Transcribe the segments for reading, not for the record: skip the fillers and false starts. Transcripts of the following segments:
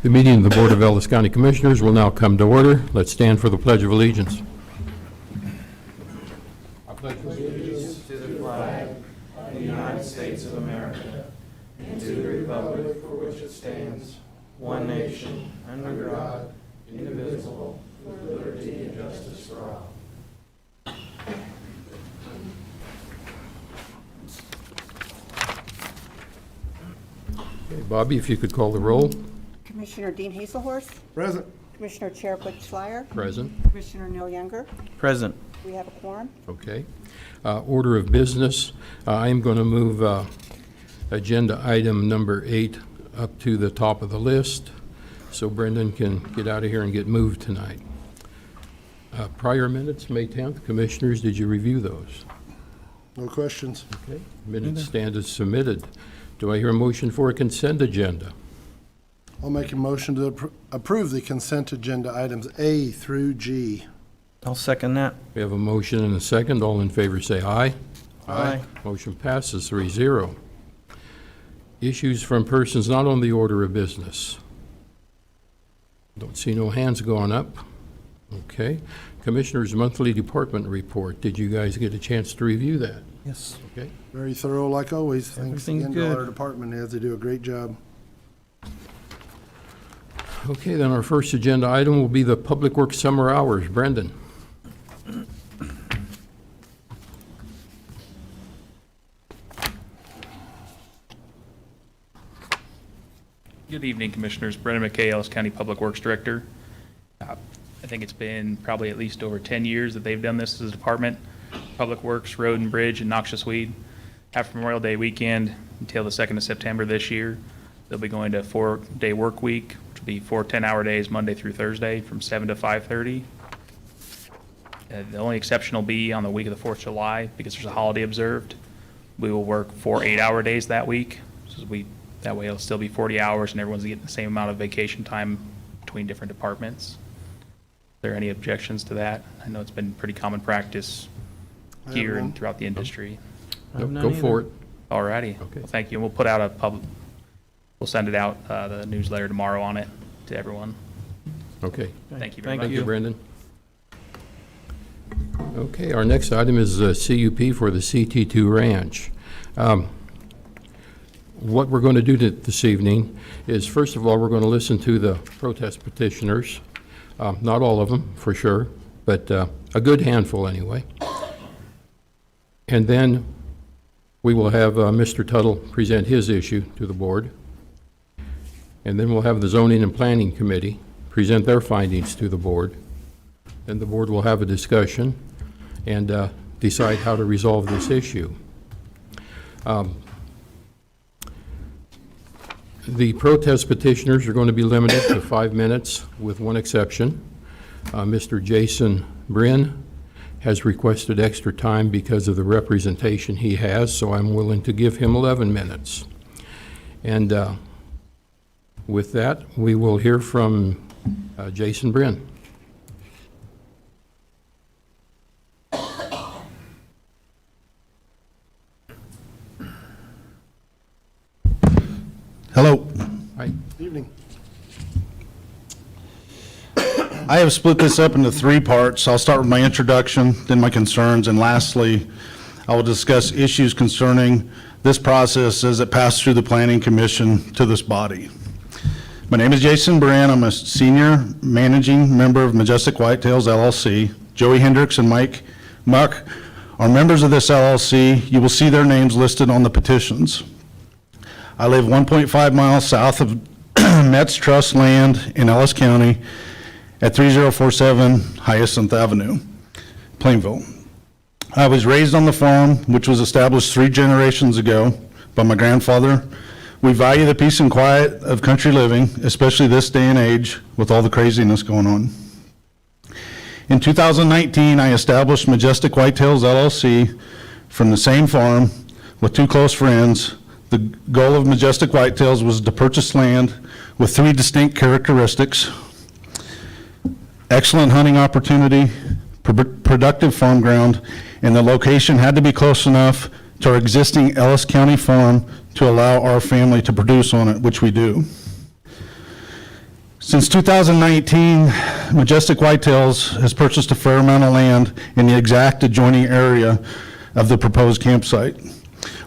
The meeting of the Board of Ellis County Commissioners will now come to order. Let's stand for the Pledge of Allegiance. I pledge allegiance to the flag of the United States of America and to the republic for which it stands, one nation, under God, indivisible, with liberty and justice for all. Okay, Bobby, if you could call the roll. Commissioner Dean Hazelhorst. Present. Commissioner Chair Butch Schleier. Present. Commissioner Neil Younger. Present. We have a quorum. Okay. Order of business. I am going to move agenda item number 8 up to the top of the list so Brendan can get out of here and get moved tonight. Prior minutes, May 10th. Commissioners, did you review those? No questions. Okay. Minutes stand as submitted. Do I hear a motion for a consent agenda? I'll make a motion to approve the consent agenda items A through G. I'll second that. We have a motion and a second. All in favor say aye. Aye. Motion passes 3-0. Issues from persons not on the order of business. Don't see no hands going up. Okay. Commissioner's monthly department report. Did you guys get a chance to review that? Yes. Okay. Very thorough, like always. Thanks Everything's again to all good. our department heads. They do a great job. Okay, then our first agenda item will be the Public Works summer hours. Brendan. Good evening, Commissioners. Brendan McKay, Ellis County Public Works Director. I think it's been probably at least over 10 years that they've done this as a department. Public Works, Road and Bridge, and Noxious Weed. After Memorial Day weekend until the 2nd of September this year, they'll be going to a 4-day work week, which will be 4 10-hour days, Monday through Thursday, from 7 to 5:30. The only exception will be on the week of the 4th of July, because there's a holiday observed. We will work 4 8-hour days that week. So that way it'll still be 40 hours and everyone's getting the same amount of vacation time between different departments. Are there any objections to that? I know it's been pretty common practice I have here none. and throughout the industry. Nope, go for it. Alrighty. Okay. Well, thank you. And we'll put out we'll send it out, the newsletter tomorrow on it to everyone. Okay. Thank you very much. Thank you, Brendan. Okay, our next item is CUP for the C2t Ranch. What we're going to do this evening is, first of all, we're going to listen to the protest petitioners. Not all of them, for sure, but a good handful anyway. And then we will have Mr. Tuttle present his issue to the board. And then we'll have the Zoning and Planning Committee present their findings to the board. Then the board will have a discussion and decide how to resolve this issue. The protest petitioners are going to be limited to 5 minutes with one exception. Mr. Jason Bryn has requested extra time because of the representation he has, so I'm willing to give him 11 minutes. And with that, we will hear from Jason Bryn. Hello. Hi. Evening. I have split this up into 3 parts. I'll start with my introduction, then my concerns, and lastly, I will discuss issues concerning this process as it passed through the Planning Commission to this body. My name is Jason Brand. I'm a senior managing member of Majestic Whitetails Llc. Joey Hendricks and Mike Muck are members of this LLC. You will see their names listed on the petitions. I live 1.5 miles south of Metz Trust land in Ellis County at 3047 Hyacinth Avenue, Plainville. I was raised on the farm, which was established 3 generations ago by my grandfather. We value the peace and quiet of country living, especially this day and age with all the craziness going on. In 2019, I established Majestic Whitetails LLC from the same farm with 2 close friends. The goal of Majestic Whitetails was to purchase land with 3 distinct characteristics: excellent hunting opportunity, productive farm ground, and the location had to be close enough to our existing Ellis County farm to allow our family to produce on it, which we do. Since 2019, Majestic Whitetails has purchased a fair amount of land in the exact adjoining area of the proposed campsite.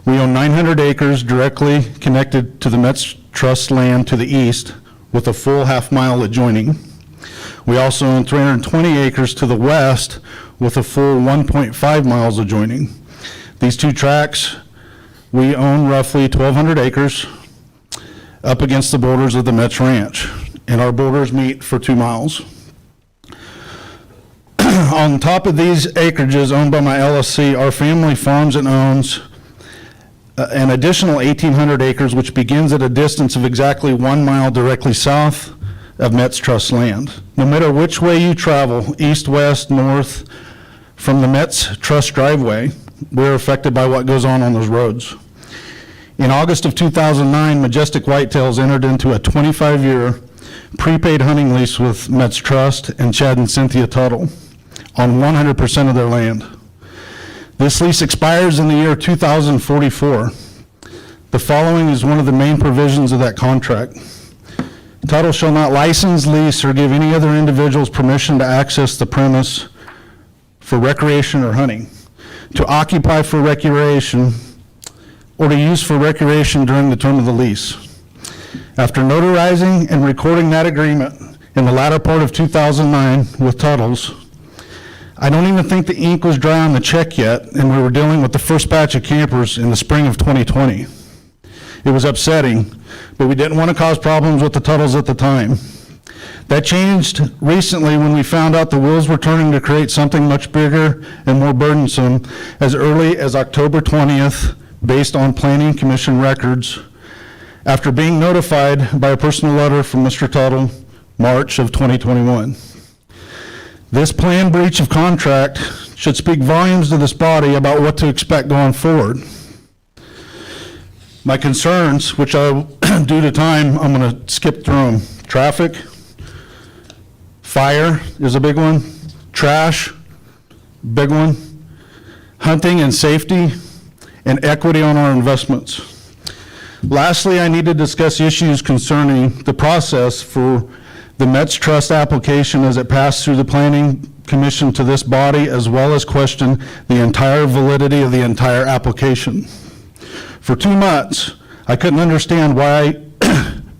We own 900 acres directly connected to the Metz Trust land to the east with a full half-mile adjoining. We also own 320 acres to the west with a full 1.5 miles adjoining. These two tracts, we own roughly 1,200 acres up against the borders of the Metz Ranch, and our borders meet for 2 miles. On top of these acreages owned by my LLC, our family farms and owns an additional 1,800 acres, which begins at a distance of exactly 1 mile directly south of Metz Trust land. No matter which way you travel, east, west, north, from the Metz Trust driveway, we're affected by what goes on those roads. In August of 2009, Majestic Whitetails entered into a 25-year prepaid hunting lease with Metz Trust and Chad and Cynthia Tuttle on 100% of their land. This lease expires in the year 2044. The following is one of the main provisions of that contract. Tuttle shall not license, lease, or give any other individuals permission to access the premise for recreation or hunting, to occupy for recreation, or to use for recreation during the term of the lease. After notarizing and recording that agreement in the latter part of 2009 with Tuttle's, I don't even think the ink was dry on the check yet, and we were dealing with the first batch of campers in the spring of 2020. It was upsetting, but we didn't want to cause problems with the Tuttles at the time. That changed recently when we found out the wheels were turning to create something much bigger and more burdensome as early as October 20th, based on Planning Commission records, after being notified by a personal letter from Mr. Tuttle, March of 2021. This planned breach of contract should speak volumes to this body about what to expect going forward. My concerns, which I, due to time, I'm going to skip through them. Traffic, fire is a big one, trash, big one, hunting and safety, and equity on our investments. Lastly, I need to discuss issues concerning the process for the Metz Trust application as it passed through the Planning Commission to this body, as well as question the entire validity of the entire application. For 2 months, I couldn't understand why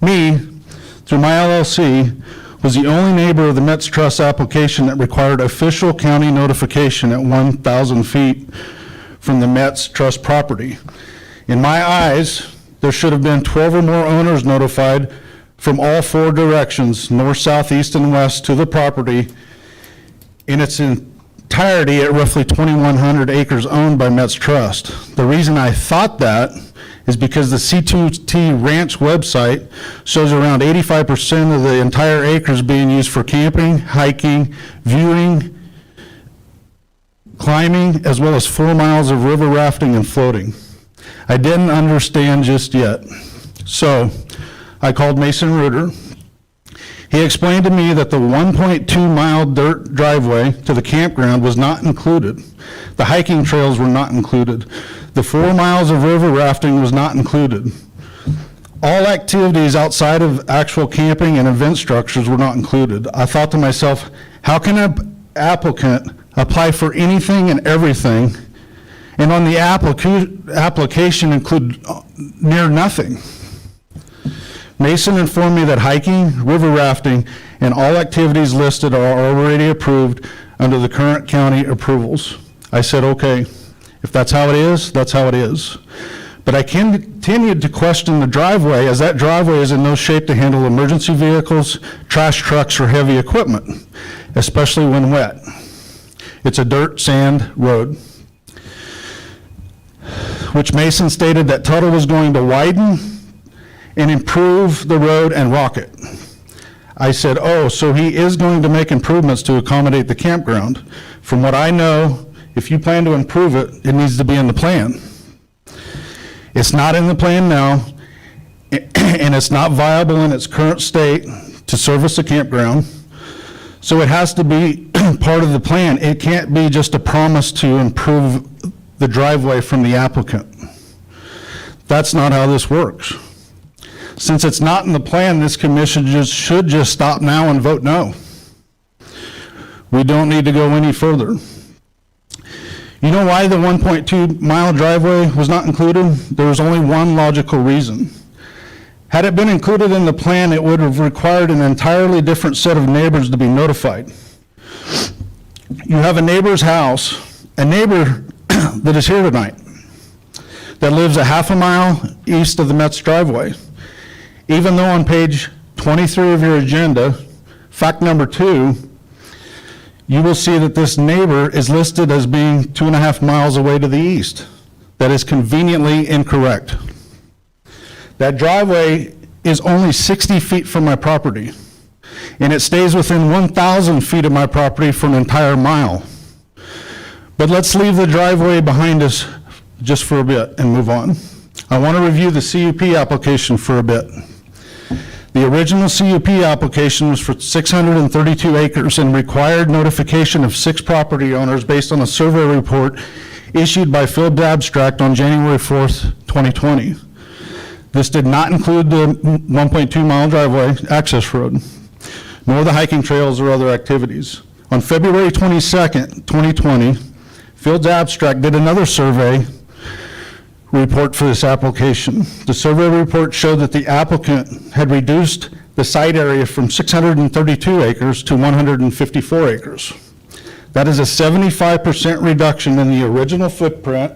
me, through my LLC, was the only neighbor of the Metz Trust application that required official county notification at 1,000 feet from the Metz Trust property. In my eyes, there should have been 12 or more owners notified from all 4 directions, north, south, east, and west, to the property in its entirety at roughly 2,100 acres owned by Metz Trust. The reason I thought that is because the C2t Ranch website shows around 85% of the entire acres being used for camping, hiking, viewing, climbing, as well as 4 miles of river rafting and floating. I didn't understand just yet. So I called Mason Reuter. He explained to me that the 1.2 mile dirt driveway to the campground was not included. The hiking trails were not included. The 4 miles of river rafting was not included. All activities outside of actual camping and event structures were not included. I thought to myself, how can an applicant apply for anything and everything, and on the application include near nothing? Mason informed me that hiking, river rafting, and all activities listed are already approved under the current county approvals. I said, okay, if that's how it is, that's how it is. But I continued to question the driveway, as that driveway is in no shape to handle emergency vehicles, trash trucks, or heavy equipment, especially when wet. It's a dirt sand road, which Mason stated that Tuttle was going to widen and improve the road and rock it. I said, oh, so he is going to make improvements to accommodate the campground. From what I know, if you plan to improve it, it needs to be in the plan. It's not in the plan now, and it's not viable in its current state to service a campground. So it has to be part of the plan. It can't be just a promise to improve the driveway from the applicant. That's not how this works. Since it's not in the plan, this commission should just stop now and vote no. We don't need to go any further. You know why the 1.2-mile driveway was not included? There was only one logical reason. Had it been included in the plan, it would have required an entirely different set of neighbors to be notified. You have a neighbor's house, a neighbor that is here tonight, that lives a half a mile east of the Metz driveway. Even though on page 23 of your agenda, fact number 2, you will see that this neighbor is listed as being 2.5 miles away to the east. That is conveniently incorrect. That driveway is only 60 feet from my property, and it stays within 1,000 feet of my property for an entire mile. But let's leave the driveway behind us just for a bit and move on. I want to review the CUP application for a bit. The original CUP application was for 632 acres and required notification of 6 property owners based on a survey report issued by Field Abstract on January 4th, 2020. This did not include the 1.2-mile driveway access road, nor the hiking trails or other activities. On February 22nd, 2020, Field Abstract did another survey report for this application. The survey report showed that the applicant had reduced the site area from 632 acres to 154 acres. That is a 75% reduction in the original footprint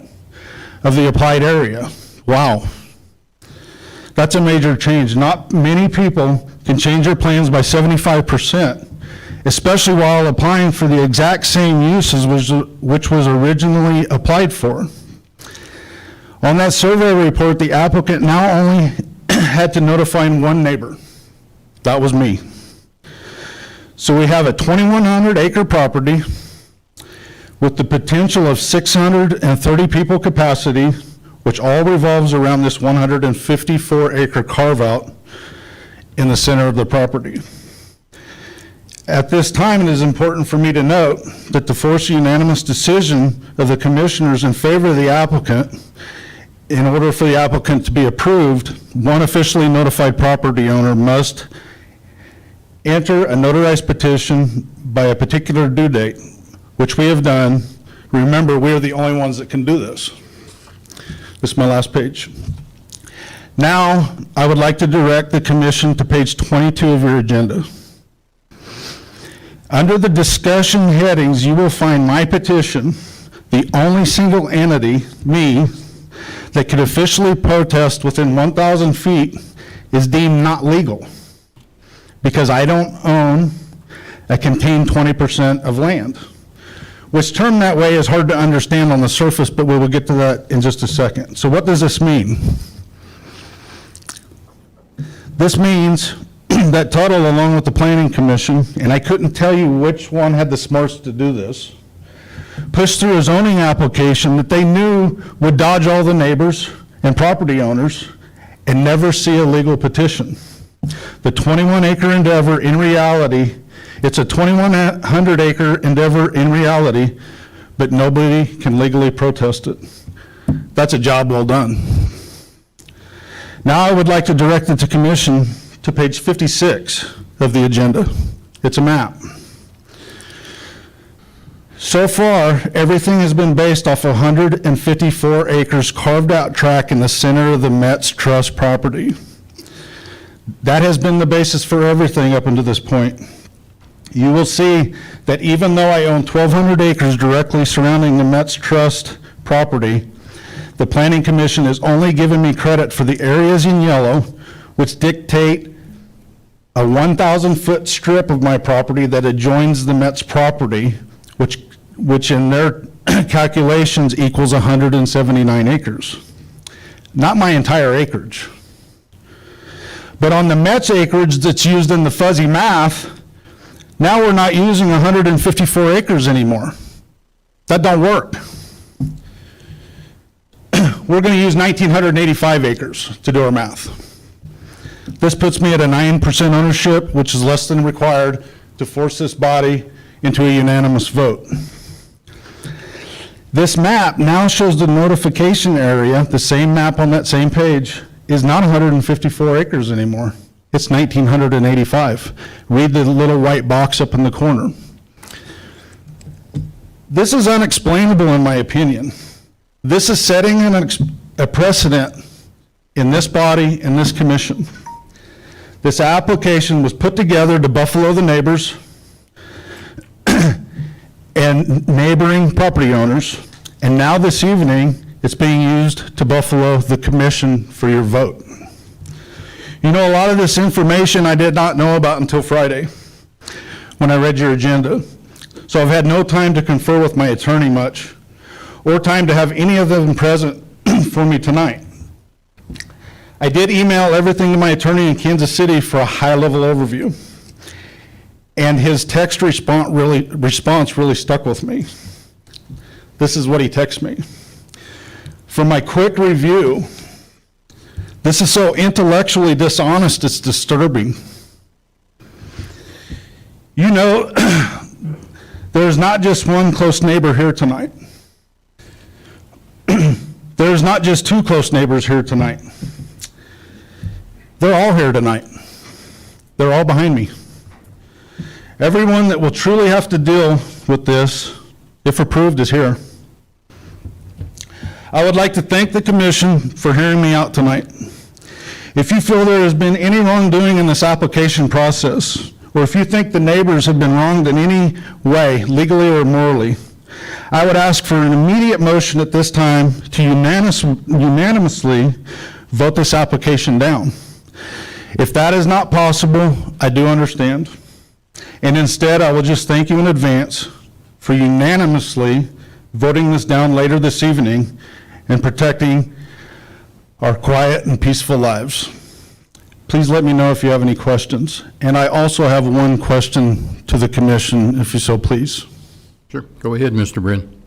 of the applied area. Wow. That's a major change. Not many people can change their plans by 75%, especially while applying for the exact same uses which was originally applied for. On that survey report, the applicant now only had to notify one neighbor. That was me. So we have a 2,100 acre property with the potential of 630 people capacity, which all revolves around this 154 acre carve out in the center of the property. At this time, it is important for me to note that to force a unanimous decision of the commissioners in favor of the applicant, in order for the applicant to be approved, one officially notified property owner must enter a notarized petition by a particular due date, which we have done. Remember, we are the only ones that can do this. This is my last page. Now, I would like to direct the commission to page 22 of your agenda. Under the discussion headings, you will find my petition, the only single entity, me, that could officially protest within 1,000 feet is deemed not legal because I don't own a contained 20% of land, which termed that way is hard to understand on the surface, but we will get to that in just a second. So what does this mean? This means that Tuttle, along with the Planning Commission, and I couldn't tell you which one had the smarts to do this, pushed through a zoning application that they knew would dodge all the neighbors and property owners and never see a legal petition. The 21 acre endeavor in reality, it's a 2,100 acre endeavor in reality, but nobody can legally protest it. That's a job well done. Now I would like to direct the commission to page 56 of the agenda. It's a map. So far, everything has been based off 154 acres carved out tract in the center of the Metz Trust property. That has been the basis for everything up until this point. You will see that even though I own 1,200 acres directly surrounding the Metz Trust property, the Planning Commission has only given me credit for the areas in yellow, which dictate a 1,000-foot strip of my property that adjoins the Metz property, which in their calculations equals 179 acres. Not my entire acreage. But on the Metz acreage that's used in the fuzzy math, now we're not using 154 acres anymore. That don't work. We're going to use 1,985 acres to do our math. This puts me at a 9% ownership, which is less than required to force this body into a unanimous vote. This map now shows the notification area, the same map on that same page, is not 154 acres anymore. It's 1,985. Read the little white box up in the corner. This is unexplainable in my opinion. This is setting a precedent in this body, in this commission. This application was put together to buffalo the neighbors and neighboring property owners, and now this evening, it's being used to buffalo the commission for your vote. You know, a lot of this information I did not know about until Friday when I read your agenda. So I've had no time to confer with my attorney much, or time to have any of them present for me tonight. I did email everything to my attorney in Kansas City for a high-level overview, and his text response really stuck with me. This is what he texted me. From my quick review, this is so intellectually dishonest, it's disturbing. You know, there's not just one close neighbor here tonight. There's not just two close neighbors here tonight. They're all here tonight. They're all behind me. Everyone that will truly have to deal with this, if approved, is here. I would like to thank the commission for hearing me out tonight. If you feel there has been any wrongdoing in this application process, or if you think the neighbors have been wronged in any way, legally or morally, I would ask for an immediate motion at this time to unanimously vote this application down. If that is not possible, I do understand. And instead, I will just thank you in advance for unanimously voting this down later this evening and protecting our quiet and peaceful lives. Please let me know if you have any questions. And I also have one question to the commission, if you so please. Sure. Go ahead, Mr. Brin.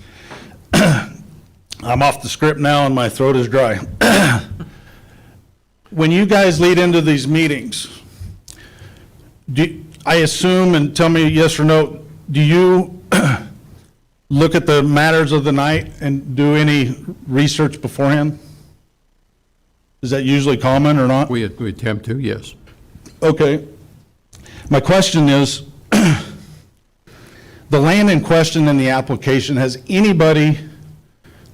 I'm off the script now and my throat is dry. When you guys lead into these meetings, I assume, and tell me yes or no, do you look at the matters of the night and do any research beforehand? Is that usually common or not? We attempt to, yes. Okay. My question is, the land in question in the application, has anybody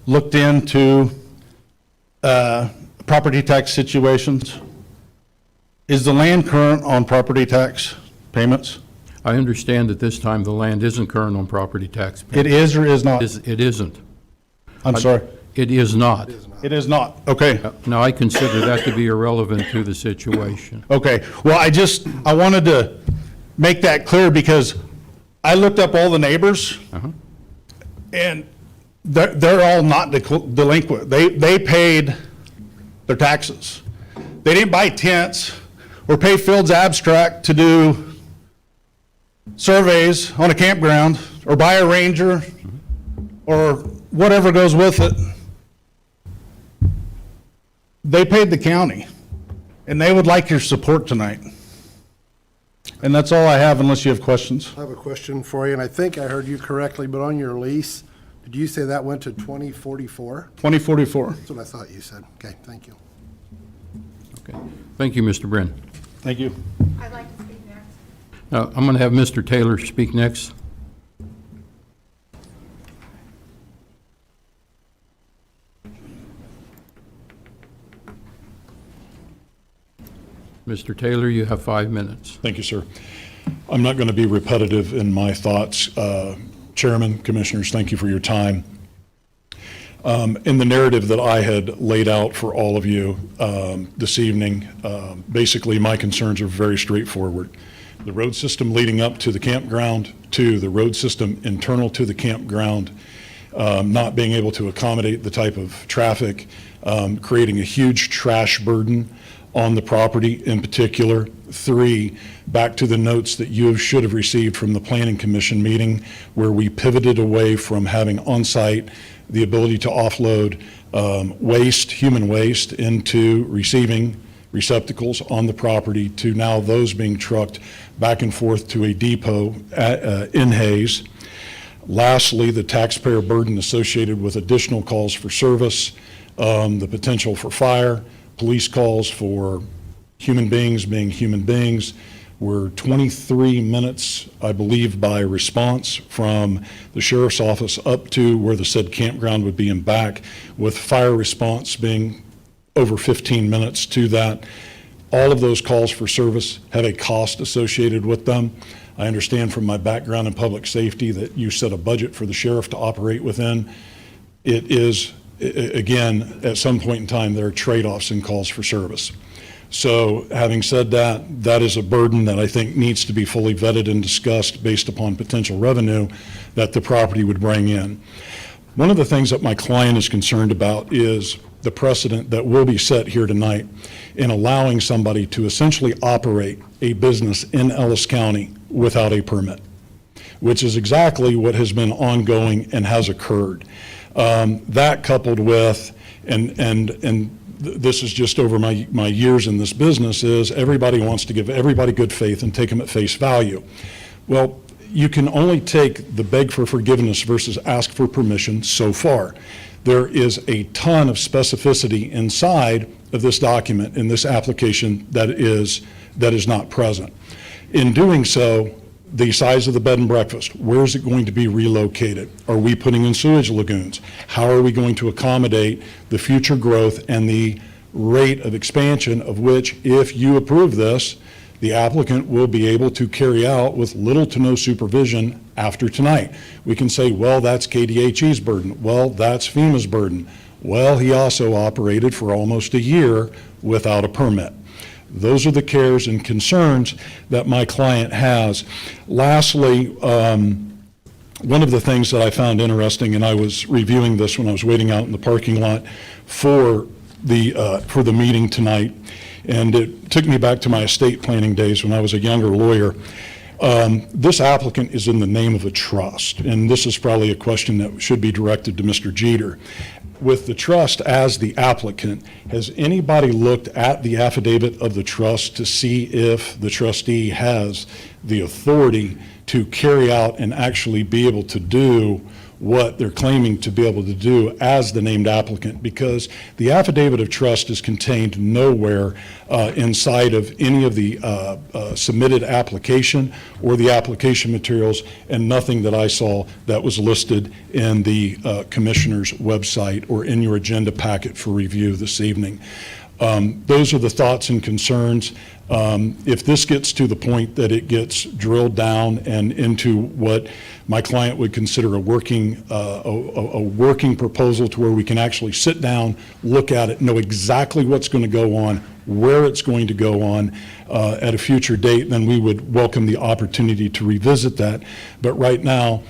looked into property tax situations? Is the land current on property tax payments? I understand at this time the land isn't current on property tax. It is or is not? It isn't. I'm sorry. It is not. It is not. Okay. Now, I consider that to be irrelevant to the situation. Okay. Well, I wanted to make that clear because I looked up all the neighbors and they're all not delinquent. They paid their taxes. They didn't buy tents or pay Fields Abstract to do surveys on a campground or buy a ranger or whatever goes with it. They paid the county, and they would like your support tonight. And that's all I have, unless you have questions. I have a question for you, and I think I heard you correctly, but on your lease, did you say that went to 2044? 2044. That's what I thought you said. Okay, thank you. Okay. Thank you, Mr. Brin. Thank you. I'd like to speak next. Now, I'm going to have Mr. Taylor speak next. Mr. Taylor, you have 5 minutes. Thank you, sir. I'm not going to be repetitive in my thoughts. Chairman, Commissioners, thank you for your time. In the narrative that I had laid out for all of you this evening, basically my concerns are very straightforward. The road system leading up to the campground, to the road system internal to the campground, not being able to accommodate the type of traffic, creating a huge trash burden on the property in particular. 3, back to the notes that you should have received from the Planning Commission meeting where we pivoted away from having on-site the ability to offload waste, human waste, into receiving receptacles on the property to now those being trucked back and forth to a depot in Hayes. Lastly, the taxpayer burden associated with additional calls for service, the potential for fire, police calls for human beings being human beings. We're 23 minutes, I believe, by response from the sheriff's office up to where the said campground would be and back, with fire response being over 15 minutes to that. All of those calls for service have a cost associated with them. I understand from my background in public safety that you set a budget for the sheriff to operate within. It is, again, at some point in time, there are trade-offs in calls for service. So having said that, that is a burden that I think needs to be fully vetted and discussed based upon potential revenue that the property would bring in. One of the things that my client is concerned about is the precedent that will be set here tonight in allowing somebody to essentially operate a business in Ellis County without a permit, which is exactly what has been ongoing and has occurred. That coupled with, and this is just over my years in this business, is everybody wants to give everybody good faith and take them at face value. Well, you can only take the beg for forgiveness versus ask for permission so far. There is a ton of specificity inside of this document, in this application, that is not present. In doing so, the size of the bed and breakfast, where is it going to be relocated? Are we putting in sewage lagoons? How are we going to accommodate the future growth and the rate of expansion of which, if you approve this, the applicant will be able to carry out with little to no supervision after tonight? We can say, well, that's KDHE's burden. Well, that's FEMA's burden. Well, he also operated for almost a year without a permit. Those are the cares and concerns that my client has. Lastly, one of the things that I found interesting, and I was reviewing this when I was waiting out in the parking lot for the meeting tonight, and it took me back to my estate planning days when I was a younger lawyer. This applicant is in the name of a trust, and this is probably a question that should be directed to Mr. Jeter. With the trust as the applicant, has anybody looked at the affidavit of the trust to see if the trustee has the authority to carry out and actually be able to do what they're claiming to be able to do as the named applicant? Because the affidavit of trust is contained nowhere inside of any of the submitted application or the application materials, and nothing that I saw that was listed in the commissioner's website or in your agenda packet for review this evening. Those are the thoughts and concerns. If this gets to the point that it gets drilled down and into what my client would consider a working proposal, to where we can actually sit down, look at it, know exactly what's going to go on, where it's going to go on at a future date, then we would welcome the opportunity to revisit that. But right now,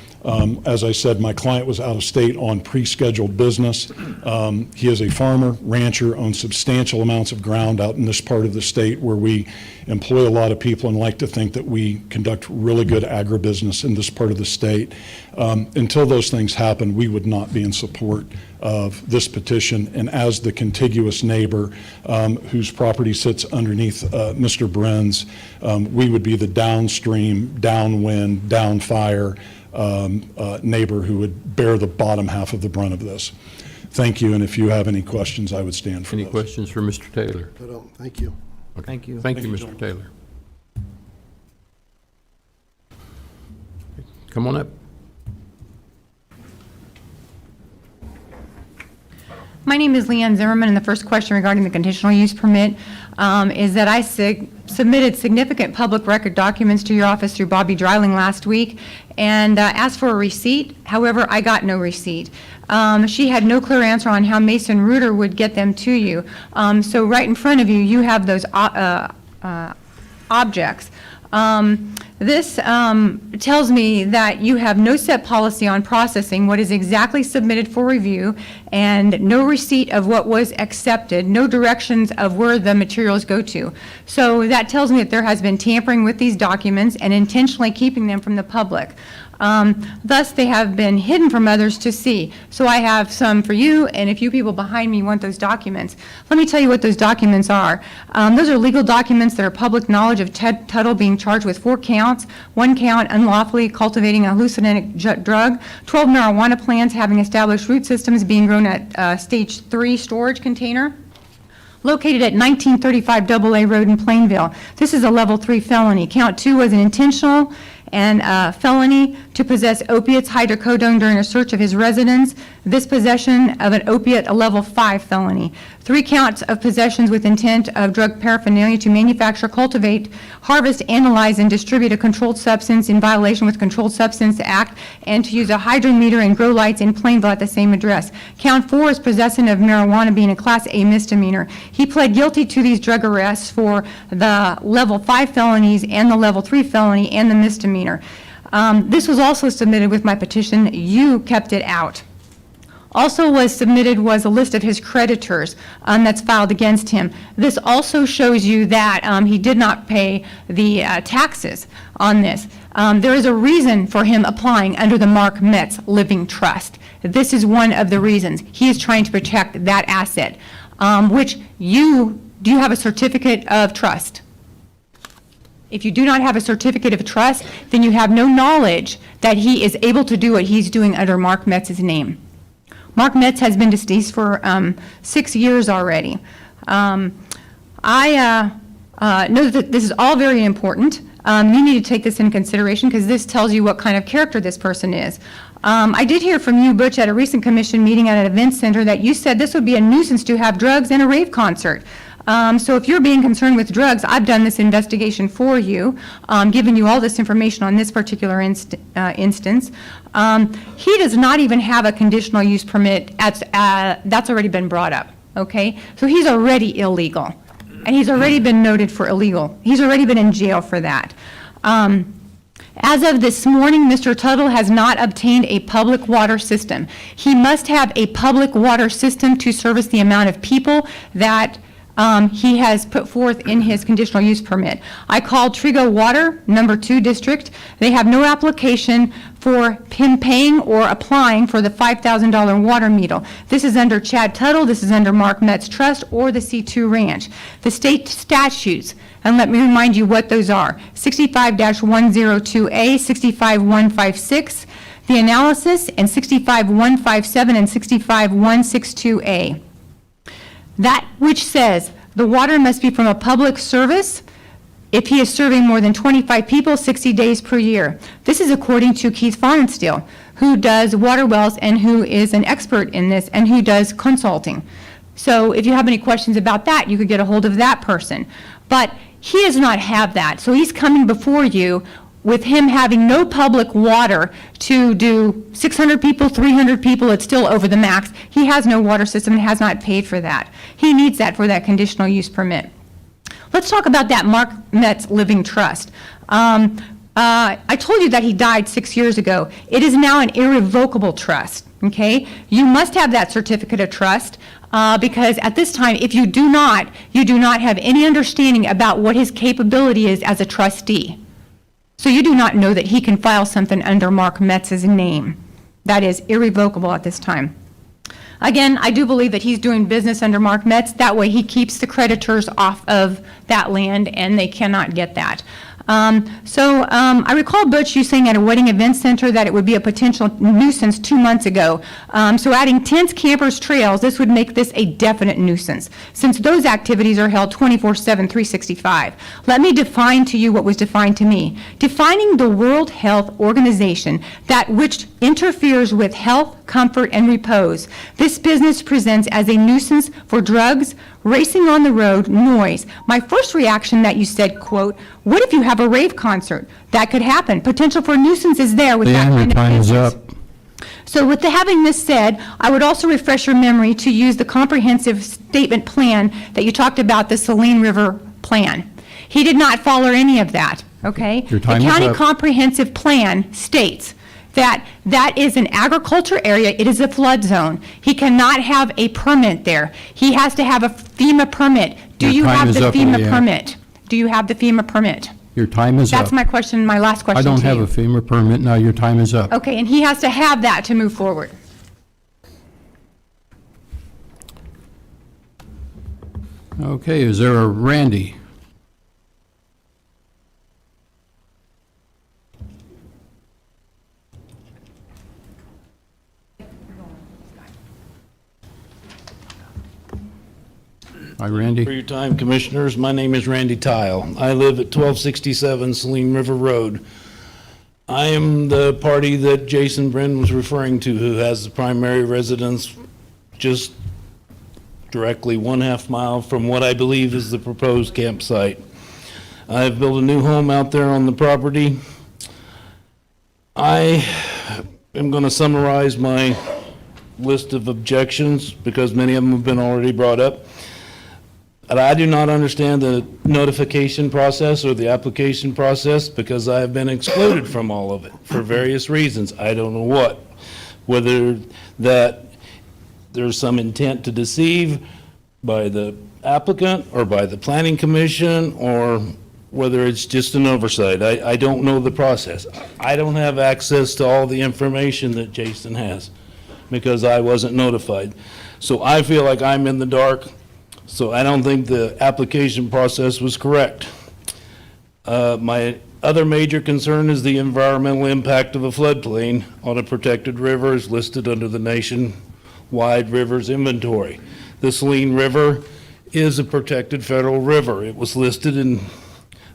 as I said, my client was out of state on pre-scheduled business. He is a farmer, rancher, owns substantial amounts of ground out in this part of the state where we employ a lot of people and like to think that we conduct really good agribusiness in this part of the state. Until those things happen, we would not be in support of this petition. And as the contiguous neighbor whose property sits underneath Mr. Bren's, we would be the downstream, downwind, downfire neighbor who would bear the bottom half of the brunt of this. Thank you, and if you have any questions, I would stand for Any those. questions for Mr. Taylor? I don't, thank you. Okay. Thank you. Thank you, Mr. Taylor. Come on up. My name is Leanne Zimmerman, and the first question regarding the conditional use permit is that I submitted significant public record documents to your office through Bobby Dreiling last week and asked for a receipt. However, I got no receipt. She had no clear answer on how Mason Reuter would get them to you. So right in front of you, you have those objects. This tells me that you have no set policy on processing what is exactly submitted for review, and no receipt of what was accepted, no directions of where the materials go to. So that tells me that there has been tampering with these documents and intentionally keeping them from the public. Thus, they have been hidden from others to see. So I have some for you, and if you people behind me want those documents, let me tell you what those documents are. Those are legal documents that are public knowledge of Ted Tuttle being charged with 4 counts, 1 count unlawfully cultivating a hallucinogenic drug, 12 marijuana plants having established root systems being grown at stage 3 storage container. located at 1935 AA Road in Plainville. This is a level 3 felony. Count 2 was an intentional and felony to possess opiates, hydrocodone, during a search of his residence. This possession of an opiate, a level 5 felony. 3 counts of possessions with intent of drug paraphernalia to manufacture, cultivate, harvest, analyze, and distribute a controlled substance in violation with Controlled Substance Act, and to use a hydrometer and grow lights in Plainville at the same address. Count 4 is possession of marijuana, being a Class A misdemeanor. He pled guilty to these drug arrests for the level 5 felonies and the level 3 felony and the misdemeanor. This was also submitted with my petition. You kept it out. Also was submitted was a list of his creditors that's filed against him. This also shows you that he did not pay the taxes on this. There is a reason for him applying under the Mark Metz Living Trust. This is one of the reasons. He is trying to protect that asset, which do you have a certificate of trust? If you do not have a certificate of trust, then you have no knowledge that he is able to do what he's doing under Mark Metz's name. Mark Metz has been deceased for 6 years already. I know that this is all very important. You need to take this into consideration because this tells you what kind of character this person is. I did hear from you, Butch, at a recent commission meeting at an event center that you said this would be a nuisance to have drugs and a rave concert. So if you're being concerned with drugs, I've done this investigation for you, given you all this information on this particular instance. He does not even have a conditional use permit. That's already been brought up, okay? So he's already illegal, and he's already been noted for illegal. He's already been in jail for that. As of this morning, Mr. Tuttle has not obtained a public water system. He must have a public water system to service the amount of people that he has put forth in his conditional use permit. I called Trigo Water, number 2 district. They have no application for him paying or applying for the $5,000 water meter. This is under Chad Tuttle, this is under Mark Metz Trust, or the C2 Ranch. The state statutes, and let me remind you what those are: 65-102A, 65156, the analysis, and 65157 and 65162A. That which says the water must be from a public service if he is serving more than 25 people 60 days per year. This is according to Keith Farnsteel, who does water wells and who is an expert in this and who does consulting. So if you have any questions about that, you could get a hold of that person. But he does not have that. So he's coming before you with him having no public water to do 600 people, 300 people, it's still over the max. He has no water system and has not paid for that. He needs that for that conditional use permit. Let's talk about that Mark Metz Living Trust. I told you that he died 6 years ago. It is now an irrevocable trust, okay? You must have that certificate of trust because at this time, if you do not have any understanding about what his capability is as a trustee. So you do not know that he can file something under Mark Metz's name. That is irrevocable at this time. Again, I do believe that he's doing business under Mark Metz. That way he keeps the creditors off of that land and they cannot get that. I recall, Butch, you saying at a wedding event center that it would be a potential nuisance 2 months ago. So adding tents, campers, trails, this would make this a definite nuisance, since those activities are held 24/7, 365. Let me define to you what was defined to me. Defining the World Health Organization, that which interferes with health, comfort, and repose. This business presents as a nuisance for drugs, racing on the road, noise. My first reaction that you said, quote, what if you have a rave concert? That could happen. Potential for nuisance is there with that Dan, your kind of time is business. up. So with having this said, I would also refresh your memory to use the comprehensive statement plan that you talked about, the Saline River plan. He did not follow any of that, okay? Your time the is county up. comprehensive plan states that is an agriculture area, it is a flood zone. He cannot have a permit there. He has to have a FEMA permit. Do Your you time have is the up, FEMA Leanne. permit? Do you have the FEMA permit? Your time is up. That's my question, my last question I to you. don't have a FEMA permit. Now your time is up. Okay, and he has to have that to move forward. Okay, is there a Randy? Hi, For Randy. your time, Commissioners. My name is Randy Tile. I live at 1267 Saline River Road. I am the party that Jason Brin was referring to, who has the primary residence just directly 1/2 mile from what I believe is the proposed campsite. I've built a new home out there on the property. I am going to summarize my list of objections because many of them have been already brought up. And I do not understand the notification process or the application process because I have been excluded from all of it for various reasons. I don't know what. Whether that there's some intent to deceive by the applicant or by the planning commission, or whether it's just an oversight. I don't know the process. I don't have access to all the information that Jason has because I wasn't notified. So I feel like I'm in the dark. So I don't think the application process was correct. My other major concern is the environmental impact of a floodplain on a protected river is listed under the nationwide rivers inventory. The Saline River is a protected federal river. It was listed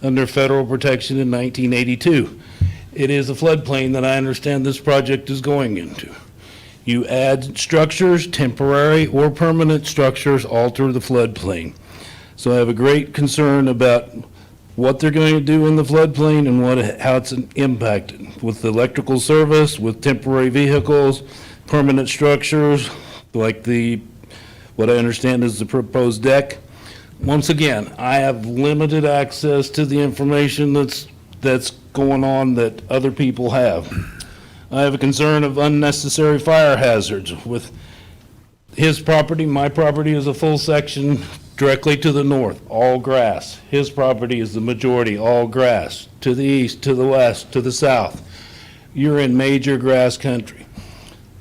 under federal protection in 1982. It is a floodplain that I understand this project is going into. You add structures, temporary or permanent structures alter the floodplain. So I have a great concern about what they're going to do in the floodplain and how it's impacted with the electrical service, with temporary vehicles, permanent structures, like what I understand is the proposed deck. Once again, I have limited access to the information that's going on that other people have. I have a concern of unnecessary fire hazards with his property. My property is a full section directly to the north, all grass. His property is the majority, all grass. To the east, to the west, to the south. You're in major grass country.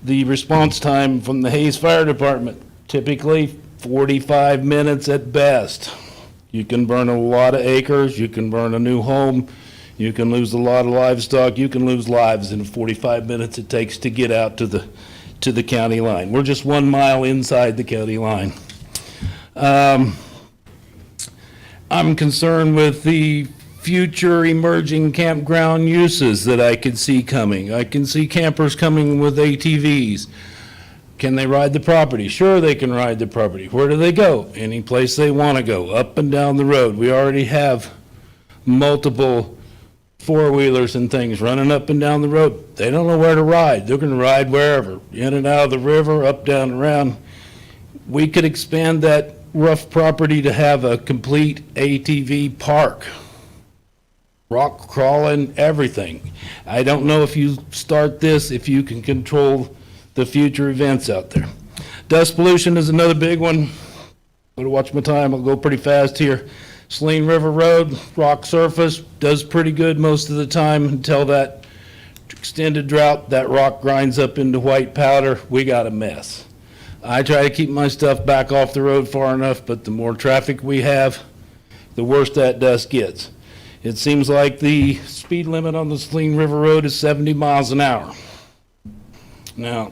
The response time from the Hayes Fire Department, typically 45 minutes at best. You can burn a lot of acres, you can burn a new home, you can lose a lot of livestock, you can lose lives in the 45 minutes it takes to get out to the county line. We're just 1 mile inside the county line. I'm concerned with the future emerging campground uses that I could see coming. I can see campers coming with ATVs. Can they ride the property? Sure, they can ride the property. Where do they go? Any place they want to go, up and down the road. We already have multiple four-wheelers and things running up and down the road. They don't know where to ride. They're going to ride wherever, in and out of the river, up, down, around. We could expand that rough property to have a complete ATV park. Rock crawling, everything. I don't know if you start this, if you can control the future events out there. Dust pollution is another big one. Better watch my time, I'll go pretty fast here. Saline River Road, rock surface, does pretty good most of the time until that extended drought, that rock grinds up into white powder, we got a mess. I try to keep my stuff back off the road far enough, but the more traffic we have, the worse that dust gets. It seems like the speed limit on the Saline River Road is 70 miles an hour. Now,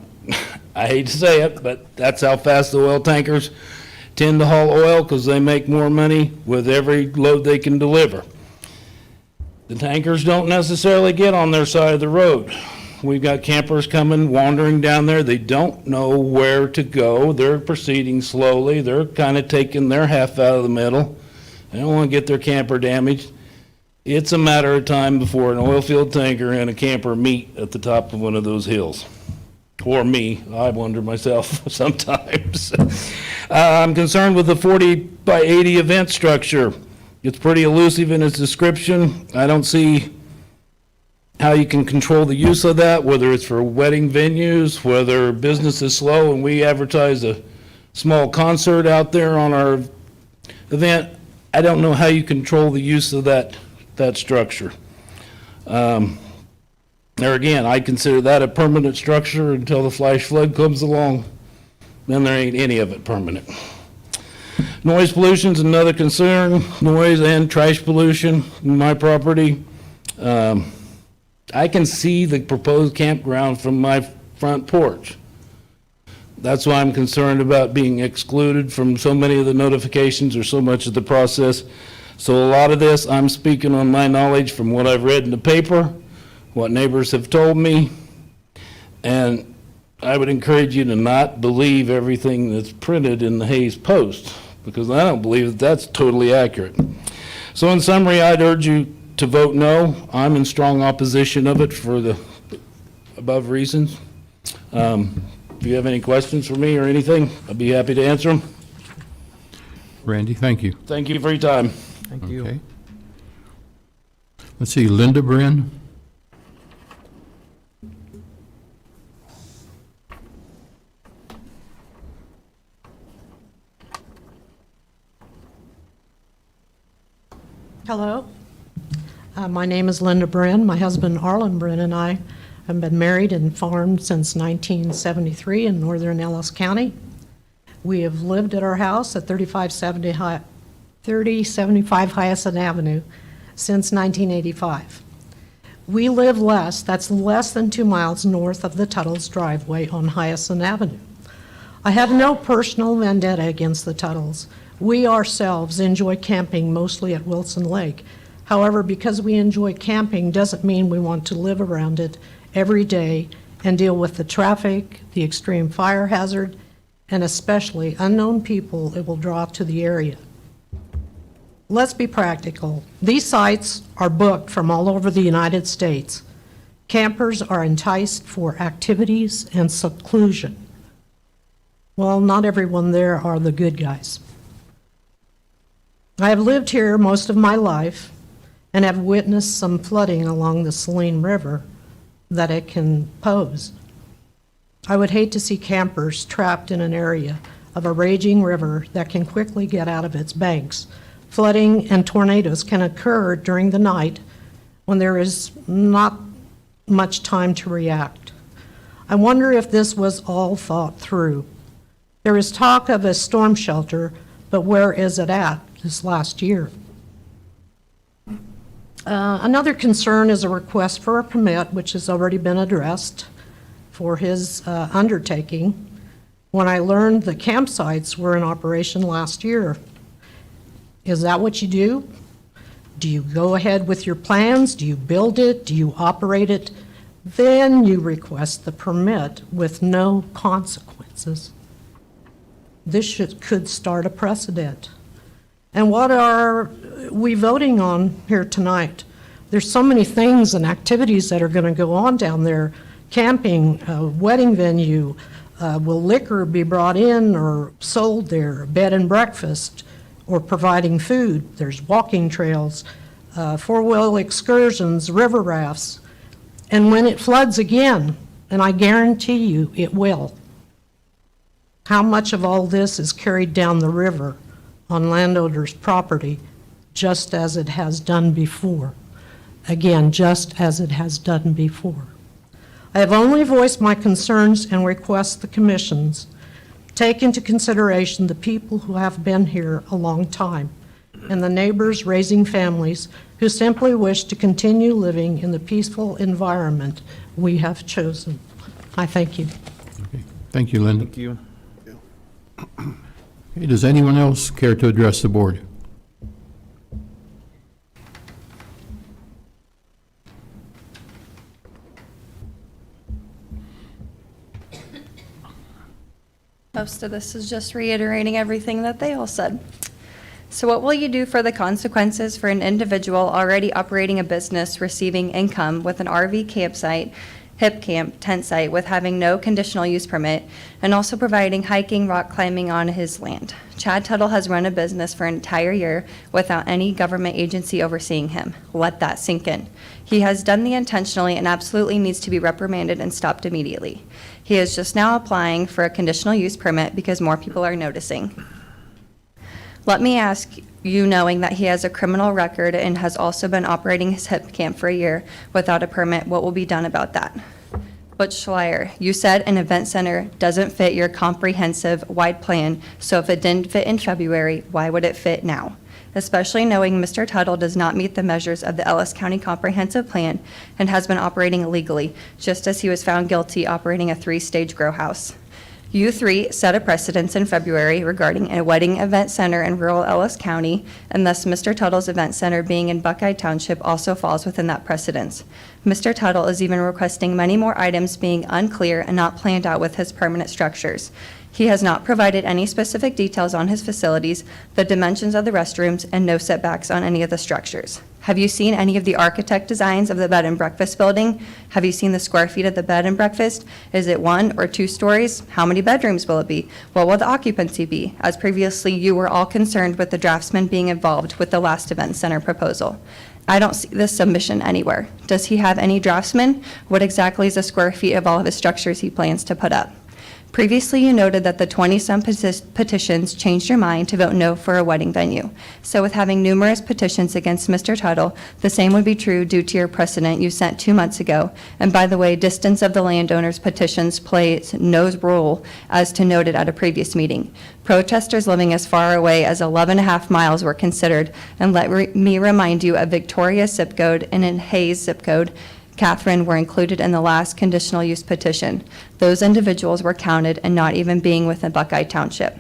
I hate to say it, but that's how fast the oil tankers tend to haul oil because they make more money with every load they can deliver. The tankers don't necessarily get on their side of the road. We've got campers coming, wandering down there. They don't know where to go. They're proceeding slowly. They're kind of taking their half out of the middle. They don't want to get their camper damaged. It's a matter of time before an oil field tanker and a camper meet at the top of one of those hills. Or me, I wonder myself sometimes. I'm concerned with the 40 by 80 event structure. It's pretty elusive in its description. I don't see how you can control the use of that, whether it's for wedding venues, whether business is slow and we advertise a small concert out there on our event. I don't know how you control the use of that structure. There again, I consider that a permanent structure until the flash flood comes along. Then there ain't any of it permanent. Noise pollution is another concern. Noise and trash pollution in my property. I can see the proposed campground from my front porch. That's why I'm concerned about being excluded from so many of the notifications or so much of the process. So a lot of this, I'm speaking on my knowledge from what I've read in the paper, what neighbors have told me, and I would encourage you to not believe everything that's printed in the Hayes Post, because I don't believe that that's totally accurate. So in summary, I'd urge you to vote no. I'm in strong opposition of it for the above reasons. If you have any questions for me or anything, I'd be happy to answer them. Randy, thank you. Thank you for your time. Thank you. Okay. Let's see, Linda Bryn. Hello. My name is Linda Brin. My husband Arlen Brin and I have been married and farmed since 1973 in northern Ellis County. We have lived at our house at 3075 Hyacinth Avenue since 1985. We live that's less than 2 miles north of the Tuttles driveway on Hyacinth Avenue. I have no personal vendetta against the Tuttles. We ourselves enjoy camping mostly at Wilson Lake. However, because we enjoy camping doesn't mean we want to live around it every day and deal with the traffic, the extreme fire hazard, and especially unknown people it will draw to the area. Let's be practical. These sites are booked from all over the United States. Campers are enticed for activities and seclusion. Well, not everyone there are the good guys. I have lived here most of my life and have witnessed some flooding along the Saline River that it can pose. I would hate to see campers trapped in an area of a raging river that can quickly get out of its banks. Flooding and tornadoes can occur during the night when there is not much time to react. I wonder if this was all thought through. There is talk of a storm shelter, but where is it at this last year? Another concern is a request for a permit, which has already been addressed for his undertaking. When I learned the campsites were in operation last year, is that what you do? Do you go ahead with your plans? Do you build it? Do you operate it? Then you request the permit with no consequences. This could start a precedent. And what are we voting on here tonight? There's so many things and activities that are going to go on down there. Camping, wedding venue, will liquor be brought in or sold there, bed and breakfast, or providing food. There's walking trails, four-wheel excursions, river rafts. And when it floods again, and I guarantee you it will, how much of all this is carried down the river on landowners' property, just as it has done before? Again, just as it has done before. I have only voiced my concerns and request the commissions take into consideration the people who have been here a long time and the neighbors raising families who simply wish to continue living in the peaceful environment we have chosen. I thank you. Okay. Thank you, Linda. Thank you. Okay, does anyone else care to address the board? Most of this is just reiterating everything that they all said. So what will you do for the consequences for an individual already operating a business, receiving income with an RV campsite, hip camp, tent site with having no conditional use permit, and also providing hiking, rock climbing on his land? Chad Tuttle has run a business for an entire year without any government agency overseeing him. Let that sink in. He has done the intentionally and absolutely needs to be reprimanded and stopped immediately. He is just now applying for a conditional use permit because more people are noticing. Let me ask you, knowing that he has a criminal record and has also been operating his hip camp for a year without a permit, what will be done about that? Butch Schleier, you said an event center doesn't fit your comprehensive wide plan, so if it didn't fit in February, why would it fit now? Especially knowing Mr. Tuttle does not meet the measures of the Ellis County Comprehensive Plan and has been operating illegally, just as he was found guilty operating a 3-stage grow house. You three set a precedence in February regarding a wedding event center in rural Ellis County, and thus Mr. Tuttle's event center being in Buckeye Township also falls within that precedence. Mr. Tuttle is even requesting many more items being unclear and not planned out with his permanent structures. He has not provided any specific details on his facilities, the dimensions of the restrooms, and no setbacks on any of the structures. Have you seen any of the architect designs of the bed and breakfast building? Have you seen the square feet of the bed and breakfast? Is it 1 or 2 stories? How many bedrooms will it be? What will the occupancy be? As previously, you were all concerned with the draftsman being involved with the last event center proposal. I don't see this submission anywhere. Does he have any draftsmen? What exactly is the square feet of all of his structures he plans to put up? Previously, you noted that the 20-some petitions changed your mind to vote no for a wedding venue. So with having numerous petitions against Mr. Tuttle, the same would be true due to your precedent you sent 2 months ago. And by the way, distance of the landowner's petitions plays no role as to noted at a previous meeting. Protesters living as far away as 11.5 miles were considered, and let me remind you of Victoria's zip code and in Hayes zip code, Catherine, were included in the last conditional use petition. Those individuals were counted and not even being within Buckeye Township.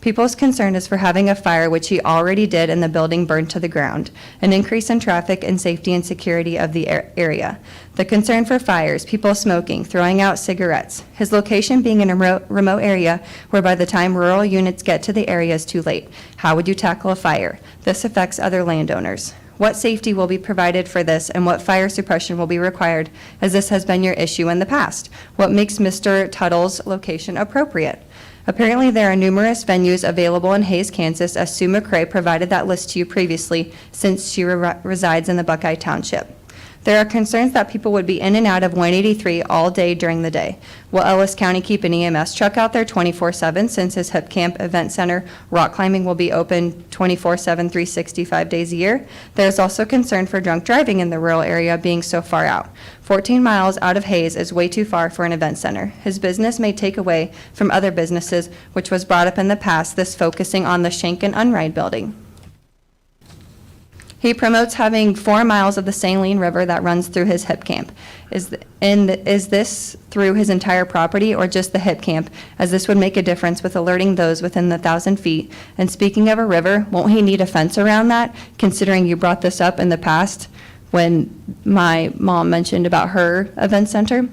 People's concern is for having a fire, which he already did, and the building burned to the ground, an increase in traffic and safety and security of the area. The concern for fires, people smoking, throwing out cigarettes, his location being in a remote area where by the time rural units get to the area is too late. How would you tackle a fire? This affects other landowners. What safety will be provided for this, and what fire suppression will be required, as this has been your issue in the past? What makes Mr. Tuttle's location appropriate? Apparently, there are numerous venues available in Hayes, Kansas, as Sue McCrae provided that list to you previously, since she resides in the Buckeye Township. There are concerns that people would be in and out of 183 all day during the day. Will Ellis County keep an EMS truck out there 24/7 since his Hip Camp Event Center rock climbing will be open 24/7, 365 days a year? There is also concern for drunk driving in the rural area being so far out. 14 miles out of Hayes is way too far for an event center. His business may take away from other businesses, which was brought up in the past, this focusing on the Shank and Unride building. He promotes having 4 miles of the Saline River that runs through his Hip Camp. Is this through his entire property or just the Hip Camp, as this would make a difference with alerting those within the 1,000 feet? And speaking of a river, won't he need a fence around that, considering you brought this up in the past when my mom mentioned about her event center?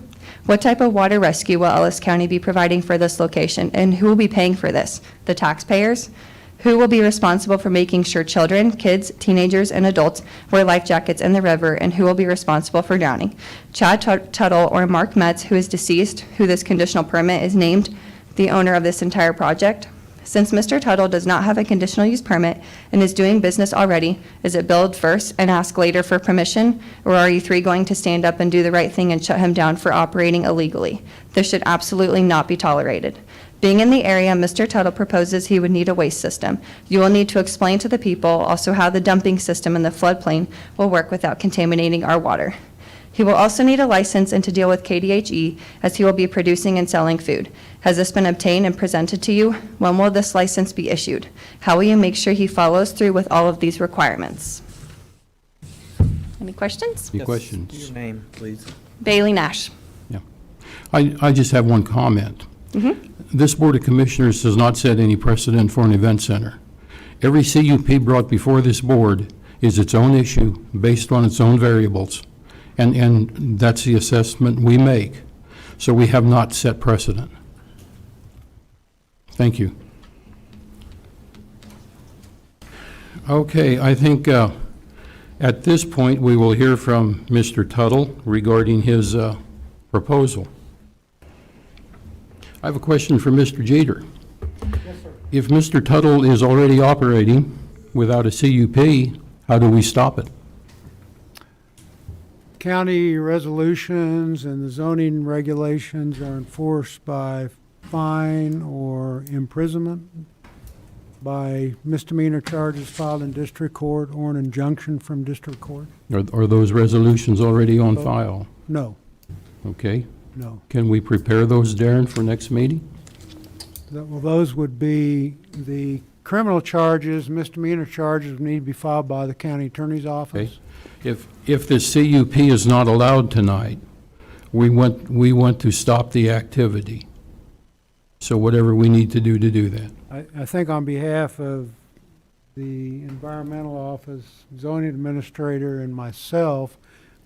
What type of water rescue will Ellis County be providing for this location, and who will be paying for this? The taxpayers? Who will be responsible for making sure children, kids, teenagers, and adults wear life jackets in the river, and who will be responsible for drowning? Chad Tuttle or Mark Metz, who is deceased, who this conditional permit is named the owner of this entire project? Since Mr. Tuttle does not have a conditional use permit and is doing business already, is it build first and ask later for permission? Or are you three going to stand up and do the right thing and shut him down for operating illegally? This should absolutely not be tolerated. Being in the area, Mr. Tuttle proposes he would need a waste system. You will need to explain to the people also how the dumping system in the floodplain will work without contaminating our water. He will also need a license and to deal with KDHE, as he will be producing and selling food. Has this been obtained and presented to you? When will this license be issued? How will you make sure he follows through with all of these requirements? Any questions? Any questions? Your name, please. Bailey Nash. Yeah. I just have one comment. This Board of Commissioners has not set any precedent for an event center. Every CUP brought before this board is its own issue based on its own variables, and that's the assessment we make. So we have not set precedent. Thank you. Okay, I think at this point we will hear from Mr. Tuttle regarding his proposal. I have a question for Mr. Jeter. Yes, sir. If Mr. Tuttle is already operating without a CUP, how do we stop it? County resolutions and the zoning regulations are enforced by fine or imprisonment, by misdemeanor charges filed in district court or an injunction from district court. Are those resolutions already on file? No, Okay. no. Can we prepare those, Darren, for next meeting? Well, those would be the criminal charges, misdemeanor charges would need to be filed by the county attorney's office. Okay. If the CUP is not allowed tonight, we want to stop the activity. So whatever we need to do that. I think on behalf of the Environmental Office, zoning administrator, and myself,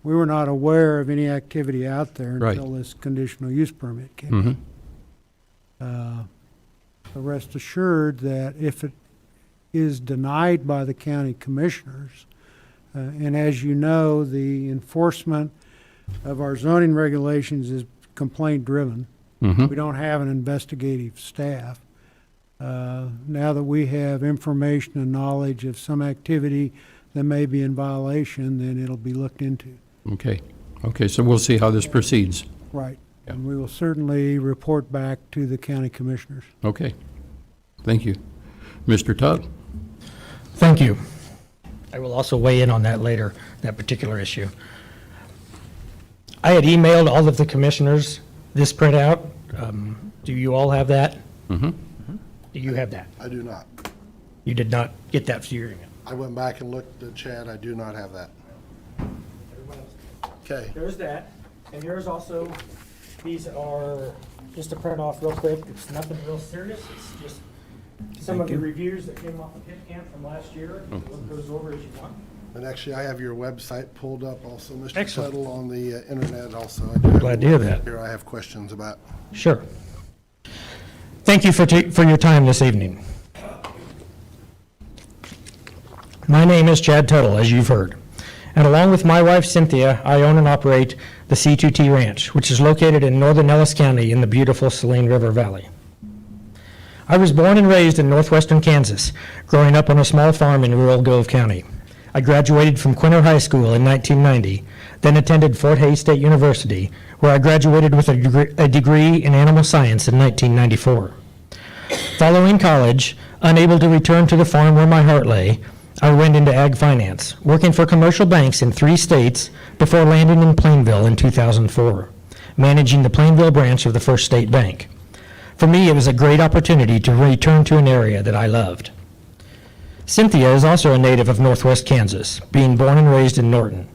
we were not aware of any activity out there Right. until this conditional use permit came. So rest assured that if it is denied by the county commissioners, and as you know, the enforcement of our zoning regulations is complaint-driven. We don't have an investigative staff. Now that we have information and knowledge of some activity that may be in violation, then it'll be looked into. Okay. Okay, so we'll see how this proceeds. Right. Yeah. And we will certainly report back to the county commissioners. Okay. Thank you. Mr. Tug? Thank you. I will also weigh in on that later, that particular issue. I had emailed all of the commissioners this printout. Do you all have that? Mm-hmm. Do you have that? I do not. You did not get that for your email? I went back and looked at Chad. I do not have that. Okay. There's that, and here's also, these are, just to print off real quick, it's nothing real serious, it's just some of the reviews that came off of Hit Camp from last year. Look those over as you want. And actually, I have your website pulled up also, Mr. Excellent. Tuttle, on the internet also. Glad to hear that. Here I have questions about. Sure. Thank you for your time this evening. My name is Chad Tuttle, as you've heard, and along with my wife Cynthia, I own and operate the C2t Ranch, which is located in northern Ellis County in the beautiful Saline River Valley. I was born and raised in northwestern Kansas, growing up on a small farm in rural Gove County. I graduated from Quinter High School in 1990, then attended Fort Hays State University, where I graduated with a degree in animal science in 1994. Following college, unable to return to the farm where my heart lay, I went into ag finance, working for commercial banks in 3 states before landing in Plainville in 2004, managing the Plainville branch of the First State Bank. For me, it was a great opportunity to return to an area that I loved. Cynthia is also a native of Northwest Kansas, being born and raised in Norton.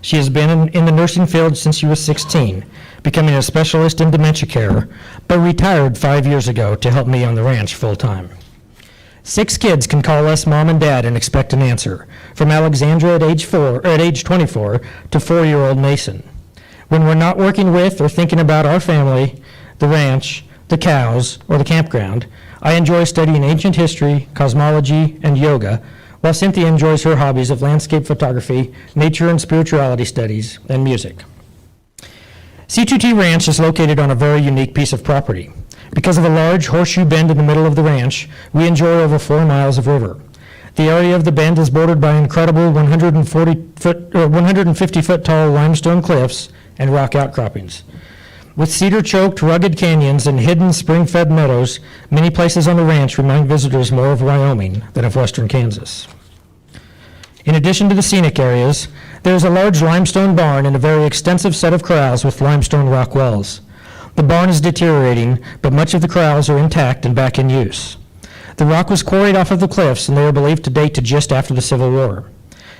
She has been in the nursing field since she was 16, becoming a specialist in dementia care, but retired 5 years ago to help me on the ranch full-time. 6 kids can call us mom and dad and expect an answer, from Alexandra at age 24 to 4-year-old Mason. When we're not working with or thinking about our family, the ranch, the cows, or the campground, I enjoy studying ancient history, cosmology, and yoga, while Cynthia enjoys her hobbies of landscape photography, nature and spirituality studies, and music. C2t Ranch is located on a very unique piece of property. Because of a large horseshoe bend in the middle of the ranch, we enjoy over 4 miles of river. The area of the bend is bordered by incredible 150-foot tall limestone cliffs and rock outcroppings. With cedar-choked, rugged canyons and hidden spring-fed meadows, many places on the ranch remind visitors more of Wyoming than of western Kansas. In addition to the scenic areas, there is a large limestone barn and a very extensive set of corrals with limestone rock walls. The barn is deteriorating, but much of the corrals are intact and back in use. The rock was quarried off of the cliffs, and they are believed to date to just after the Civil War.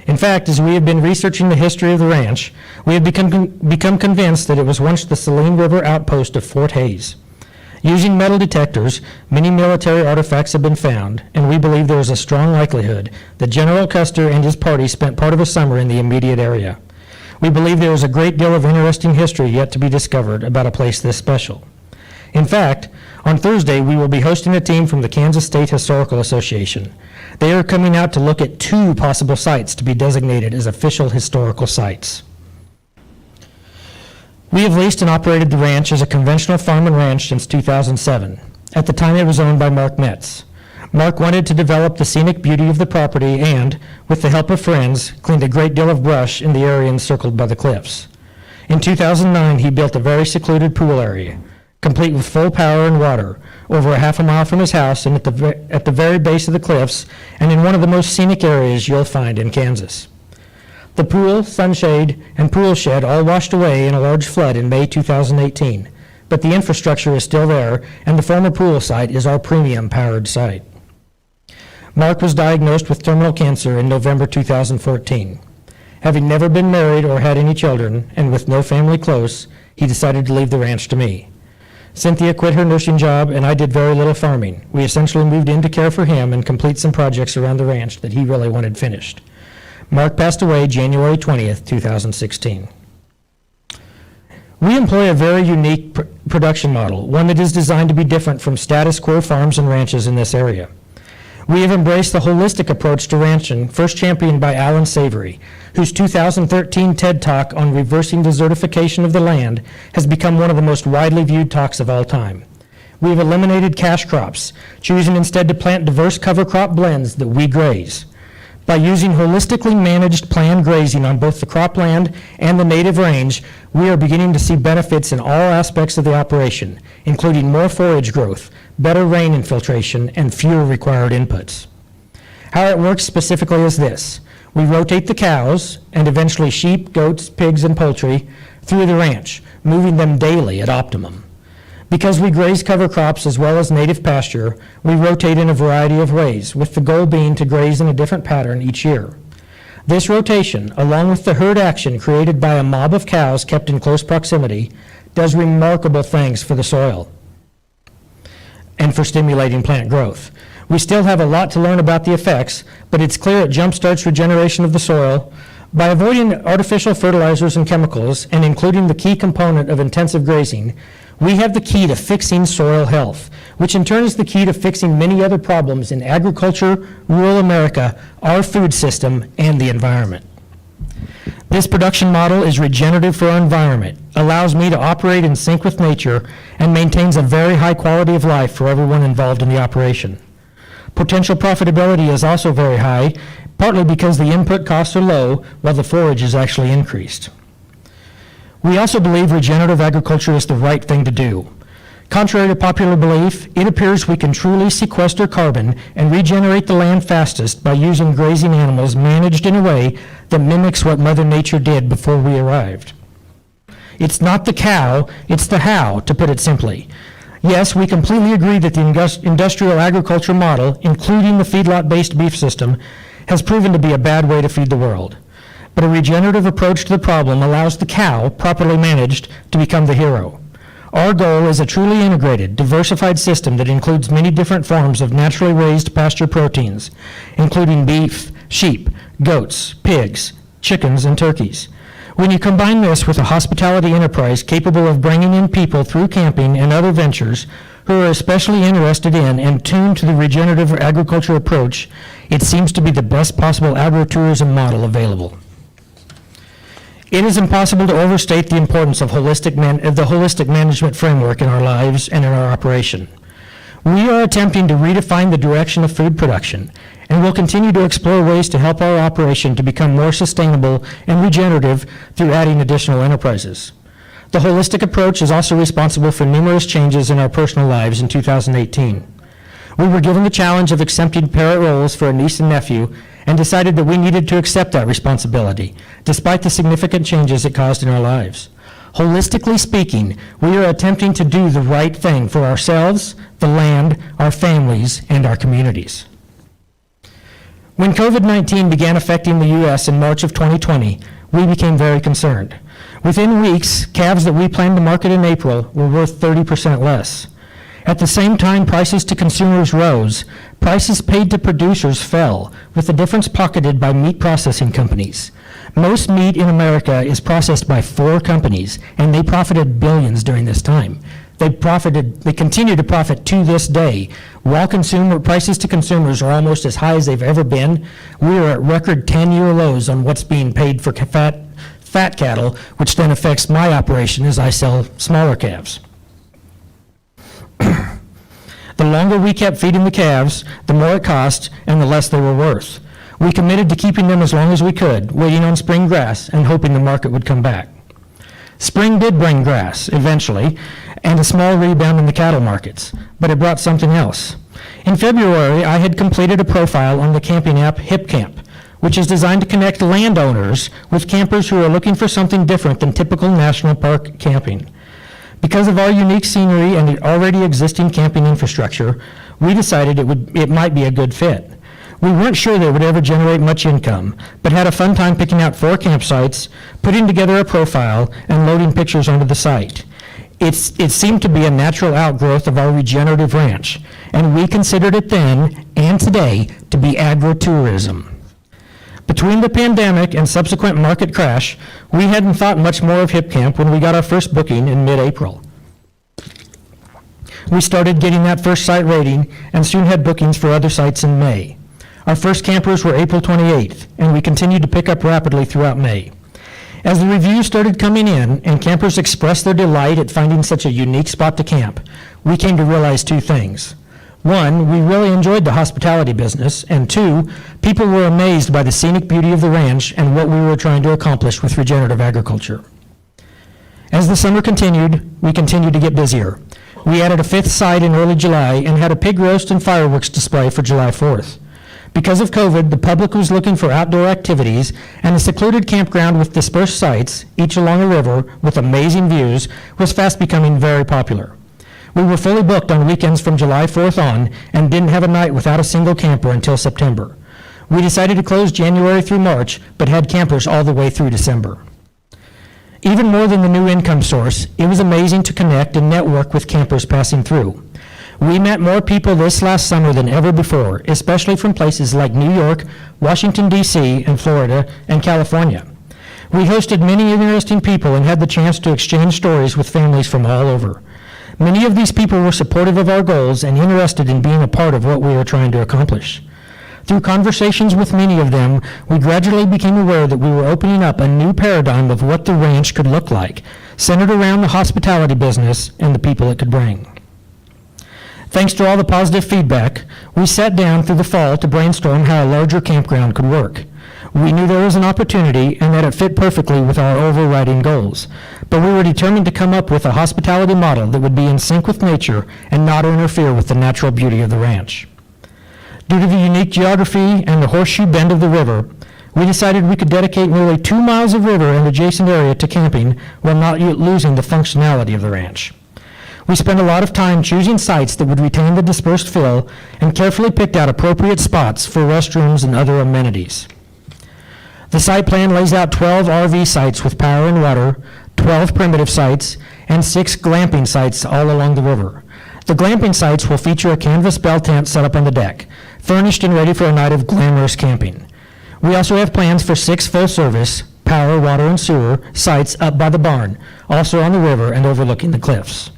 In fact, as we have been researching the history of the ranch, we have become convinced that it was once the Saline River outpost of Fort Hays. Using metal detectors, many military artifacts have been found, and we believe there is a strong likelihood that General Custer and his party spent part of a summer in the immediate area. We believe there is a great deal of interesting history yet to be discovered about a place this special. In fact, on Thursday, we will be hosting a team from the Kansas State Historical Association. They are coming out to look at 2 possible sites to be designated as official historical sites. We have leased and operated the ranch as a conventional farm and ranch since 2007. At the time, it was owned by Mark Metz. Mark wanted to develop the scenic beauty of the property and, with the help of friends, cleaned a great deal of brush in the area encircled by the cliffs. In 2009, he built a very secluded pool area, complete with full power and water, over a half a mile from his house and at the very base of the cliffs, and in one of the most scenic areas you'll find in Kansas. The pool, sunshade, and pool shed all washed away in a large flood in May 2018, but the infrastructure is still there, and the former pool site is our premium-powered site. Mark was diagnosed with terminal cancer in November 2014. Having never been married or had any children, and with no family close, he decided to leave the ranch to me. Cynthia quit her nursing job, and I did very little farming. We essentially moved in to care for him and complete some projects around the ranch that he really wanted finished. Mark passed away January 20th, 2016. We employ a very unique production model, one that is designed to be different from status quo farms and ranches in this area. We have embraced the holistic approach to ranching, first championed by Alan Savory, whose 2013 TED Talk on reversing desertification of the land has become one of the most widely viewed talks of all time. We have eliminated cash crops, choosing instead to plant diverse cover crop blends that we graze. By using holistically managed planned grazing on both the cropland and the native range, we are beginning to see benefits in all aspects of the operation, including more forage growth, better rain infiltration, and fewer required inputs. How it works specifically is this. We rotate the cows, and eventually sheep, goats, pigs, and poultry, through the ranch, moving them daily at optimum. Because we graze cover crops as well as native pasture, we rotate in a variety of ways, with the goal being to graze in a different pattern each year. This rotation, along with the herd action created by a mob of cows kept in close proximity, does remarkable things for the soil and for stimulating plant growth. We still have a lot to learn about the effects, but it's clear it jumpstarts regeneration of the soil. By avoiding artificial fertilizers and chemicals, and including the key component of intensive grazing, we have the key to fixing soil health, which in turn is the key to fixing many other problems in agriculture, rural America, our food system, and the environment. This production model is regenerative for our environment, allows me to operate in sync with nature, and maintains a very high quality of life for everyone involved in the operation. Potential profitability is also very high, partly because the input costs are low while the forage is actually increased. We also believe regenerative agriculture is the right thing to do. Contrary to popular belief, it appears we can truly sequester carbon and regenerate the land fastest by using grazing animals managed in a way that mimics what Mother Nature did before we arrived. It's not the cow, it's the how, to put it simply. Yes, we completely agree that the industrial agriculture model, including the feedlot-based beef system, has proven to be a bad way to feed the world. But a regenerative approach to the problem allows the cow, properly managed, to become the hero. Our goal is a truly integrated, diversified system that includes many different forms of naturally raised pasture proteins, including beef, sheep, goats, pigs, chickens, and turkeys. When you combine this with a hospitality enterprise capable of bringing in people through camping and other ventures who are especially interested in and tuned to the regenerative agriculture approach, it seems to be the best possible agritourism model available. It is impossible to overstate the importance of the holistic management framework in our lives and in our operation. We are attempting to redefine the direction of food production, and will continue to explore ways to help our operation to become more sustainable and regenerative through adding additional enterprises. The holistic approach is also responsible for numerous changes in our personal lives in 2018. We were given the challenge of accepting parent roles for a niece and nephew, and decided that we needed to accept that responsibility, despite the significant changes it caused in our lives. Holistically speaking, we are attempting to do the right thing for ourselves, the land, our families, and our communities. When COVID-19 began affecting the U.S. in March of 2020, we became very concerned. Within weeks, calves that we planned to market in April were worth 30% less. At the same time prices to consumers rose, prices paid to producers fell, with the difference pocketed by meat processing companies. Most meat in America is processed by 4 companies, and they profited billions during this time. They continue to profit to this day. While prices to consumers are almost as high as they've ever been, we are at record 10-year lows on what's being paid for fat cattle, which then affects my operation as I sell smaller calves. The longer we kept feeding the calves, the more it cost and the less they were worth. We committed to keeping them as long as we could, waiting on spring grass and hoping the market would come back. Spring did bring grass, eventually, and a small rebound in the cattle markets, but it brought something else. In February, I had completed a profile on the camping app HipCamp, which is designed to connect landowners with campers who are looking for something different than typical national park camping. Because of our unique scenery and the already existing camping infrastructure, we decided it might be a good fit. We weren't sure they would ever generate much income, but had a fun time picking out 4 campsites, putting together a profile, and loading pictures onto the site. It seemed to be a natural outgrowth of our regenerative ranch, and we considered it then and today to be agritourism. Between the pandemic and subsequent market crash, we hadn't thought much more of Hip Camp when we got our first booking in mid-April. We started getting that first site rating and soon had bookings for other sites in May. Our first campers were April 28th, and we continued to pick up rapidly throughout May. As the reviews started coming in and campers expressed their delight at finding such a unique spot to camp, we came to realize two things. One, we really enjoyed the hospitality business, and two, people were amazed by the scenic beauty of the ranch and what we were trying to accomplish with regenerative agriculture. As the summer continued, we continued to get busier. We added a fifth site in early July and had a pig roast and fireworks display for July 4th. Because of COVID, the public was looking for outdoor activities, and a secluded campground with dispersed sites, each along a river with amazing views, was fast becoming very popular. We were fully booked on weekends from July 4th on and didn't have a night without a single camper until September. We decided to close January through March, but had campers all the way through December. Even more than the new income source, it was amazing to connect and network with campers passing through. We met more people this last summer than ever before, especially from places like New York, Washington, D.C., and Florida, and California. We hosted many interesting people and had the chance to exchange stories with families from all over. Many of these people were supportive of our goals and interested in being a part of what we were trying to accomplish. Through conversations with many of them, we gradually became aware that we were opening up a new paradigm of what the ranch could look like, centered around the hospitality business and the people it could bring. Thanks to all the positive feedback, we sat down through the fall to brainstorm how a larger campground could work. We knew there was an opportunity and that it fit perfectly with our overriding goals, but we were determined to come up with a hospitality model that would be in sync with nature and not interfere with the natural beauty of the ranch. Due to the unique geography and the horseshoe bend of the river, we decided we could dedicate nearly 2 miles of river and adjacent area to camping while not losing the functionality of the ranch. We spent a lot of time choosing sites that would retain the dispersed fill and carefully picked out appropriate spots for restrooms and other amenities. The site plan lays out 12 RV sites with power and water, 12 primitive sites, and 6 glamping sites all along the river. The glamping sites will feature a canvas bell tent set up on the deck, furnished and ready for a night of glamorous camping. We also have plans for 6 full-service, power, water, and sewer sites up by the barn, also on the river and overlooking the cliffs.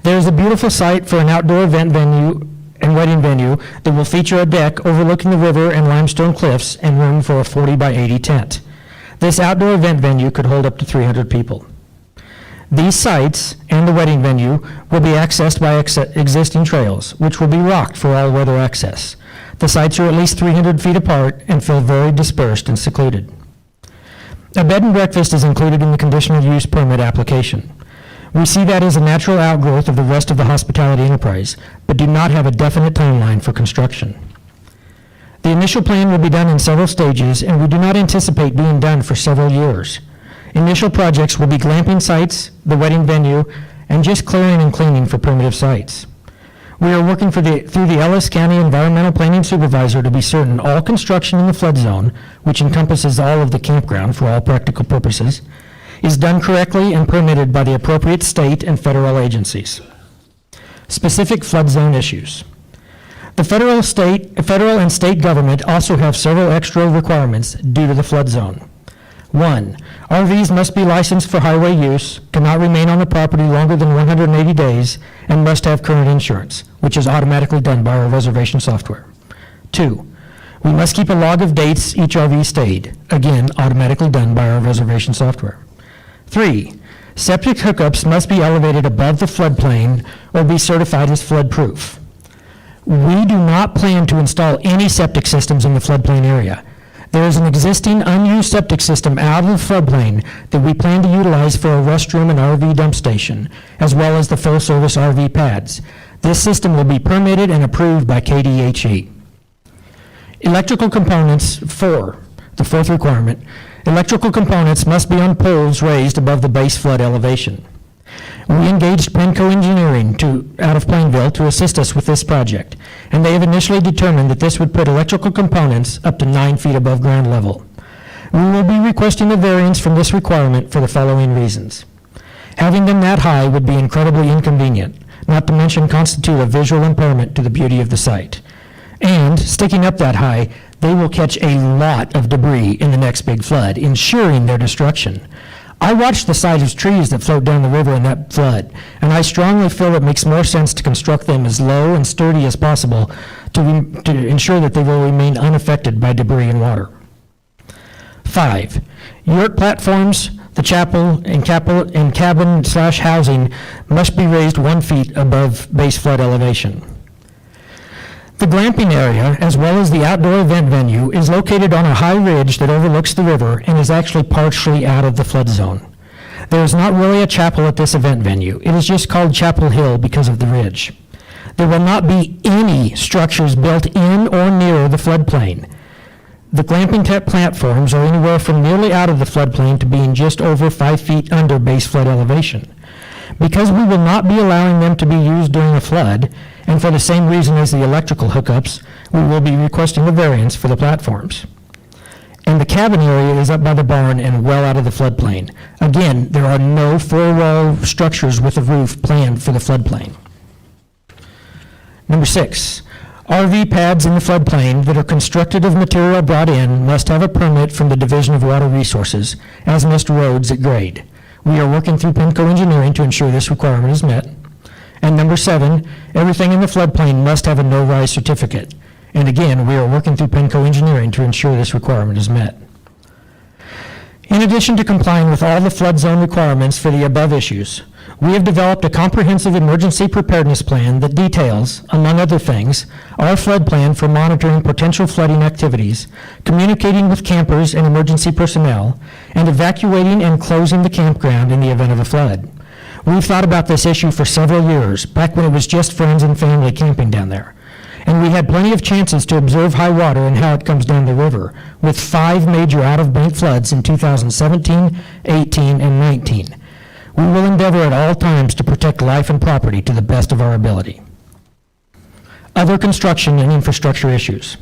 There is a beautiful site for an outdoor event venue and wedding venue that will feature a deck overlooking the river and limestone cliffs and room for a 40 by 80 tent. This outdoor event venue could hold up to 300 people. These sites and the wedding venue will be accessed by existing trails, which will be rocked for all-weather access. The sites are at least 300 feet apart and feel very dispersed and secluded. A bed and breakfast is included in the conditional use permit application. We see that as a natural outgrowth of the rest of the hospitality enterprise, but do not have a definite timeline for construction. The initial plan will be done in several stages, and we do not anticipate being done for several years. Initial projects will be glamping sites, the wedding venue, and just clearing and cleaning for primitive sites. We are working through the Ellis County Environmental Planning Supervisor to be certain all construction in the flood zone, which encompasses all of the campground for all practical purposes, is done correctly and permitted by the appropriate state and federal agencies. Specific flood zone issues. The federal and state government also have several extra requirements due to the flood zone. 1, RVs must be licensed for highway use, cannot remain on the property longer than 180 days, and must have current insurance, which is automatically done by our reservation software. 2, we must keep a log of dates each RV stayed, again, automatically done by our reservation software. 3, septic hookups must be elevated above the floodplain or be certified as flood-proof. We do not plan to install any septic systems in the floodplain area. There is an existing unused septic system out of the floodplain that we plan to utilize for a restroom and RV dump station, as well as the full-service RV pads. This system will be permitted and approved by KDHE. Electrical components, 4, the 4th requirement. Electrical components must be on poles raised above the base flood elevation. We engaged Penco Engineering out of Plainville to assist us with this project, and they have initially determined that this would put electrical components up to 9 feet above ground level. We will be requesting a variance from this requirement for the following reasons. Having them that high would be incredibly inconvenient, not to mention constitute a visual impairment to the beauty of the site. And sticking up that high, they will catch a lot of debris in the next big flood, ensuring their destruction. I watched the size of trees that float down the river in that flood, and I strongly feel it makes more sense to construct them as low and sturdy as possible to ensure that they will remain unaffected by debris and water. 5, yurt platforms, the chapel and cabin/housing must be raised 1 feet above base flood elevation. The glamping area, as well as the outdoor event venue, is located on a high ridge that overlooks the river and is actually partially out of the flood zone. There is not really a chapel at this event venue. It is just called Chapel Hill because of the ridge. There will not be any structures built in or near the floodplain. The glamping platforms are anywhere from nearly out of the floodplain to being just over 5 feet under base flood elevation. Because we will not be allowing them to be used during a flood, and for the same reason as the electrical hookups, we will be requesting a variance for the platforms. And the cabin area is up by the barn and well out of the floodplain. Again, there are no four-wall structures with a roof planned for the floodplain. Number 6, RV pads in the floodplain that are constructed of material brought in must have a permit from the Division of Water Resources, as must roads at grade. We are working through Penco Engineering to ensure this requirement is met. And number 7, everything in the floodplain must have a no-rise certificate. And again, we are working through Penco Engineering to ensure this requirement is met. In addition to complying with all the flood zone requirements for the above issues, we have developed a comprehensive emergency preparedness plan that details, among other things, our flood plan for monitoring potential flooding activities, communicating with campers and emergency personnel, and evacuating and closing the campground in the event of a flood. We've thought about this issue for several years, back when it was just friends and family camping down there. And we had plenty of chances to observe high water and how it comes down the river, with 5 major out-of-bank floods in 2017, 18, and 19. We will endeavor at all times to protect life and property to the best of our ability. Other construction and infrastructure issues.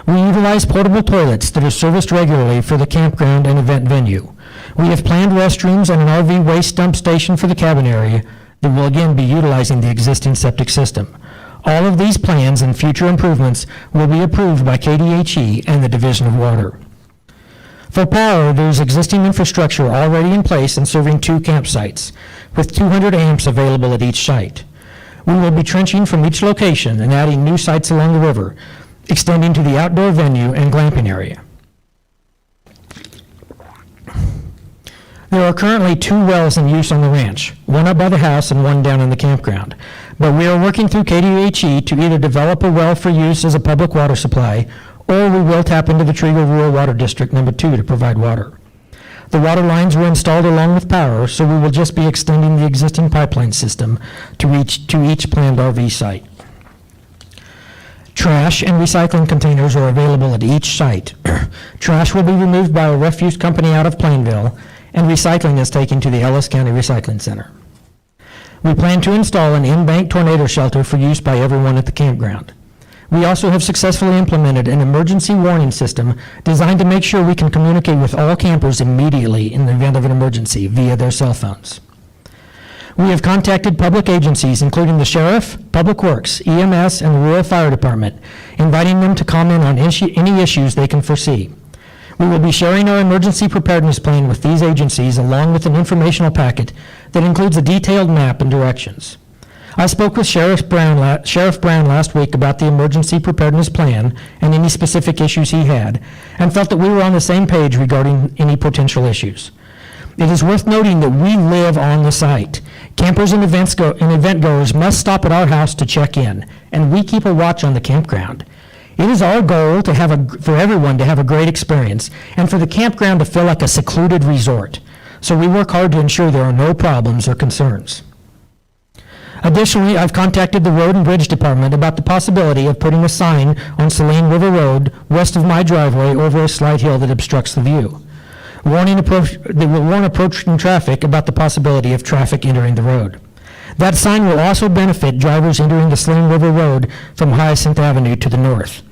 We utilize portable toilets that are serviced regularly for the campground and event venue. We have planned restrooms and an RV waste dump station for the cabin area that will again be utilizing the existing septic system. All of these plans and future improvements will be approved by KDHE and the Division of Water. For power, there is existing infrastructure already in place and serving 2 campsites, with 200 amps available at each site. We will be trenching from each location and adding new sites along the river, extending to the outdoor venue and glamping area. There are currently 2 wells in use on the ranch, one up by the house and one down in the campground. But we are working through KDHE to either develop a well for use as a public water supply, or we will tap into the Trigo Rural Water District number 2 to provide water. The water lines were installed along with power, so we will just be extending the existing pipeline system to each planned RV site. Trash and recycling containers are available at each site. Trash will be removed by a refuse company out of Plainville, and recycling is taken to the Ellis County Recycling Center. We plan to install an in-bank tornado shelter for use by everyone at the campground. We also have successfully implemented an emergency warning system designed to make sure we can communicate with all campers immediately in the event of an emergency via their cell phones. We have contacted public agencies, including the Sheriff, Public Works, EMS, and the Rural Fire Department, inviting them to comment on any issues they can foresee. We will be sharing our emergency preparedness plan with these agencies along with an informational packet that includes a detailed map and directions. I spoke with Sheriff Brown last week about the emergency preparedness plan and any specific issues he had, and felt that we were on the same page regarding any potential issues. It is worth noting that we live on the site. Campers and event goers must stop at our house to check in, and we keep a watch on the campground. It is our goal for everyone to have a great experience, and for the campground to feel like a secluded resort. So we work hard to ensure there are no problems or concerns. Additionally, I've contacted the Road and Bridge Department about the possibility of putting a sign on Saline River Road west of my driveway over a slight hill that obstructs the view. They will warn approaching traffic about the possibility of traffic entering the road. That sign will also benefit drivers entering the Saline River Road from Hyacinth Avenue to the north.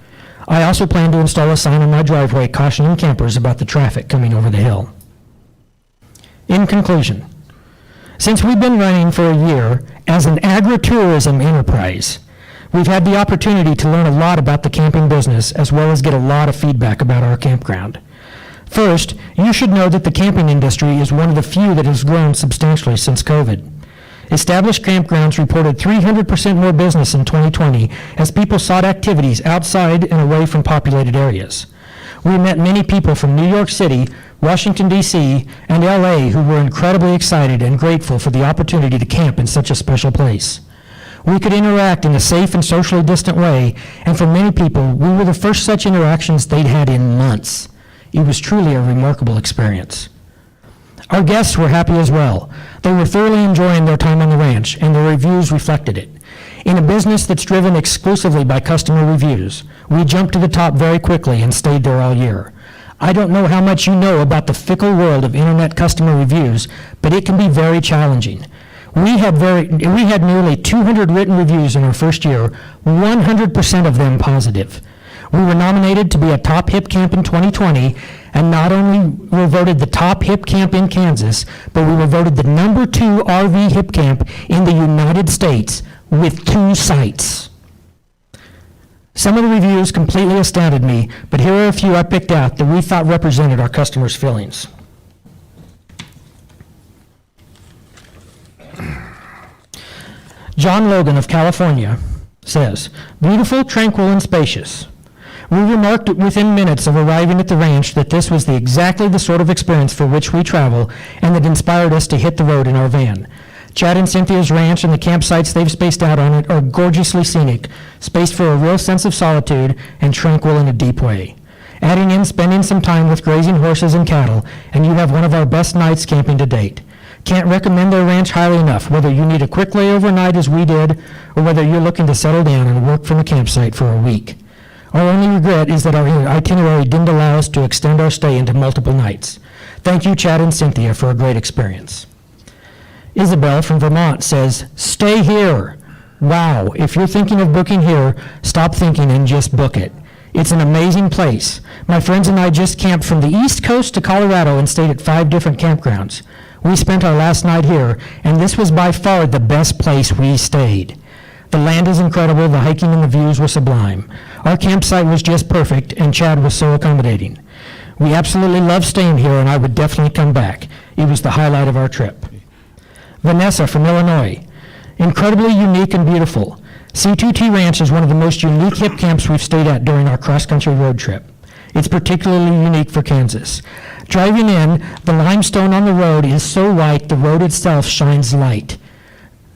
I also plan to install a sign on my driveway cautioning campers about the traffic coming over the hill. In conclusion, Since we've been running for a year as an agritourism enterprise, we've had the opportunity to learn a lot about the camping business as well as get a lot of feedback about our campground. First, you should know that the camping industry is one of the few that has grown substantially since COVID. Established campgrounds reported 300% more business in 2020 as people sought activities outside and away from populated areas. We met many people from New York City, Washington, D.C., and L.A. who were incredibly excited and grateful for the opportunity to camp in such a special place. We could interact in a safe and socially distant way, and for many people, we were the first such interactions they'd had in months. It was truly a remarkable experience. Our guests were happy as well. They were thoroughly enjoying their time on the ranch, and their reviews reflected it. In a business that's driven exclusively by customer reviews, we jumped to the top very quickly and stayed there all year. I don't know how much you know about the fickle world of internet customer reviews, but it can be very challenging. We had nearly 200 written reviews in our first year, 100% of them positive. We were nominated to be a top hip camp in 2020, and not only were voted the top hip camp in Kansas, but we were voted the #2 RV hip camp in the United States with 2 sites. Some of the reviews completely astounded me, but here are a few I picked out that we thought represented our customers' feelings. John Logan of California says, "Beautiful, tranquil, and spacious. We remarked within minutes of arriving at the ranch that this was exactly the sort of experience for which we travel and that inspired us to hit the road in our van. Chad and Cynthia's ranch and the campsites they've spaced out on it are gorgeously scenic, spaced for a real sense of solitude and tranquil in a deep way. Adding in spending some time with grazing horses and cattle, and you have one of our best nights camping to date. Can't recommend their ranch highly enough, whether you need a quick layover night as we did, or whether you're looking to settle down and work from the campsite for a week. Our only regret is that our itinerary didn't allow us to extend our stay into multiple nights. Thank you, Chad and Cynthia, for a great experience." Isabel from Vermont says, "Stay here. Wow, if you're thinking of booking here, stop thinking and just book it. It's an amazing place. My friends and I just camped from the East Coast to Colorado and stayed at 5 different campgrounds. We spent our last night here, and this was by far the best place we stayed. The land is incredible, the hiking and the views were sublime. Our campsite was just perfect, and Chad was so accommodating. We absolutely love staying here, and I would definitely come back. It was the highlight of our trip." Vanessa from Illinois, "Incredibly unique and beautiful. C2t Ranch is one of the most unique hip camps we've stayed at during our cross-country road trip. It's particularly unique for Kansas. Driving in, the limestone on the road is so white the road itself shines light.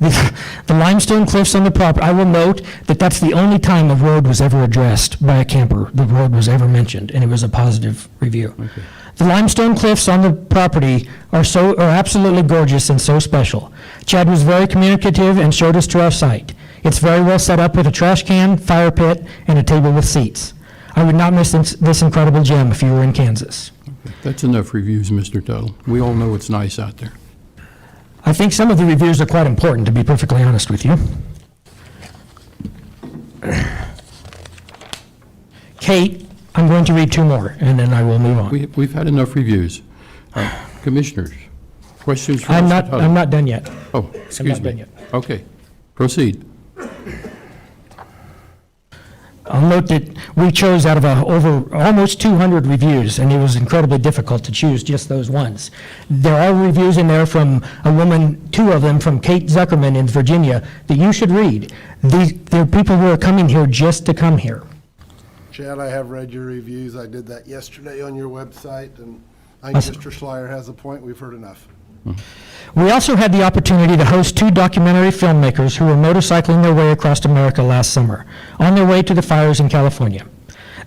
The limestone cliffs on the property, I will note that that's the only time a road was ever addressed by a camper, the road was ever mentioned, and it was a positive review. Okay. The limestone cliffs on the property are absolutely gorgeous and so special. Chad was very communicative and showed us to our site. It's very well set up with a trash can, fire pit, and a table with seats. I would not miss this incredible gem if you were in Kansas." Okay. That's enough reviews, Mr. Tuttle. We all know it's nice out there. I think some of the reviews are quite important, to be perfectly honest with you. Kate, I'm going to read 2 more, and then I will move on. We've had enough reviews. Commissioners, questions for I'm Mr. not, Tuttle? I'm not done yet. Oh, excuse I'm not me. done yet. Okay, proceed. I'll note that we chose out of over almost 200 reviews, and it was incredibly difficult to choose just those ones. There are reviews in there from a woman, 2 of them from Kate Zuckerman in Virginia, that you should read. They're people who are coming here just to come here. Chad, I have read your reviews. I did that yesterday on your website, and I think Mr. Schleier has a point. We've heard enough. We also had the opportunity to host 2 documentary filmmakers who were motorcycling their way across America last summer, on their way to the fires in California.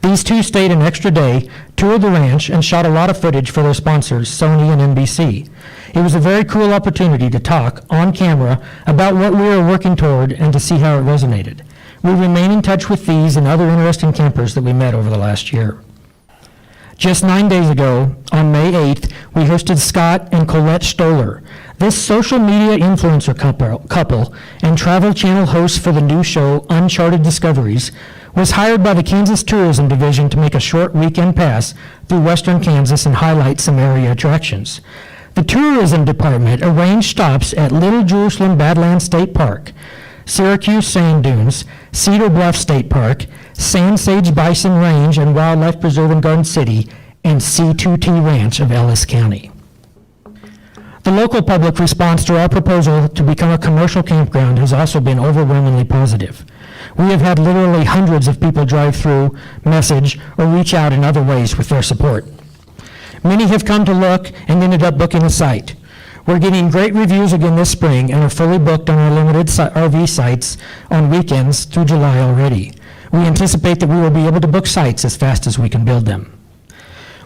These 2 stayed an extra day, toured the ranch, and shot a lot of footage for their sponsors, Sony and NBC. It was a very cool opportunity to talk, on camera, about what we were working toward and to see how it resonated. We remain in touch with these and other interesting campers that we met over the last year. Just 9 days ago, on May 8th, we hosted Scott and Colette Stoller. This social media influencer couple and Travel Channel host for the new show Uncharted Discoveries was hired by the Kansas Tourism Division to make a short weekend pass through western Kansas and highlight some area attractions. The Tourism Department arranged stops at Little Jerusalem Badlands State Park, Syracuse Sand Dunes, Cedar Bluff State Park, Sand Sage Bison Range and Wildlife Preserve in Garden City, and C2t Ranch of Ellis County. The local public response to our proposal to become a commercial campground has also been overwhelmingly positive. We have had literally hundreds of people drive through, message, or reach out in other ways with their support. Many have come to look and ended up booking a site. We're getting great reviews again this spring and are fully booked on our limited RV sites on weekends through July already. We anticipate that we will be able to book sites as fast as we can build them.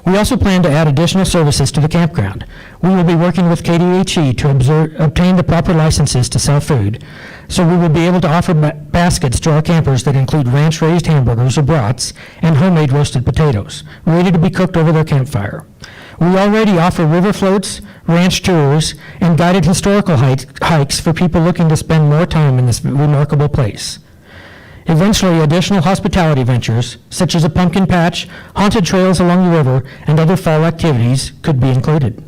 We also plan to add additional services to the campground. We will be working with KDHE to obtain the proper licenses to sell food, so we will be able to offer baskets to our campers that include ranch-raised hamburgers or brats and homemade roasted potatoes, ready to be cooked over their campfire. We already offer river floats, ranch tours, and guided historical hikes for people looking to spend more time in this remarkable place. Eventually, additional hospitality ventures, such as a pumpkin patch, haunted trails along the river, and other fall activities could be included.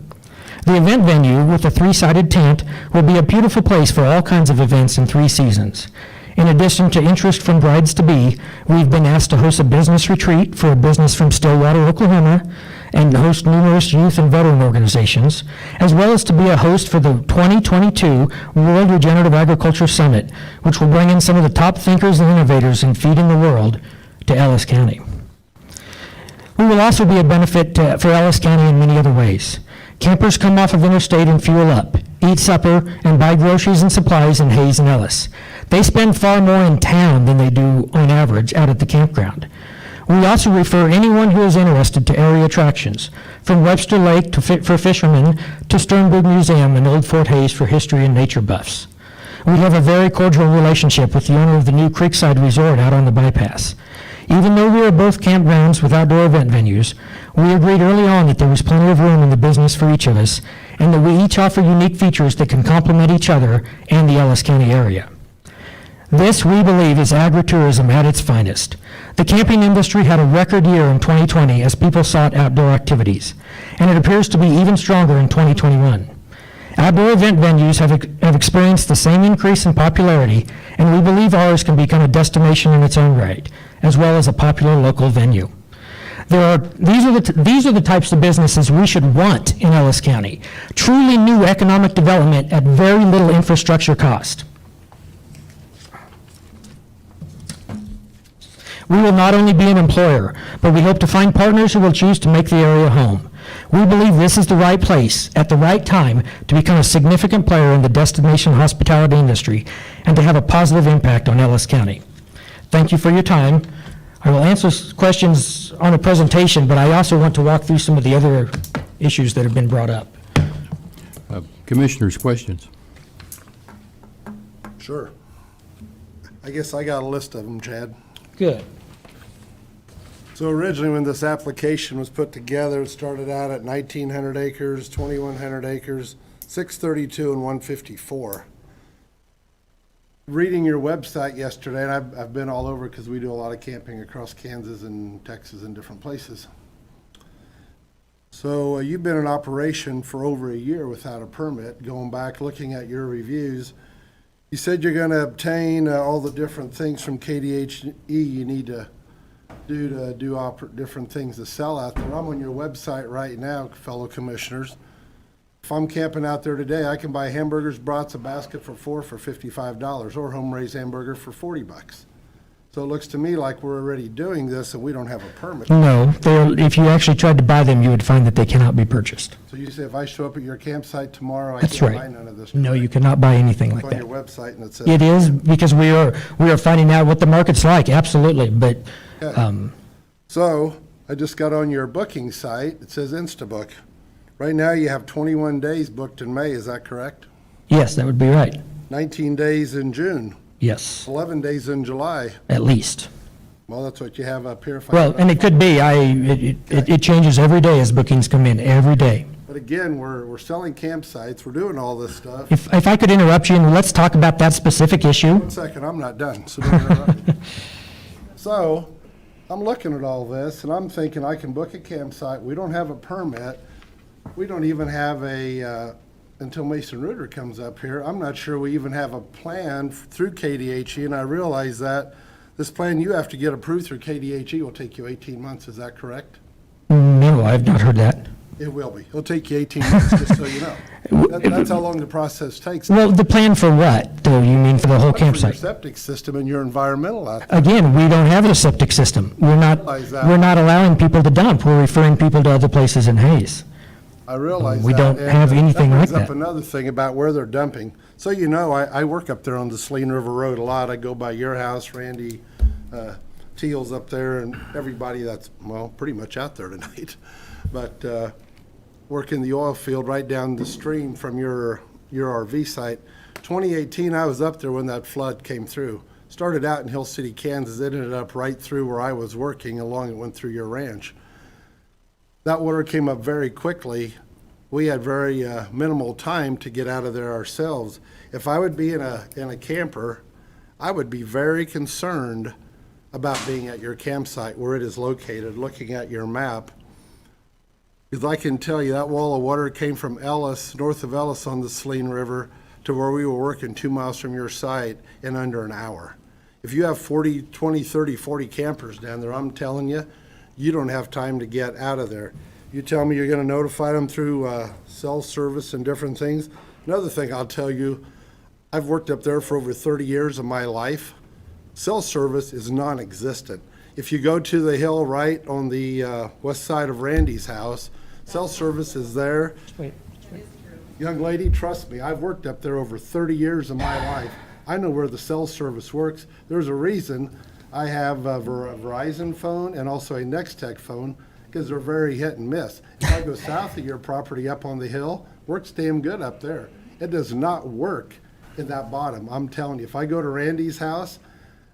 The event venue, with a 3-sided tent, will be a beautiful place for all kinds of events in 3 seasons. In addition to interest from brides-to-be, we've been asked to host a business retreat for a business from Stillwater, Oklahoma, and host numerous youth and veteran organizations, as well as to be a host for the 2022 World Regenerative Agriculture Summit, which will bring in some of the top thinkers and innovators in feeding the world to Ellis County. We will also be a benefit for Ellis County in many other ways. Campers come off of interstate and fuel up, eat supper, and buy groceries and supplies in Hayes and Ellis. They spend far more in town than they do on average out at the campground. We also refer anyone who is interested to area attractions, from Webster Lake for fishermen to Sternberg Museum and Old Fort Hayes for history and nature buffs. We have a very cordial relationship with the owner of the new Creekside Resort out on the bypass. Even though we are both campgrounds with outdoor event venues, we agreed early on that there was plenty of room in the business for each of us, and that we each offer unique features that can complement each other and the Ellis County area. This, we believe, is agritourism at its finest. The camping industry had a record year in 2020 as people sought outdoor activities, and it appears to be even stronger in 2021. Outdoor event venues have experienced the same increase in popularity, and we believe ours can become a destination in its own right, as well as a popular local venue. These are the types of businesses we should want in Ellis County. Truly new economic development at very little infrastructure cost. We will not only be an employer, but we hope to find partners who will choose to make the area home. We believe this is the right place at the right time to become a significant player in the destination hospitality industry and to have a positive impact on Ellis County. Thank you for your time. I will answer questions on the presentation, but I also want to walk through some of the other issues that have been brought up. Commissioners, questions? Sure. I guess I got a list of them, Chad. Good. So originally, when this application was put together, it started out at 1,900 acres, 2,100 acres, 632, and 154. Reading your website yesterday, and I've been all over because we do a lot of camping across Kansas and Texas and different places. So you've been in operation for over a year without a permit. Going back, looking at your reviews, you said you're going to obtain all the different things from KDHE you need to do different things to sell out there. I'm on your website right now, fellow commissioners. If I'm camping out there today, I can buy hamburgers, brats, a basket for $55, or home-raised hamburger for $40. So it looks to me like we're already doing this and we don't have a permit. No, if you actually tried to buy them, you would find that they cannot be purchased. So you say if I show up at your campsite tomorrow, I That's can't right. buy none of this? No, you cannot buy anything like It's that. on your website and it says. It is, because we are finding out what the market's like, absolutely, but, Okay. So I just got on your booking site, it says Instabook. Right now you have 21 days booked in May, is that correct? yes, that would be right. 19 days in June, Yes, 11 days in July. at least. Well, that's what you have up here. Well, and it could be, it changes every day as bookings come in, every day. But again, we're selling campsites, we're doing all this stuff. If I could interrupt you, and let's talk about that specific issue. 1 second, I'm not done, so don't interrupt me. So, I'm looking at all this, and I'm thinking I can book a campsite, we don't have a permit. We don't even have until Mason Reuter comes up here, I'm not sure we even have a plan through KDHE, and I realize that this plan you have to get approved through KDHE will take you 18 months, is that correct? No, I've not heard that. It will be. It'll take you 18 months, just so you know. That's how long the process takes. Well, the plan for what, though? You mean for the whole For your campsite? septic system and your environmental out there. Again, we don't have a septic system. We're not allowing people to dump. We're referring people to other places in Hayes. I realize that. We don't and have anything like That brings that. up another thing about where they're dumping. So you know, I work up there on the Saline River Road a lot. I go by your house, Randy Teal's up there, and everybody that's, well, pretty much out there tonight. But work in the oil field right down the stream from your RV site. 2018, I was up there when that flood came through. Started out in Hill City, Kansas. It ended up right through where I was working, along it went through your ranch. That water came up very quickly. We had very minimal time to get out of there ourselves. If I would be in a camper, I would be very concerned about being at your campsite where it is located, looking at your map. Because I can tell you that wall of water came from Ellis, north of Ellis on the Saline River, to where we were working 2 miles from your site in under an hour. If you have 40 campers down there, I'm telling you, you don't have time to get out of there. You tell me you're going to notify them through cell service and different things. Another thing I'll tell you, I've worked up there for over 30 years of my life. Cell service is non-existent. If you go to the hill right on the west side of Randy's house, cell service is there. Wait. Young lady, trust me, I've worked up there over 30 years of my life. I know where the cell service works. There's a reason I have a Verizon phone and also a Nextech phone, because they're very hit and miss. If I go south of your property up on the hill, works damn good up there. It does not work in that bottom. I'm telling you, if I go to Randy's house,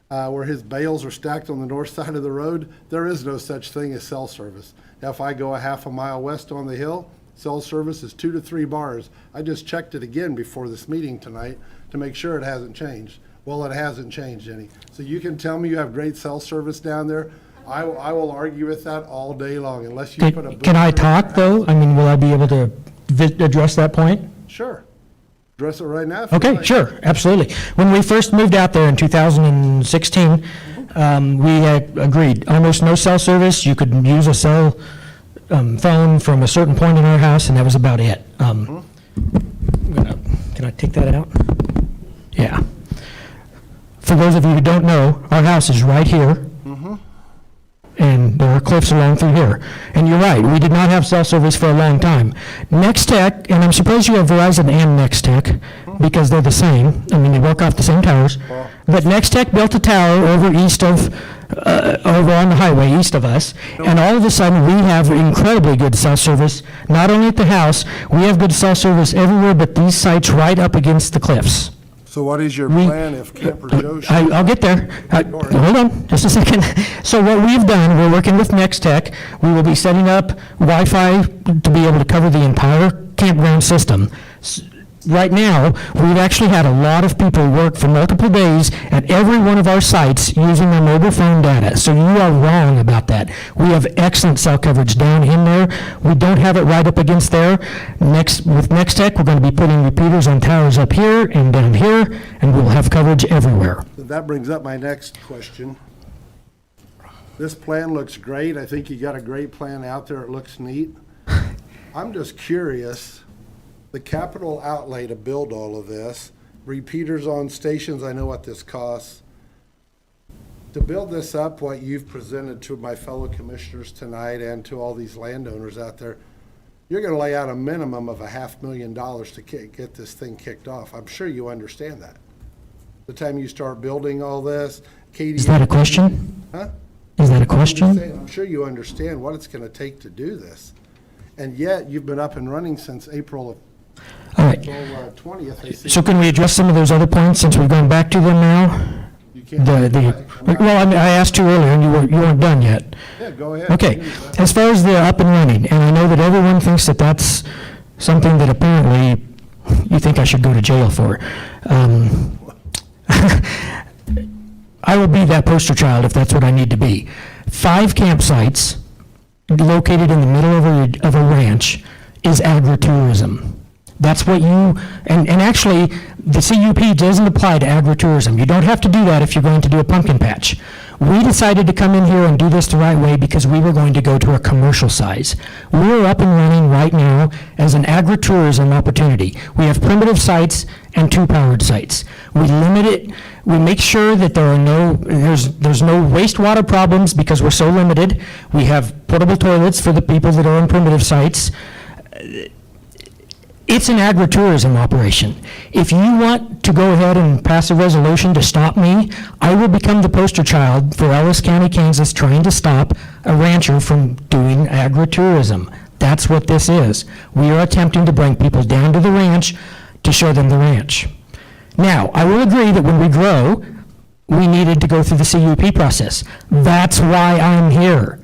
where his bales are stacked on the north side of the road, there is no such thing as cell service. Now, if I go a half a mile west on the hill, cell service is 2 to 3 bars. I just checked it again before this meeting tonight to make sure it hasn't changed. Well, it hasn't changed any. So you can tell me you have great cell service down there. I will argue with that all day long unless you put a. Can I talk, though? I mean, will I be able to address that point? Sure. Address it right now. if you Okay, like. sure, absolutely. When we first moved out there in 2016, we had agreed, almost no cell service. You could use a cell phone from a certain point in our house, and that was about it. Can I take that out? Yeah. For those of you who don't know, our house is right here. And there are cliffs along through here. And you're right, we did not have cell service for a long time. Nextech, and I'm surprised you have Verizon and Nextech, because they're the same. I mean, they work off the same towers. But Nextech built a tower over on the highway east of us, and all of a sudden, we have incredibly good cell service, not only at the house, we have good cell service everywhere but these sites right up against the cliffs. So what is your plan if Camper Joe shows? I'll get there. Hold on, just a second. So what we've done, we're working with Nextech. We will be setting up Wi-Fi to be able to cover the entire campground system. Right now, we've actually had a lot of people work for multiple days at every one of our sites using their mobile phone data. So you are wrong about that. We have excellent cell coverage down in there. We don't have it right up against there. With Nextech, we're going to be putting repeaters on towers up here and down here, and we'll have coverage everywhere. That brings up my next question. This plan looks great. I think you got a great plan out there. It looks neat. I'm just curious, the capital outlay to build all of this, repeaters on stations, I know what this costs. To build this up, what you've presented to my fellow commissioners tonight and to all these landowners out there, you're gonna lay out a minimum of $500,000 to get this thing kicked off. I'm sure you understand that. The time you start building all this, Katie. Is that a question? Huh? Is that a question? I'm sure you understand what it's gonna take to do this. And yet, you've been up and running since April All right. 20th. I see. So can we address some of those other points since we've gone back to them now? You can't. Well, I mean, I asked you earlier and you weren't done yet. Yeah, go ahead. Okay, as far as the up and running, and I know that everyone thinks that that's something that apparently you think I should go to jail for. I will be that poster child if that's what I need to be. 5 campsites located in the middle of a ranch is agritourism. That's what you, and actually, the CUP doesn't apply to agritourism. You don't have to do that if you're going to do a pumpkin patch. We decided to come in here and do this the right way because we were going to go to a commercial size. We're up and running right now as an agritourism opportunity. We have primitive sites and 2-powered sites. We limit it, we make sure that there's no wastewater problems because we're so limited. We have portable toilets for the people that are on primitive sites. It's an agritourism operation. If you want to go ahead and pass a resolution to stop me, I will become the poster child for Ellis County, Kansas, trying to stop a rancher from doing agritourism. That's what this is. We are attempting to bring people down to the ranch to show them the ranch. Now, I will agree that when we grow, we needed to go through the CUP process. That's why I'm here.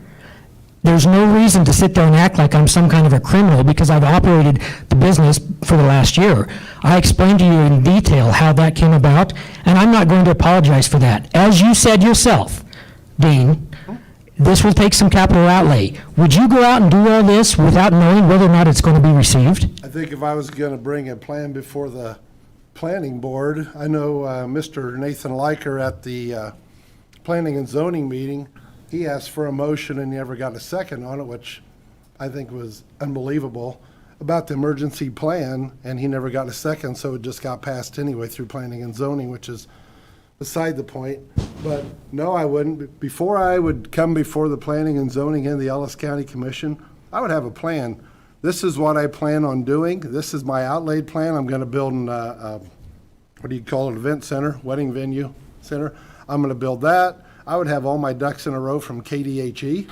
There's no reason to sit there and act like I'm some kind of a criminal because I've operated the business for the last year. I explained to you in detail how that came about, and I'm not going to apologize for that. As you said yourself, Dean, this will take some capital outlay. Would you go out and do all this without knowing whether or not it's going to be received? I think if I was going to bring a plan before the planning board, I know Mr. Nathan Liker at the planning and zoning meeting, he asked for a motion and never got a second on it, which I think was unbelievable, about the emergency plan, and he never got a second, so it just got passed anyway through planning and zoning, which is beside the point. But no, I wouldn't. Before I would come before the planning and zoning and the Ellis County Commission, I would have a plan. This is what I plan on doing. This is my outlaid plan. I'm going to build what do you call it, event center, wedding venue center. I'm going to build that. I would have all my ducks in a row from KDHE.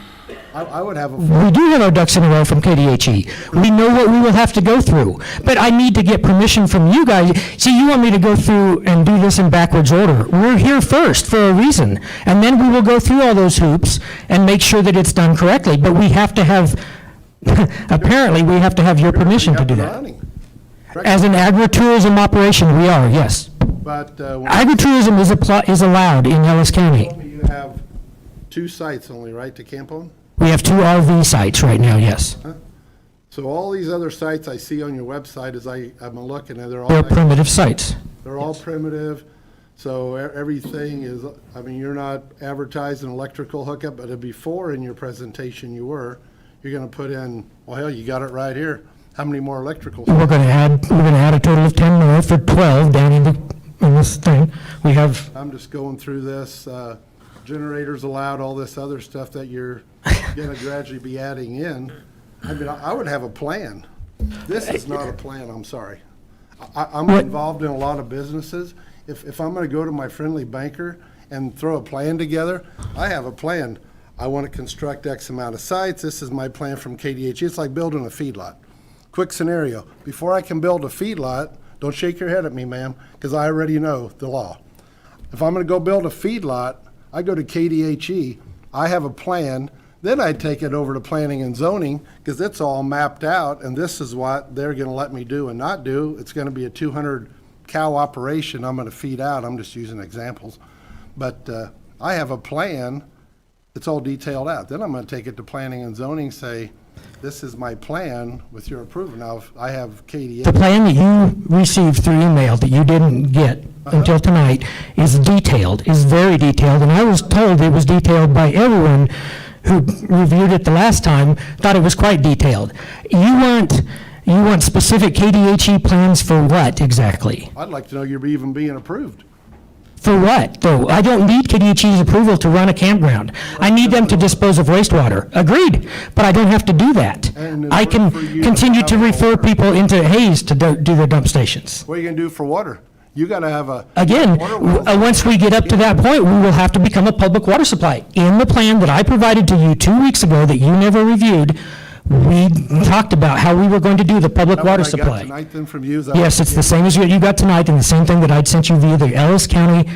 I would have a... We do have our ducks in a row from KDHE. We know what we will have to go through. But I need to get permission from you guys. See, you want me to go through and do this in backwards order. We're here first for a reason. And then we will go through all those hoops and make sure that it's done correctly. But we have to have, apparently, we have to have your permission to do that. As an agritourism operation, we are, yes. But Agritourism is allowed in Ellis County. you have 2 sites only, right, to camp on? We have 2 RV sites right now, yes. So all these other sites I see on your website, as I'm looking at, They're all primitive sites. they're all primitive. So everything is, I mean, you're not advertising electrical hookup, but before in your presentation you were. You're going to put in, well, hell, you got it right here. How many more electrical? We're going to add a total of 10 more for 12 down in this thing. We have, I'm just going through this, generators allowed, all this other stuff that you're going to gradually be adding in. I mean, I would have a plan. This is not a plan, I'm sorry. I'm involved in a lot of businesses. If I'm going to go to my friendly banker and throw a plan together, I have a plan. I want to construct X amount of sites. This is my plan from KDHE. It's like building a feedlot. Quick scenario. Before I can build a feedlot, don't shake your head at me, ma'am, because I already know the law. If I'm going to go build a feedlot, I go to KDHE. I have a plan. Then I take it over to planning and zoning because it's all mapped out, and this is what they're going to let me do and not do. It's going to be a 200-cow operation I'm going to feed out. I'm just using examples. But I have a plan. It's all detailed out. Then I'm going to take it to planning and zoning, say, this is my plan with your approval. Now, if I have KDHE. the plan that you received through email that you didn't get until tonight is detailed, is very detailed, and I was told it was detailed by everyone who reviewed it the last time, thought it was quite detailed. You want specific KDHE plans for what exactly? I'd like to know you're even being approved. For what, though? I don't need KDHE's approval to run a campground. I need them to dispose of wastewater. Agreed, but I don't have to do that. And in I order can for you to continue to have refer water. people into Hayes to do their dump stations. What are you going to do for water? You got to have a. Again, water wells. once we get up to that point, we will have to become a public water supply. In the plan that I provided to you 2 weeks ago that you never reviewed, we talked about how we were going to do the public Is that water what I got supply. tonight then from you? Is that Yes, what it's the same as what you got tonight and the same thing that I'd sent you via the Ellis County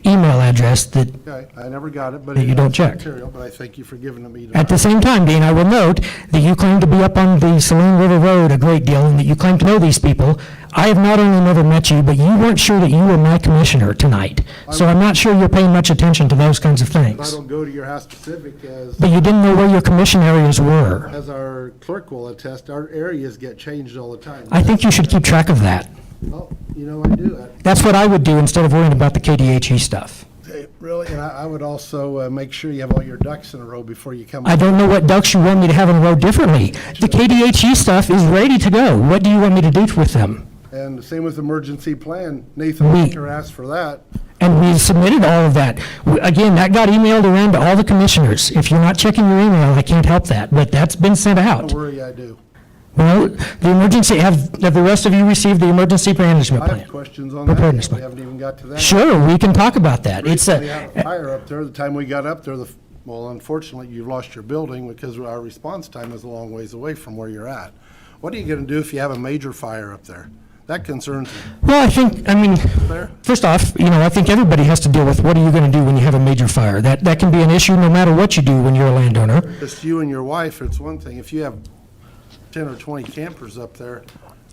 email address that, Okay, I never got it, but that you don't check. material, but I thank you for giving it me At tonight. the same time, Dean, I will note that you claim to be up on the Saline River Road a great deal and that you claim to know these people. I have not only never met you, but you weren't sure that you were my commissioner tonight. So I'm not sure you're paying much attention to those kinds of I things. don't go to your house specific But you didn't know where your commission areas were. as our clerk will attest, our areas get changed all the time. I think you should keep track of that. Oh, you know, I do that. That's what I would do instead of worrying about the KDHE stuff. Hey, really, and I would also make sure you have all your ducks in a row before you come. I don't know what ducks you want me to have in a row differently. The KDHE stuff is ready to go. What do you want me to do with them? And the same with emergency plan. Nathan We- Baker asked for that. And we submitted all of that. Again, that got emailed around to all the commissioners. If you're not checking your email, I can't help that, but that's been sent out. Don't worry, I do. Well, the emergency, have the rest of you received the emergency management I plan? have questions on that. Preparedness We plan. haven't even got to that. Sure, we can talk about that. It's We had a, a fire up there. The time we got up there, well, unfortunately, you've lost your building because our response time is a long ways away from where you're at. What are you going to do if you have a major fire up there? That concerns me. well, I mean, first off, I think everybody has to deal with what are you going to do when you have a major fire. That can be an issue no matter what you do when you're a landowner. Just you and your wife, it's one thing. If you have 10 or 20 campers up there,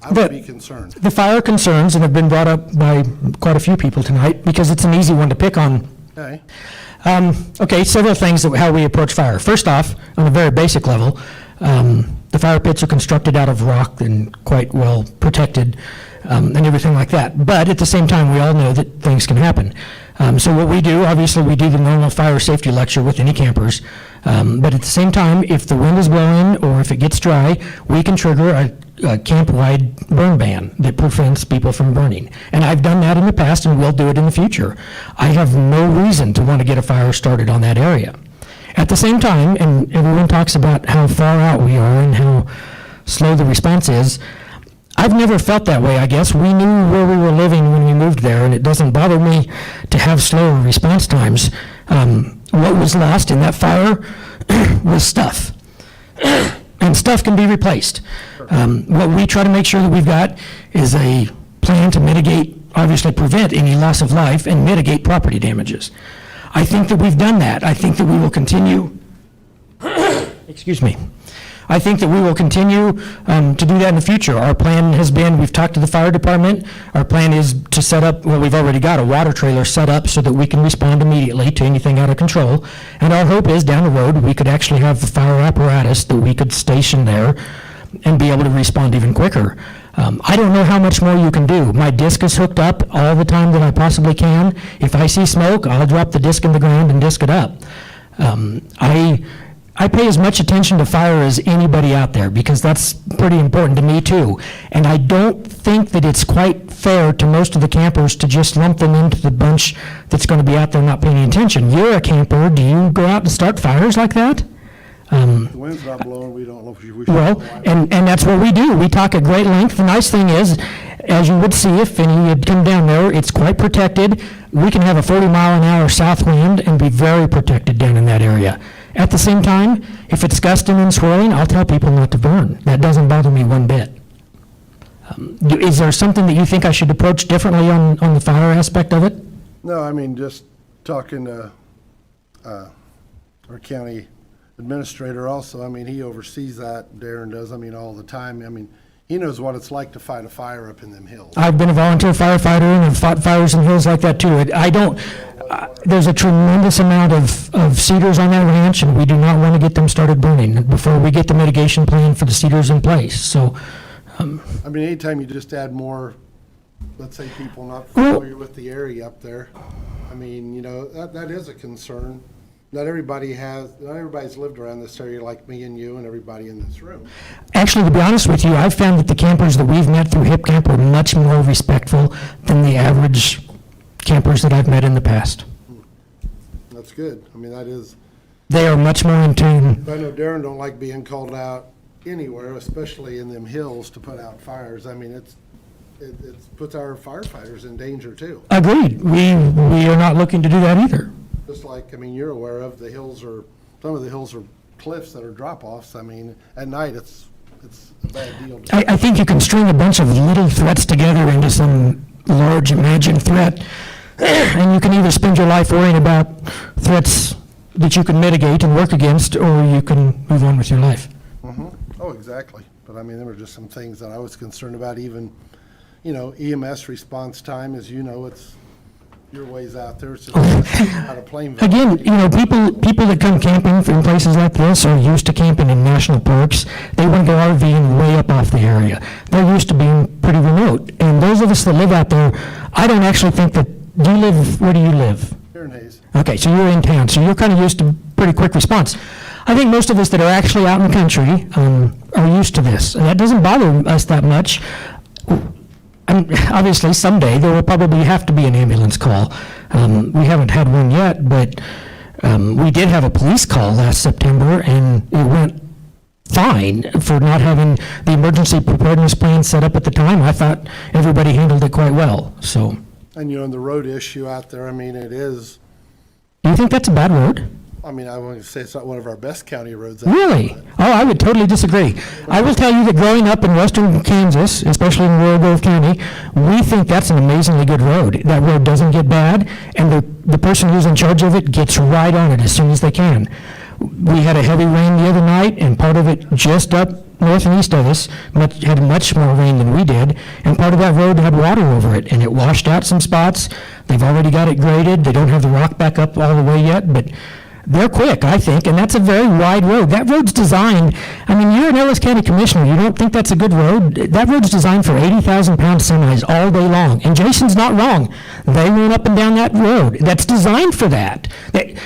I But- would be concerned. The fire concerns, and have been brought up by quite a few people tonight, because it's an easy one to pick on. Okay? Okay, several things of how we approach fire. First off, on a very basic level, the fire pits are constructed out of rock and quite well protected, and everything like that. But at the same time, we all know that things can happen. So what we do, obviously, we do the normal fire safety lecture with any campers. But at the same time, if the wind is blowing or if it gets dry, we can trigger a camp-wide burn ban that prevents people from burning. And I've done that in the past and will do it in the future. I have no reason to want to get a fire started on that area. At the same time, and everyone talks about how far out we are and how slow the response is, I've never felt that way, I guess. We knew where we were living when we moved there, and it doesn't bother me to have slower response times. What was lost in that fire was stuff. And stuff can be replaced. What we try to make sure that we've got is a plan to mitigate, obviously prevent any loss of life and mitigate property damages. I think that we've done that. I think that we will continue, excuse me. I think that we will continue to do that in the future. Our plan has been, we've talked to the fire department. Our plan is to set up, well, we've already got a water trailer set up so that we can respond immediately to anything out of control. And our hope is down the road, we could actually have the fire apparatus that we could station there and be able to respond even quicker. I don't know how much more you can do. My disc is hooked up all the time that I possibly can. If I see smoke, I'll drop the disc in the ground and disc it up. I pay as much attention to fire as anybody out there because that's pretty important to me too. And I don't think that it's quite fair to most of the campers to just lump them into the bunch that's going to be out there not paying attention. You're a camper. Do you go out and start fires like that? The wind's not blowing, we don't know if we should. Well, and that's what we do. We talk at great length. The nice thing is, as you would see if any had come down there, it's quite protected. We can have a 40-mile-an-hour south wind and be very protected down in that area. At the same time, if it's gusting and swirling, I'll tell people not to burn. That doesn't bother me one bit. Is there something that you think I should approach differently on the fire aspect of it? No, I mean, just talking to our county administrator also, I mean, he oversees that, Darren does, I mean, all the time. I mean, he knows what it's like to fight a fire up in them hills. I've been a volunteer firefighter and I've fought fires in hills like that too. There's a tremendous amount of cedars on that ranch, and we do not want to get them started burning before we get the mitigation plan for the cedars in place. So, I mean, anytime you just add more, let's say, people not familiar with the area up there, I mean, you know, that is a concern. Not everybody's lived around this area like me and you and everybody in this room. actually, to be honest with you, I've found that the campers that we've met through Hip Camp are much more respectful than the average campers that I've met in the past. That's good. I mean, that is, They are much more in tune. I know Darren don't like being called out anywhere, especially in them hills to put out fires. I mean, it puts our firefighters in danger too. Agreed. We are not looking to do that either. Just like, I mean, you're aware of, some of the hills are cliffs that are drop-offs. I mean, at night, it's a bad deal. I think you can string a bunch of little threats together into some large imagined threat, and you can either spend your life worrying about threats that you can mitigate and work against, or you can move on with your life. Oh, exactly. But I mean, there were just some things that I was concerned about, even, EMS response time, as you know, it's your ways out there. It's just out of Plainville. Again, people that come camping from places like this are used to camping in national parks. They want to go RVing way up off the area. They're used to being pretty remote. And those of us that live out there, I don't actually think that, where do you live? Here in Hayes. Okay, so you're in town, so you're kind of used to pretty quick response. I think most of us that are actually out in the country are used to this, and that doesn't bother us that much. And obviously, someday, there will probably have to be an ambulance call. We haven't had one yet, but we did have a police call last September, and it went fine for not having the emergency preparedness plan set up at the time. I thought everybody handled it quite well, so. And the road issue out there, I mean, it is, Do you think that's a bad road? I mean, I want to say it's not one of our best county roads out Really? there. Oh, I would totally disagree. I will tell you that growing up in western Kansas, especially in Royal Grove County, we think that's an amazingly good road. That road doesn't get bad, and the person who's in charge of it gets right on it as soon as they can. We had a heavy rain the other night, and part of it just up north and east of us had much more rain than we did, and part of that road had water over it, and it washed out some spots. They've already got it graded. They don't have the rock back up all the way yet, but they're quick, I think, and that's a very wide road. That road's designed, I mean, you're an Ellis County Commissioner, you don't think that's a good road? That road's designed for 80,000-pound semis all day long, and Jason's not wrong. They run up and down that road. That's designed for that.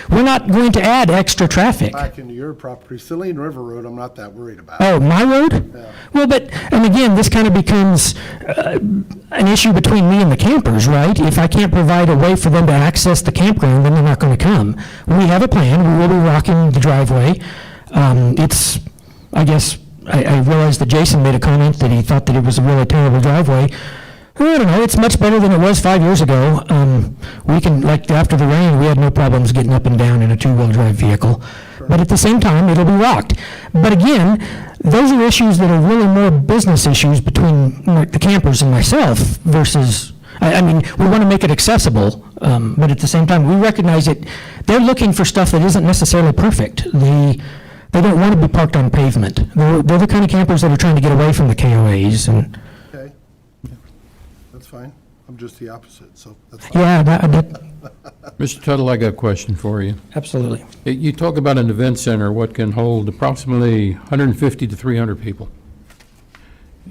We're not going to add extra traffic. Back into your property, Saline River Road, I'm not that worried about. Oh, my road? Yeah. Well, and again, this kind of becomes an issue between me and the campers, right? If I can't provide a way for them to access the campground, then they're not going to come. We have a plan. We will be rocking the driveway. I guess, I realized that Jason made a comment that he thought that it was a really terrible driveway. I don't know, it's much better than it was 5 years ago. After the rain, we had no problems getting up and down in a two-wheel drive vehicle. But at the same time, it'll be rocked. But again, those are issues that are really more business issues between the campers and myself versus, I mean, we want to make it accessible, but at the same time, we recognize that they're looking for stuff that isn't necessarily perfect. They don't want to be parked on pavement. They're the kind of campers that are trying to get away from the KOAs and. Okay, that's fine. I'm just the opposite, so that's fine. Yeah, Mr. Tuttle, I got a question for you. absolutely. You talk about an event center, what can hold approximately 150 to 300 people.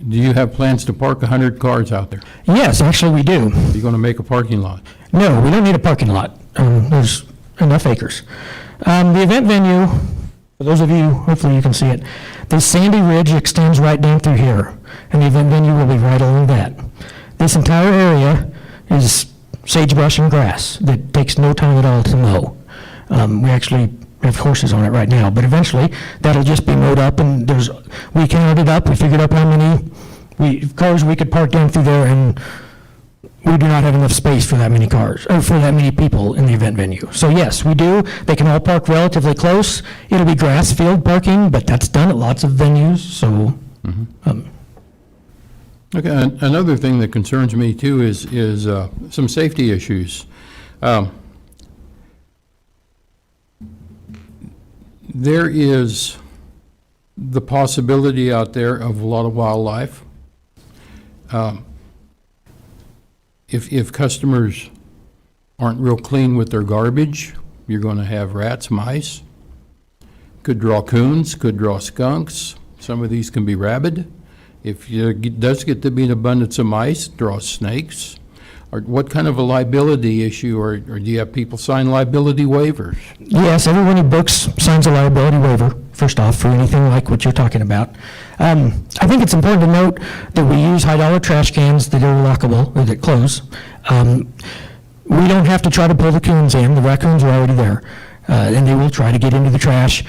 Do you have plans to park 100 cars out there? Yes, actually, we do. Are you going to make a parking lot? No, we don't need a parking lot. There's enough acres. The event venue, for those of you, hopefully you can see it, the sandy ridge extends right down through here, and the event venue will be right along that. This entire area is sagebrush and grass that takes no time at all to mow. We actually have horses on it right now, but eventually that'll just be mowed up, and we counted it up, we figured up how many cars we could park down through there, and we do not have enough space for that many cars, or for that many people in the event venue. So yes, we do. They can all park relatively close. It'll be grass field parking, but that's done at lots of venues, so. Okay, another thing that concerns me too is some safety issues. There is the possibility out there of a lot of wildlife. If customers aren't real clean with their garbage, you're going to have rats, mice, could draw coons, could draw skunks. Some of these can be rabid. If it does get to be an abundance of mice, draw snakes. Or what kind of a liability issue, or do you have people sign liability waivers? Yes, everyone who books signs a liability waiver, first off, for anything like what you're talking about. I think it's important to note that we use high-dollar trash cans that are lockable, or that close. We don't have to try to pull the coons in. The raccoons are already there, and they will try to get into the trash.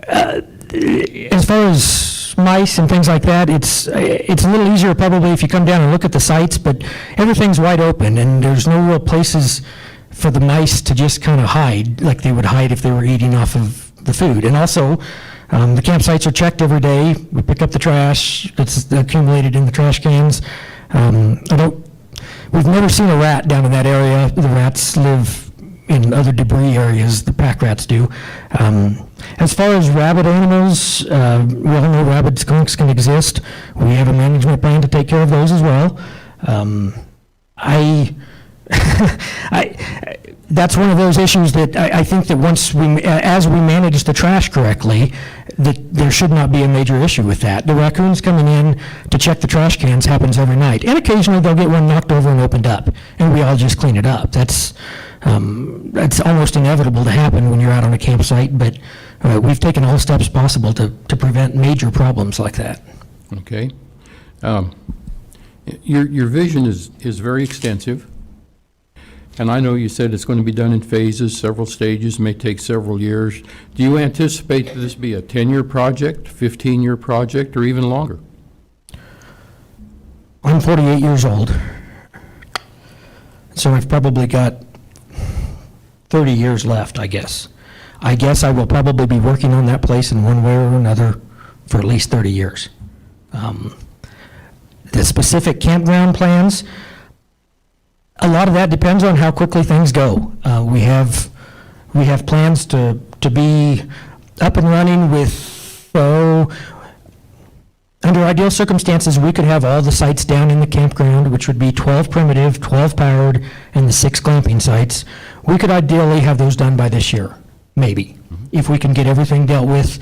As far as mice and things like that, it's a little easier probably if you come down and look at the sites, but everything's wide open, and there's no real places for the mice to just kind of hide like they would hide if they were eating off of the food. And also, the campsites are checked every day. We pick up the trash that's accumulated in the trash cans. We've never seen a rat down in that area. The rats live in other debris areas, the pack rats do. As far as rabid animals, we all know rabid skunks can exist. We have a management plan to take care of those as well. I, that's one of those issues that I think that once as we manage the trash correctly, that there should not be a major issue with that. The raccoons coming in to check the trash cans happens every night, and occasionally they'll get one knocked over and opened up, and we all just clean it up. That's almost inevitable to happen when you're out on a campsite, but we've taken all steps possible to prevent major problems like that. Okay. Your vision is very extensive, and I know you said it's going to be done in phases, several stages, may take several years. Do you anticipate that this be a 10-year project, 15-year project, or even longer? I'm 48 years old, so I've probably got 30 years left, I guess. I guess I will probably be working on that place in one way or another for at least 30 years. The specific campground plans, a lot of that depends on how quickly things go. We have plans to be up and running with, under ideal circumstances, we could have all the sites down in the campground, which would be 12 primitive, 12 powered, and the 6 glamping sites. We could ideally have those done by this year, maybe. If we can get everything dealt with,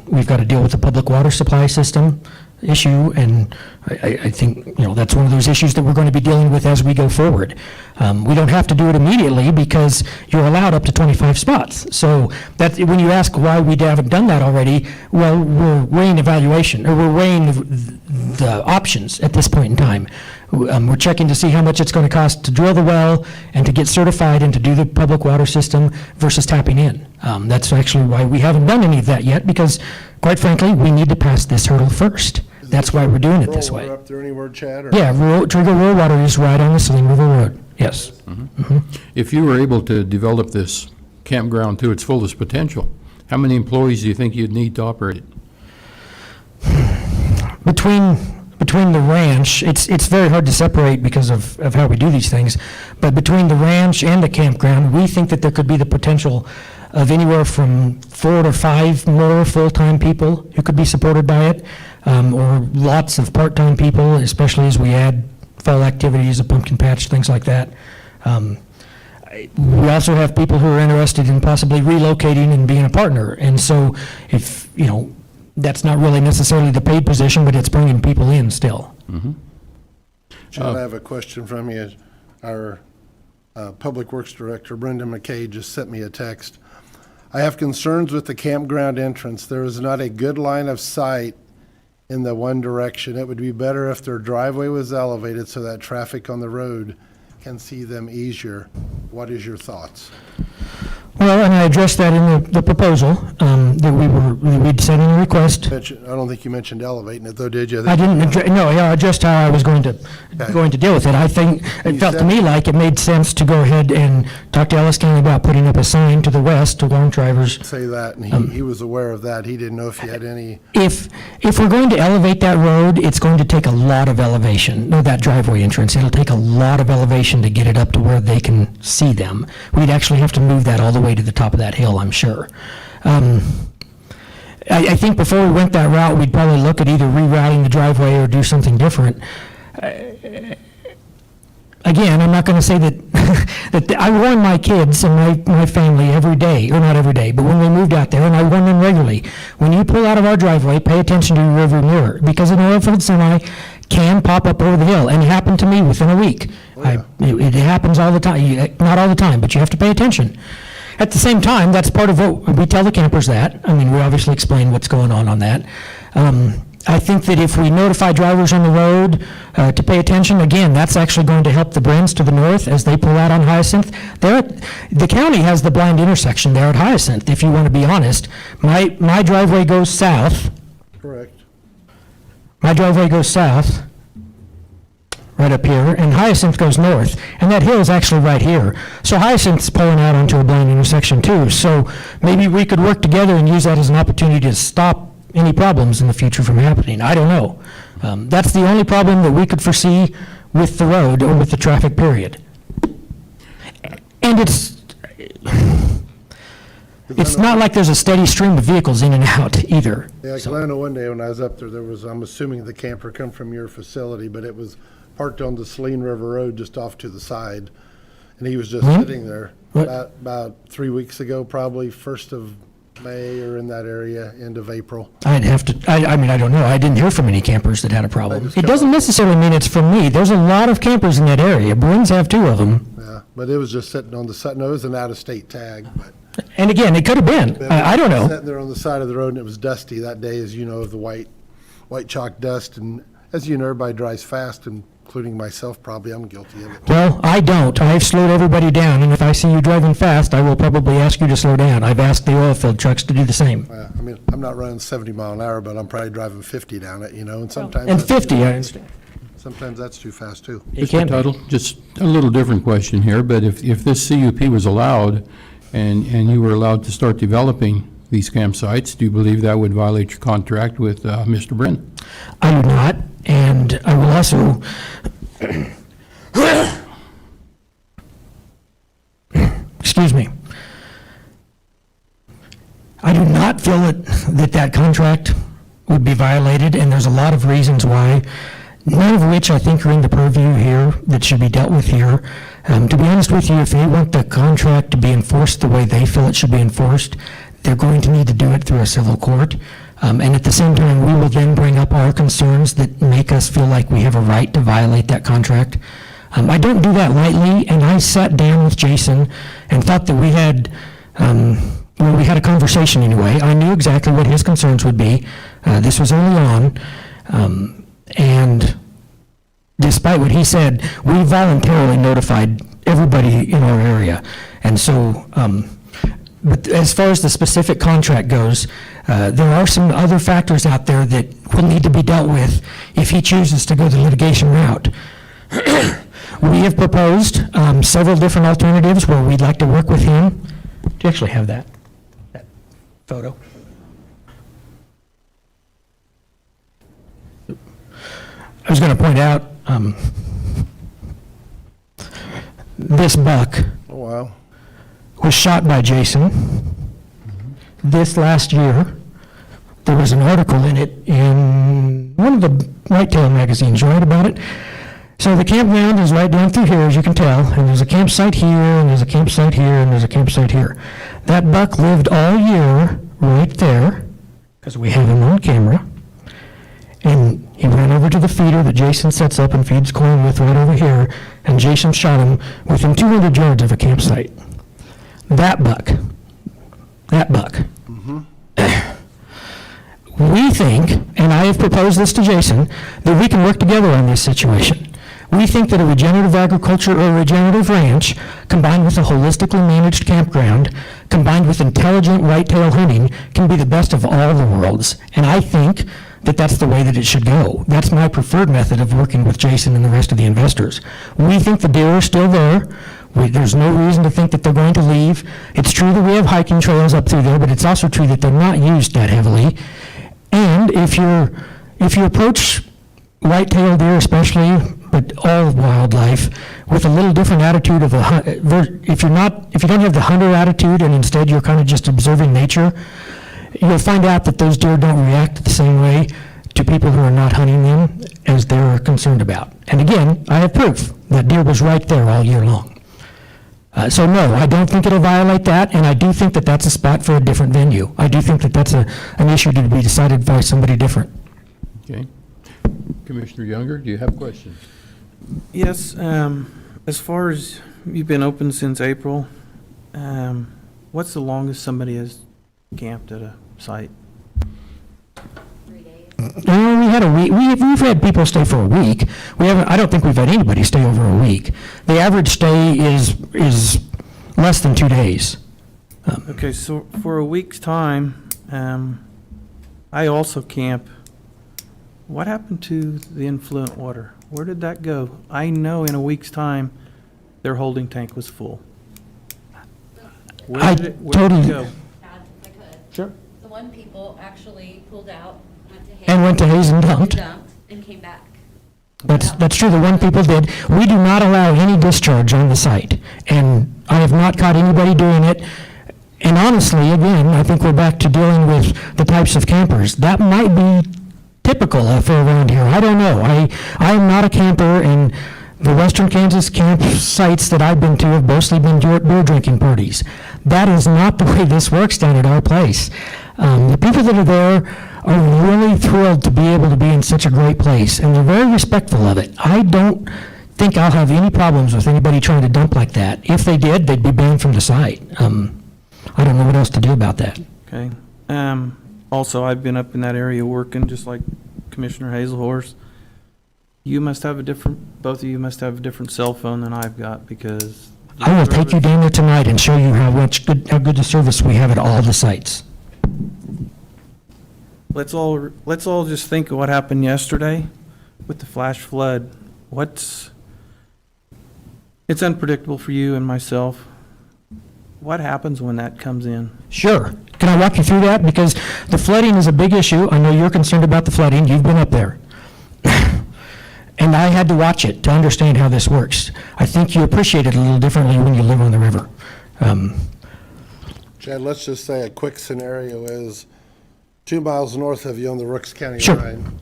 we've got to deal with the public water supply system issue, and I think, that's one of those issues that we're going to be dealing with as we go forward. We don't have to do it immediately because you're allowed up to 25 spots. So that when you ask why we haven't done that already, well, we're weighing evaluation, or we're weighing the options at this point in time. We're checking to see how much it's going to cost to drill the well and to get certified and to do the public water system versus tapping in. That's actually why we haven't done any of that yet, because quite frankly, we need to pass this hurdle first. That's why we're doing it this way. Up there anywhere, Chad? Or? Yeah, Trigger Rural Water is right on the Saline River Road, yes. If you were able to develop this campground to its fullest potential, how many employees do you think you'd need to operate it? Between the ranch, it's very hard to separate because of how we do these things, but between the ranch and the campground, we think that there could be the potential of anywhere from 4 to 5 more full-time people who could be supported by it, or lots of part-time people, especially as we add fall activities, a pumpkin patch, things like that. We also have people who are interested in possibly relocating and being a partner, and so if, that's not really necessarily the paid position, but it's bringing people in still. Chad, I have a question from you. Our Public Works Director, Brenda McKay, just sent me a text. I have concerns with the campground entrance. There is not a good line of sight in the one direction. It would be better if their driveway was elevated so that traffic on the road can see them easier. What is your thoughts? Well, and I addressed that in the proposal that we'd sent in a request. I don't think you mentioned elevating it, though, did you? I didn't, I addressed how I was going to deal with it. I think, it felt to me like it made sense to go ahead and talk to Ellis County about putting up a sign to the west to warn drivers. Say that, and he was aware of that. He didn't know if you had any. If we're going to elevate that road, it's going to take a lot of elevation, that driveway entrance. It'll take a lot of elevation to get it up to where they can see them. We'd actually have to move that all the way to the top of that hill, I'm sure. I think before we went that route, we'd probably look at either rerouting the driveway or do something different. Again, I'm not going to say that I warn my kids and my family every day, or not every day, but when we moved out there, and I warn them regularly, when you pull out of our driveway, pay attention to your rearview mirror, because an oil-filled semi can pop up over the hill, and it happened to me within a week. It happens all the time, not all the time, but you have to pay attention. At the same time, that's part of what we tell the campers that. I mean, we obviously explain what's going on that. I think that if we notify drivers on the road to pay attention, again, that's actually going to help the Brins to the north as they pull out on Hyacinth. The county has the blind intersection there at Hyacinth, if you want to be honest. My driveway goes south. Correct. My driveway goes south, right up here, and Hyacinth goes north, and that hill is actually right here. So Hyacinth's pulling out onto a blind intersection too. So maybe we could work together and use that as an opportunity to stop any problems in the future from happening. I don't know. That's the only problem that we could foresee with the road or with the traffic, period. And it's not like there's a steady stream of vehicles in and out either. Yeah, because I know one day when I was up there, I'm assuming the camper come from your facility, but it was parked on the Saline River Road just off to the side, and he was just sitting there What? about 3 weeks ago, probably 1st of May or in that area, end of April. I'd have to, I mean, I don't know. I didn't hear from any campers that had a problem. just It got doesn't off. necessarily mean it's from me. There's a lot of campers in that area. Bruins have 2 of them. Yeah, but it was just sitting on the side. No, it was an out-of-state tag, but. And again, it could have been. I don't know. Sitting there on the side of the road, and it was dusty that day, as you know, of the white chalk dust. And as you know, everybody drives fast, including myself, probably. I'm guilty of it. Well, I don't. I've slowed everybody down, and if I see you driving fast, I will probably ask you to slow down. I've asked the oil field trucks to do the same. I mean, I'm not running 70 mile an hour, but I'm probably driving 50 down it, and sometimes. And that's 50, too- I understand. Sometimes that's too fast, too. You can Mr. Tuttle, just a little different question here, but if this CUP was allowed and you were allowed to start developing these campsites, do you believe that would violate your contract with Mr. Brin? I do not, and I will also, excuse me. I do not feel that contract would be violated, and there's a lot of reasons why, none of which I think are in the purview here that should be dealt with here. To be honest with you, if they want the contract to be enforced the way they feel it should be enforced, they're going to need to do it through a civil court. And at the same time, we will then bring up our concerns that make us feel like we have a right to violate that contract. I don't do that lightly, and I sat down with Jason and thought that we had a conversation anyway. I knew exactly what his concerns would be. This was early on, and despite what he said, we voluntarily notified everybody in our area. And so, but as far as the specific contract goes, there are some other factors out there that will need to be dealt with if he chooses to go the litigation route. We have proposed several different alternatives where we'd like to work with him. Do you actually have that photo? I was going to point out this buck Oh, wow. was shot by Jason this last year. There was an article in it in one of the whitetail magazines, right, about it. So the campground is right down through here, as you can tell, and there's a campsite here, and there's a campsite here, and there's a campsite here. That buck lived all year right there, because we have him on camera, and he ran over to the feeder that Jason sets up and feeds corn with right over here, and Jason shot him within 200 yards of a campsite. That buck. We think, and I have proposed this to Jason, that we can work together on this situation. We think that a regenerative agriculture or a regenerative ranch, combined with a holistically managed campground, combined with intelligent whitetail hunting, can be the best of all the worlds. And I think that that's the way that it should go. That's my preferred method of working with Jason and the rest of the investors. We think the deer are still there. There's no reason to think that they're going to leave. It's true that we have hiking trails up through there, but it's also true that they're not used that heavily. And if you approach white-tailed deer especially, but all wildlife, with a little different attitude of if you don't have the hunter attitude and instead you're kind of just observing nature, you'll find out that those deer don't react the same way to people who are not hunting them as they're concerned about. And again, I have proof that deer was right there all year long. So no, I don't think it'll violate that, and I do think that that's a spot for a different venue. I do think that that's an issue to be decided by somebody different. Okay. Commissioner Younger, do you have questions? Yes, as far as you've been open since April, what's the longest somebody has camped at a site? No, we had a week. We've had people stay for a week. We haven't. I don't think we've had anybody stay over a week. The average stay is less than 2 days. Okay, so for a week's time, I also camp. What happened to the Influent water? Where did that go? I know in a week's time, their holding tank was full. Where did it go? Sure. The one people actually pulled out, Went to Hayes and dumped. and came back. That's true. The one people did. We do not allow any discharge on the site, and I have not caught anybody doing it. And honestly, again, I think we're back to dealing with the types of campers. That might be typical for around here. I don't know. I am not a camper, and the Western Kansas campsites that I've been to have mostly been beer drinking parties. That is not the way this works down at our place. The people that are there are really thrilled to be able to be in such a great place, and they're very respectful of it. I don't think I'll have any problems with anybody trying to dump like that. If they did, they'd be banned from the site. I don't know what else to do about that. Okay. Also, I've been up in that area working, just like Commissioner Hazelhorse. You must have both of you must have a different cell phone than I've got, because I will take you down there tonight and show you how good the service we have at all the sites. let's all just think of what happened yesterday with the flash flood. It's unpredictable for you and myself. What happens when that comes in? Sure. Can I walk you through that? Because the flooding is a big issue. I know you're concerned about the flooding. You've been up there. And I had to watch it to understand how this works. I think you appreciate it a little differently when you live on the river. Chad, let's just say a quick scenario is 2 miles north of you on the Rooks County Sure. line.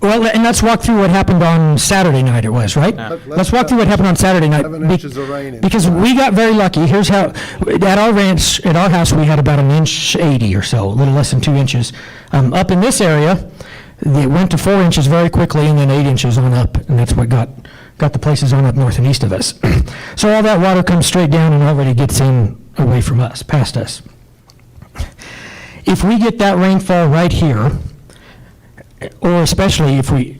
Well, and let's walk through what happened on Saturday night it was, right? Let's walk through what happened on Saturday night. 7 inches of rain. in Because we got very lucky. Here's how, at our ranch, at our house, we had about 1.80 inches or so, a little less than 2 inches. Up in this area, it went to 4 inches very quickly, and then 8 inches on up, and that's what got the places on up north and east of us. So all that water comes straight down and already gets in away from us, past us. If we get that rainfall right here, or especially if we,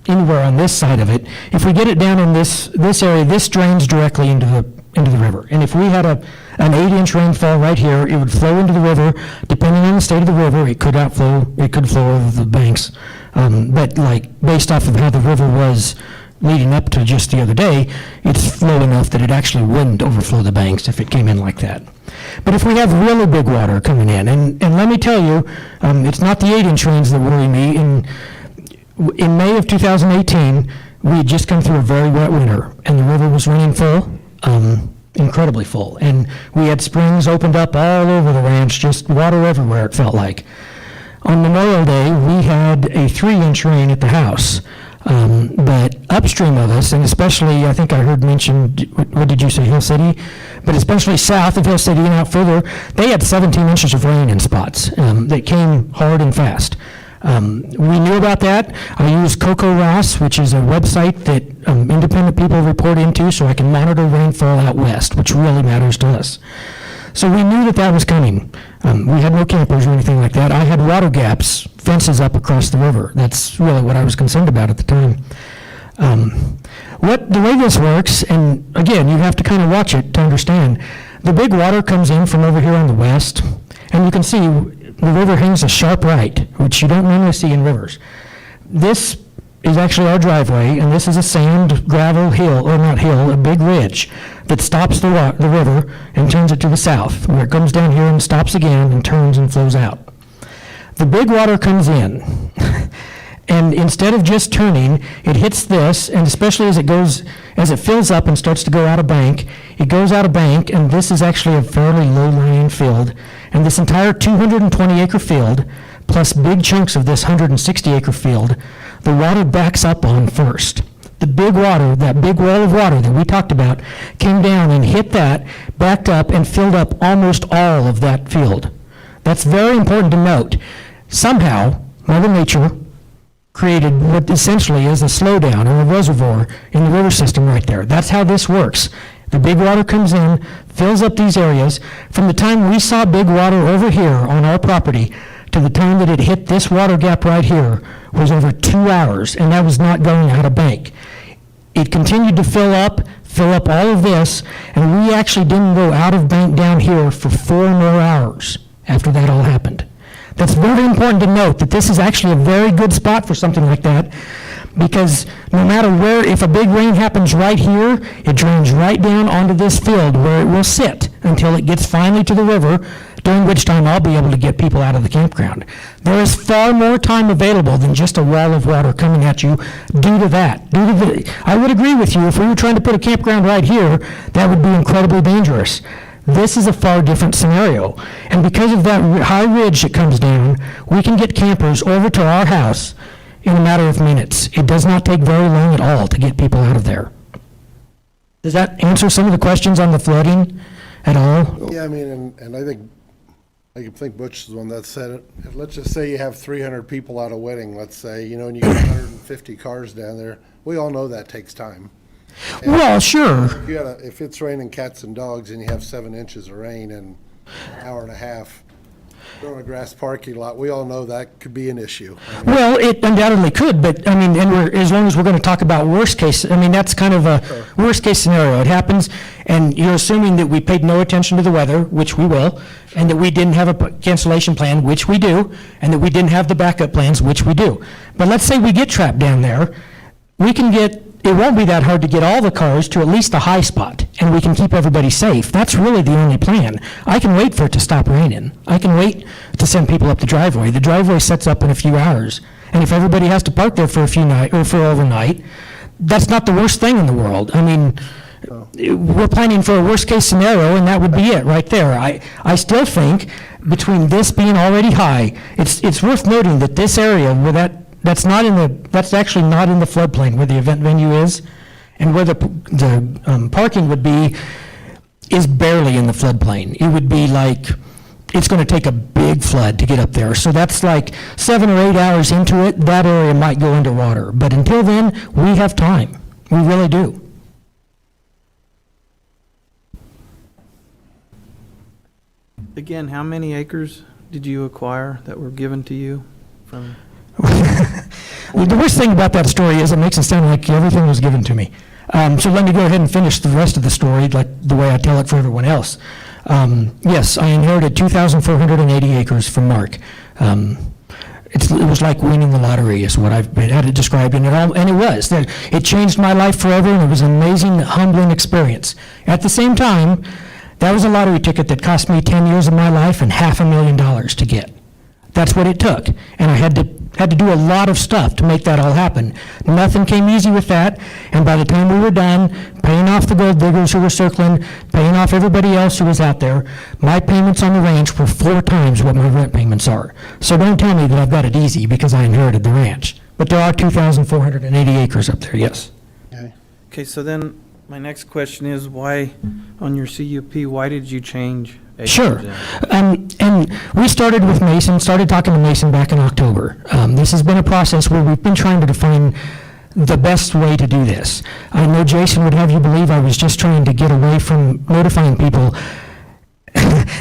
anywhere on this side of it, if we get it down in this area, this drains directly into the river. And if we had an 8-inch rainfall right here, it would flow into the river. Depending on the state of the river, it could flow over the banks. But like, based off of how the river was leading up to just the other day, it's flow enough that it actually wouldn't overflow the banks if it came in like that. But if we have really big water coming in, and let me tell you, it's not the 8-inch rains that worry me. In May of 2018, we had just come through a very wet winter, and the river was running full, incredibly full. And we had springs opened up all over the ranch, just water everywhere, it felt like. On Memorial Day, we had a 3-inch rain at the house. But upstream of us, and especially, I think I heard mentioned, what did you say, Hill City? But especially south of Hill City and out further, they had 17 inches of rain in spots that came hard and fast. We knew about that. I use CocoRass, which is a website that independent people report into, so I can monitor rainfall out west, which really matters to us. So we knew that was coming. We had no campers or anything like that. I had water gaps, fences up across the river. That's really what I was concerned about at the time. The way this works, and again, you have to kind of watch it to understand, the big water comes in from over here on the west, and you can see the river hangs a sharp right, which you don't normally see in rivers. This is actually our driveway, and this is a sand, gravel hill, or not hill, a big ridge that stops the river and turns it to the south, where it comes down here and stops again and turns and flows out. The big water comes in, and instead of just turning, it hits this, and especially as it fills up and starts to go out of bank, it goes out of bank, and this is actually a fairly low-lying field, and this entire 220-acre field, plus big chunks of this 160-acre field, the water backs up on first. The big water, that big wall of water that we talked about, came down and hit that, backed up, and filled up almost all of that field. That's very important to note. Somehow, Mother Nature created what essentially is a slowdown or a reservoir in the river system right there. That's how this works. The big water comes in, fills up these areas. From the time we saw big water over here on our property to the time that it hit this water gap right here was over 2 hours, and that was not going out of bank. It continued to fill up all of this, and we actually didn't go out of bank down here for 4 more hours after that all happened. That's very important to note, that this is actually a very good spot for something like that, because no matter where, if a big rain happens right here, it drains right down onto this field where it will sit until it gets finally to the river, during which time I'll be able to get people out of the campground. There is far more time available than just a wall of water coming at you due to that. I would agree with you, if we were trying to put a campground right here, that would be incredibly dangerous. This is a far different scenario. And because of that high ridge that comes down, we can get campers over to our house in a matter of minutes. It does not take very long at all to get people out of there. Does that answer some of the questions on the flooding at all? Yeah, I mean, and I think Butch is the one that said it. Let's just say you have 300 people at a wedding, let's say, you know, and you got 150 cars down there. We all know that takes time. And Well, sure. if it's raining cats and dogs and you have 7 inches of rain in an hour and a half, on a grass parking lot, we all know that could be an issue. I mean, Well, it undoubtedly could, but, I mean, and as long as we're going to talk about worst case, I mean, that's kind of a worst case scenario. It happens, and you're assuming that we paid no attention to the weather, which we will, and that we didn't have a cancellation plan, which we do, and that we didn't have the backup plans, which we do. But let's say we get trapped down there, we can get, it won't be that hard to get all the cars to at least the high spot, and we can keep everybody safe. That's really the only plan. I can wait for it to stop raining. I can wait to send people up the driveway. The driveway sets up in a few hours, and if everybody has to park there for a few night, or for overnight, that's not the worst thing in the world. I mean, we're planning for a worst-case scenario, and that would be it, right there. I still think, between this being already high, it's worth noting that this area where that's actually not in the floodplain where the event venue is, and where the parking would be is barely in the floodplain. It would be like, it's going to take a big flood to get up there. So that's like 7 or 8 hours into it, that area might go underwater. But until then, we have time. We really do. Again, how many acres did you acquire that were given to you from? Well, the worst thing about that story is it makes it sound like everything was given to me. So let me go ahead and finish the rest of the story, like the way I tell it for everyone else. Yes, I inherited 2,480 acres from Mark. It was like winning the lottery is what I've had it described, and it was. It changed my life forever, and it was an amazing, humbling experience. At the same time, that was a lottery ticket that cost me 10 years of my life and $500,000 to get. That's what it took, and I had to do a lot of stuff to make that all happen. Nothing came easy with that, and by the time we were done, paying off the gold diggers who were circling, paying off everybody else who was out there, my payments on the ranch were 4 times what my rent payments are. So don't tell me that I've got it easy because I inherited the ranch. But there are 2,480 acres up there, yes. Okay, so then my next question is why, on your CUP, why did you change acres? Sure. And we started talking to Mason back in October. This has been a process where we've been trying to define the best way to do this. I know Jason would have you believe I was just trying to get away from notifying people.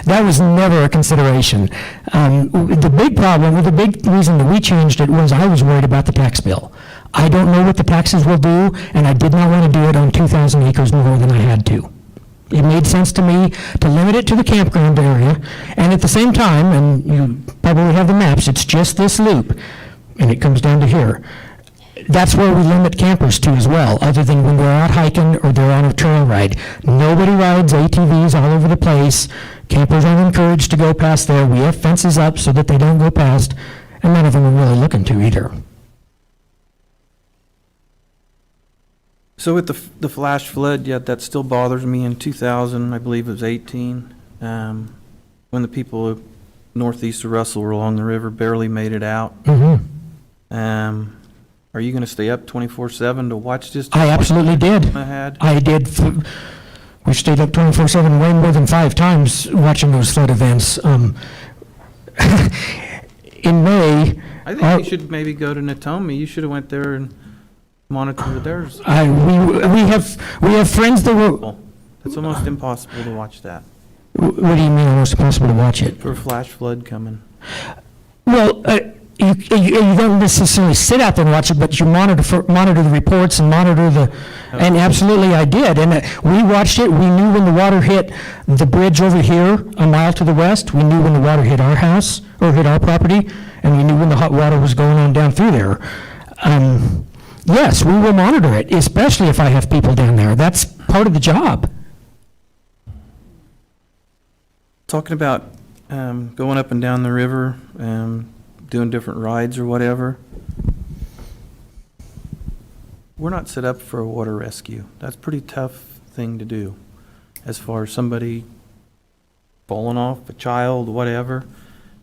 That was never a consideration. The big problem, or the big reason that we changed it was I was worried about the tax bill. I don't know what the taxes will do, and I did not want to do it on 2,000 acres more than I had to. It made sense to me to limit it to the campground area, and at the same time, and you probably have the maps, it's just this loop, and it comes down to here. That's where we limit campers to as well, other than when they're out hiking or they're on a trail ride. Nobody rides ATVs all over the place. Campers aren't encouraged to go past there. We have fences up so that they don't go past, and none of them are really looking to either. So with the flash flood, yeah, that still bothers me. In 2000, I believe it was 18, when the people northeast of Russell were along the river barely made it out. Mm-hmm. Are you going to stay up 24/7 to watch this? I absolutely did. I did. We stayed up 24/7 way more than 5 times watching those flood events. In May, I think you should maybe go to Natomi. You should have went there and monitored theirs. we have friends that were. It's almost impossible to watch that. What do you mean almost impossible to watch it? For a flash flood coming. Well, you don't necessarily sit out there and watch it, but you monitor the reports and and absolutely I did. And we watched it. We knew when the water hit the bridge over here a mile to the west. We knew when the water hit our house or hit our property, and we knew when the hot water was going on down through there. Yes, we will monitor it, especially if I have people down there. That's part of the job. Talking about going up and down the river, doing different rides or whatever. We're not set up for a water rescue. That's a pretty tough thing to do as far as somebody falling off, a child, whatever,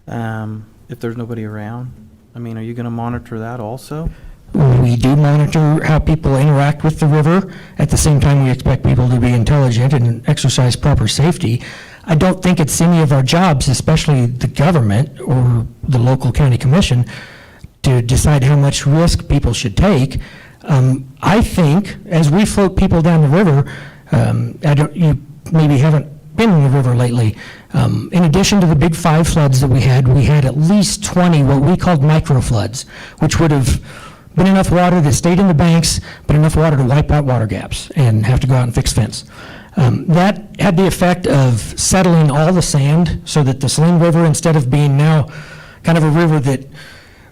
if there's nobody around. I mean, are you going to monitor that also? We do monitor how people interact with the river. At the same time, we expect people to be intelligent and exercise proper safety. I don't think it's any of our jobs, especially the government or the local county commission, to decide how much risk people should take. I think, as we float people down the river, you maybe haven't been in the river lately. In addition to the big 5 floods that we had at least 20 what we called micro floods, which would have been enough water that stayed in the banks, but enough water to wipe out water gaps and have to go out and fix fence. That had the effect of settling all the sand so that the Saline River, instead of being now kind of a river that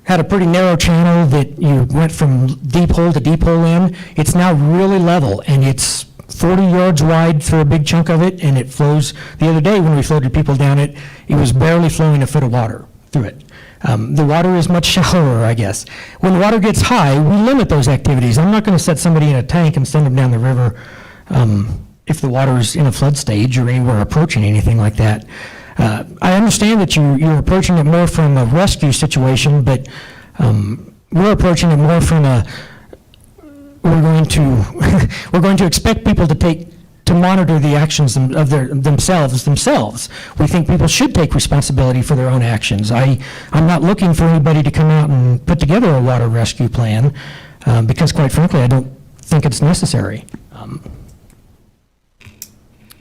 had a pretty narrow channel that you went from deep hole to deep hole in, it's now really level, and it's 40 yards wide for a big chunk of it, and it flows. The other day when we floated people down it, it was barely flowing a foot of water through it. The water is much shallower, I guess. When the water gets high, we limit those activities. I'm not going to set somebody in a tank and send them down the river if the water is in a flood stage or anywhere approaching anything like that. I understand that you're approaching it more from a rescue situation, but we're approaching it more from a we're going to expect people to monitor the actions of themselves. We think people should take responsibility for their own actions. I'm not looking for anybody to come out and put together a water rescue plan because, quite frankly, I don't think it's necessary.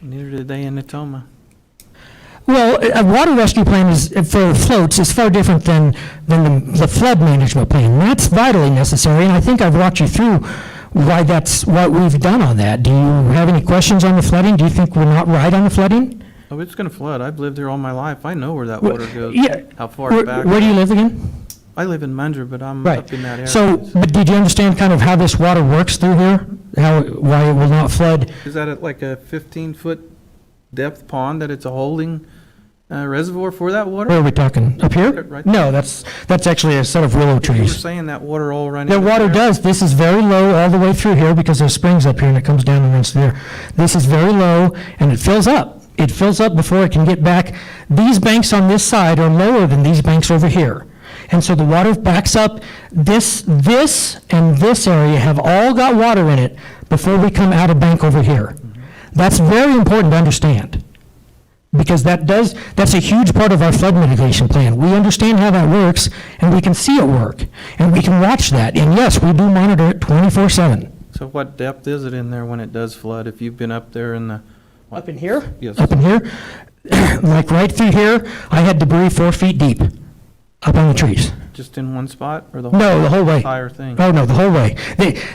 Neither did they in Natoma. Well, a water rescue plan for floats is far different than the flood management plan. That's vitally necessary, and I think I've walked you through why that's what we've done on that. Do you have any questions on the flooding? Do you think we're not right on the flooding? Oh, it's going to flood. I've lived here all my life. I know where that water goes. Yeah. How far back. Where do you live again? I live in Munger, but I'm Right. up in that area. So, but did you understand kind of how this water works through here? Why it will not flood? Is that at like a 15-foot depth pond that it's a holding reservoir for that water? Where are we talking? Up here? Right. No, that's actually a set of willow You were trees. saying that water all running. The water does. This is very low all the way through here because there's springs up here and it comes down and runs through there. This is very low and it fills up. It fills up before it can get back. These banks on this side are lower than these banks over here. And so the water backs up. This and this area have all got water in it before we come out of bank over here. That's very important to understand. Because that's a huge part of our flood mitigation plan. We understand how that works, and we can see it work, and we can watch that. And yes, we do monitor it 24/7. So what depth is it in there when it does flood? If you've been up there in the... Up in here? Yes. Up in here? Like right through here, I had debris 4 feet deep up on the trees. Just in one spot or the whole? No, the whole way. Entire thing? Oh, no, the whole way.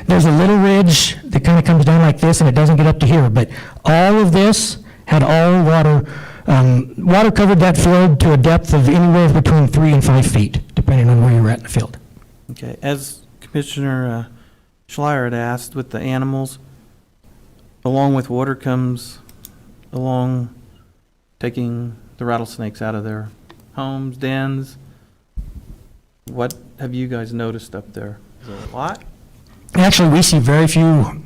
There's a little ridge that kind of comes down like this, and it doesn't get up to here, but all of this had all water. Water covered that field to a depth of anywhere between 3 and 5 feet, depending on where you're at in the field. Okay, as Commissioner Schleier had asked, with the animals, along with water comes along taking the rattlesnakes out of their homes, dens. What have you guys noticed up there? Is there a lot? Actually, we see very few, I'm